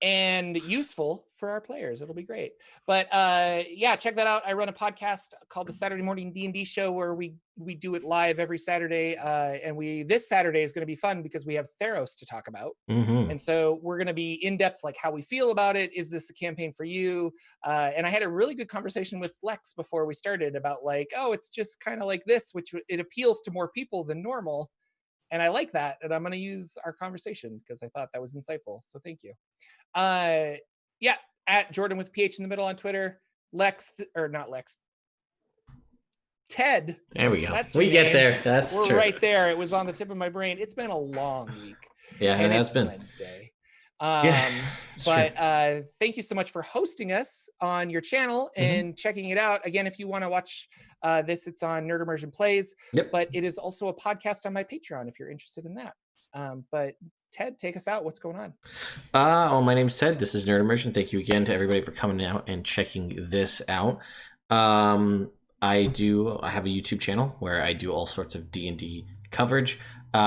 And useful for our players. It'll be great. But yeah, check that out. I run a podcast called the Saturday Morning D&D Show, where we do it live every Saturday. And this Saturday is going to be fun because we have Theros to talk about. Mm-hmm. And so we're going to be in depth, like how we feel about it. Is this a campaign for you? And I had a really good conversation with Lex before we started about like, oh, it's just kind of like this, which it appeals to more people than normal. And I like that. And I'm going to use our conversation because I thought that was insightful. So thank you. Yeah, at Jordan with PH in the middle on Twitter. Ted. There we go. That's We your get name. there. That's We're true. right there. It was on the tip of my brain. It's been a long week. Yeah, and it has it's been. Wednesday. It's But thank you so much for hosting us on your channel and checking it out. Again, if you want to watch this, it's on Nerd Immersion Plays. Yep. But it is also a podcast on my Patreon if you're interested in that. But Ted, take us out. What's going on? My name's Ted. This is Nerd Immersion. Thank you again to everybody for coming out and checking this out. I have a YouTube channel where I do all sorts of D&D coverage.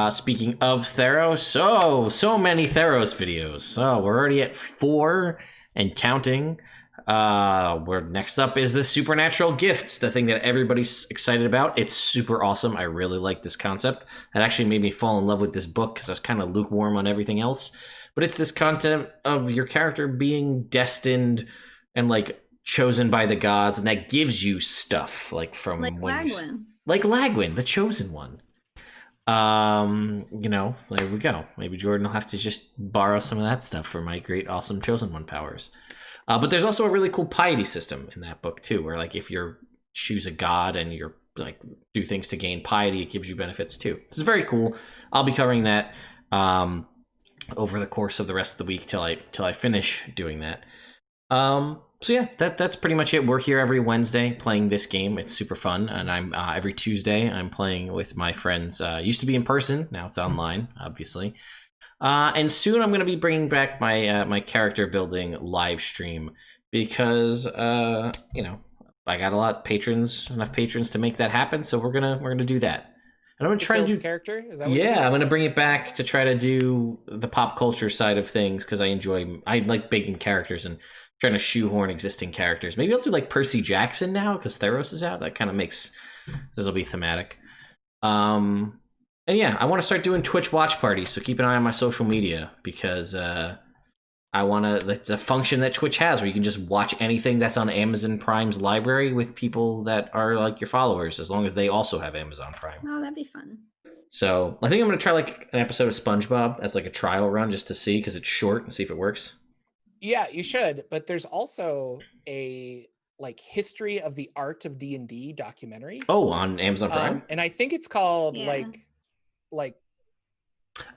Speaking of Theros, so many Theros videos. So we're already at 4 and counting. Where next up is the Supernatural Gifts, the thing that everybody's excited about. It's super awesome. I really like this concept. It actually made me fall in love with this book because I was kind of lukewarm on everything else. But it's this concept of your character being destined and like chosen by the gods, and that gives you stuff like from Like Lagwin. like Lagwin, the chosen one. There we go. Maybe Jordan will have to just borrow some of that stuff for my great, awesome chosen one powers. But there's also a really cool piety system in that book too, where like if you choose a god and you're like do things to gain piety, it gives you benefits too. This is very cool. I'll be covering that over the course of the rest of the week till I finish doing that. So yeah, that's pretty much it. We're here every Wednesday playing this game. It's super fun, and I'm every Tuesday I'm playing with my friends. Used to be in person, now it's online, obviously. And soon I'm going to be bringing back my character building live stream because I got enough patrons to make that happen. So we're gonna do that. And I'm gonna try to do character. Is that what I'm gonna bring it back to try to do the pop culture side of things because I like baking characters and trying to shoehorn existing characters. Maybe I'll do like Percy Jackson now because Theros is out. That kind of makes this will be thematic. And yeah, I want to start doing Twitch watch parties. So keep an eye on my social media because I want to. It's a function that Twitch has where you can just watch anything that's on Amazon Prime's library with people that are like your followers, as long as they also have Amazon Prime. Oh, that'd be fun. So I think I'm gonna try like an episode of SpongeBob as like a trial run just to see because it's short and see if it works. Yeah, you should. But there's also a like history of the art of D&D documentary. Oh, on Amazon Prime. And I think it's called Yeah. like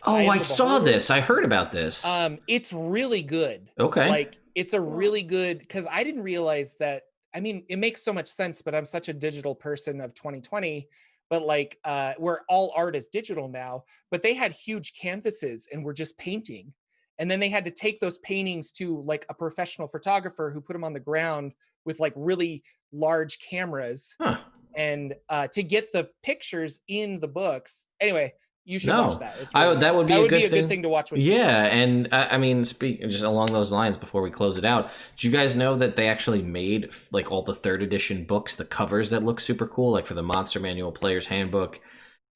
Oh, Eye of I the saw Beholder. this. I heard about this. It's really good. Okay. Like it's a really good because I didn't realize that. I mean, it makes so much sense, but I'm such a digital person of 2020. But like where all art is digital now, but they had huge canvases and were just painting. And then they had to take those paintings to like a professional photographer who put them on the ground with like really large cameras Huh. and to get the pictures in the books. Anyway, you should No. watch that. It's really That would be that a would good be a thing. good thing to watch with. Yeah, and I mean, just along those lines, before we close it out, do you guys know that they actually made like all the 3rd edition books, the covers that look super cool, like for the Monster Manual, Player's Handbook,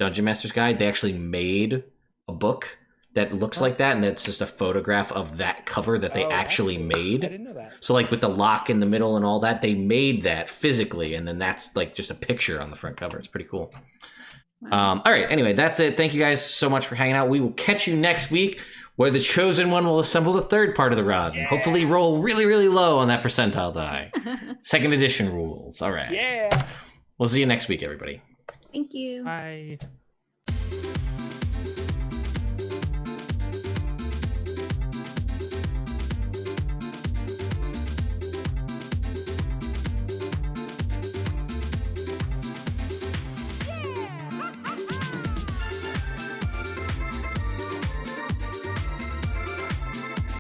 Dungeon Master's Guide? They actually made a book that looks like that, and it's just a photograph of that cover that they Oh, that's actually cool. made. I didn't know that. So like with the lock in the middle and all that, they made that physically, and then that's like just a picture on the front cover. It's pretty cool. Wow. All right. Anyway, that's it. Thank you guys so much for hanging out. We will catch you next week, where the chosen one will assemble the 3rd part of the rod and hopefully roll really, really low on that percentile die. 2nd edition rules. All right. Yeah. We'll see you next week, everybody. Thank you. Bye.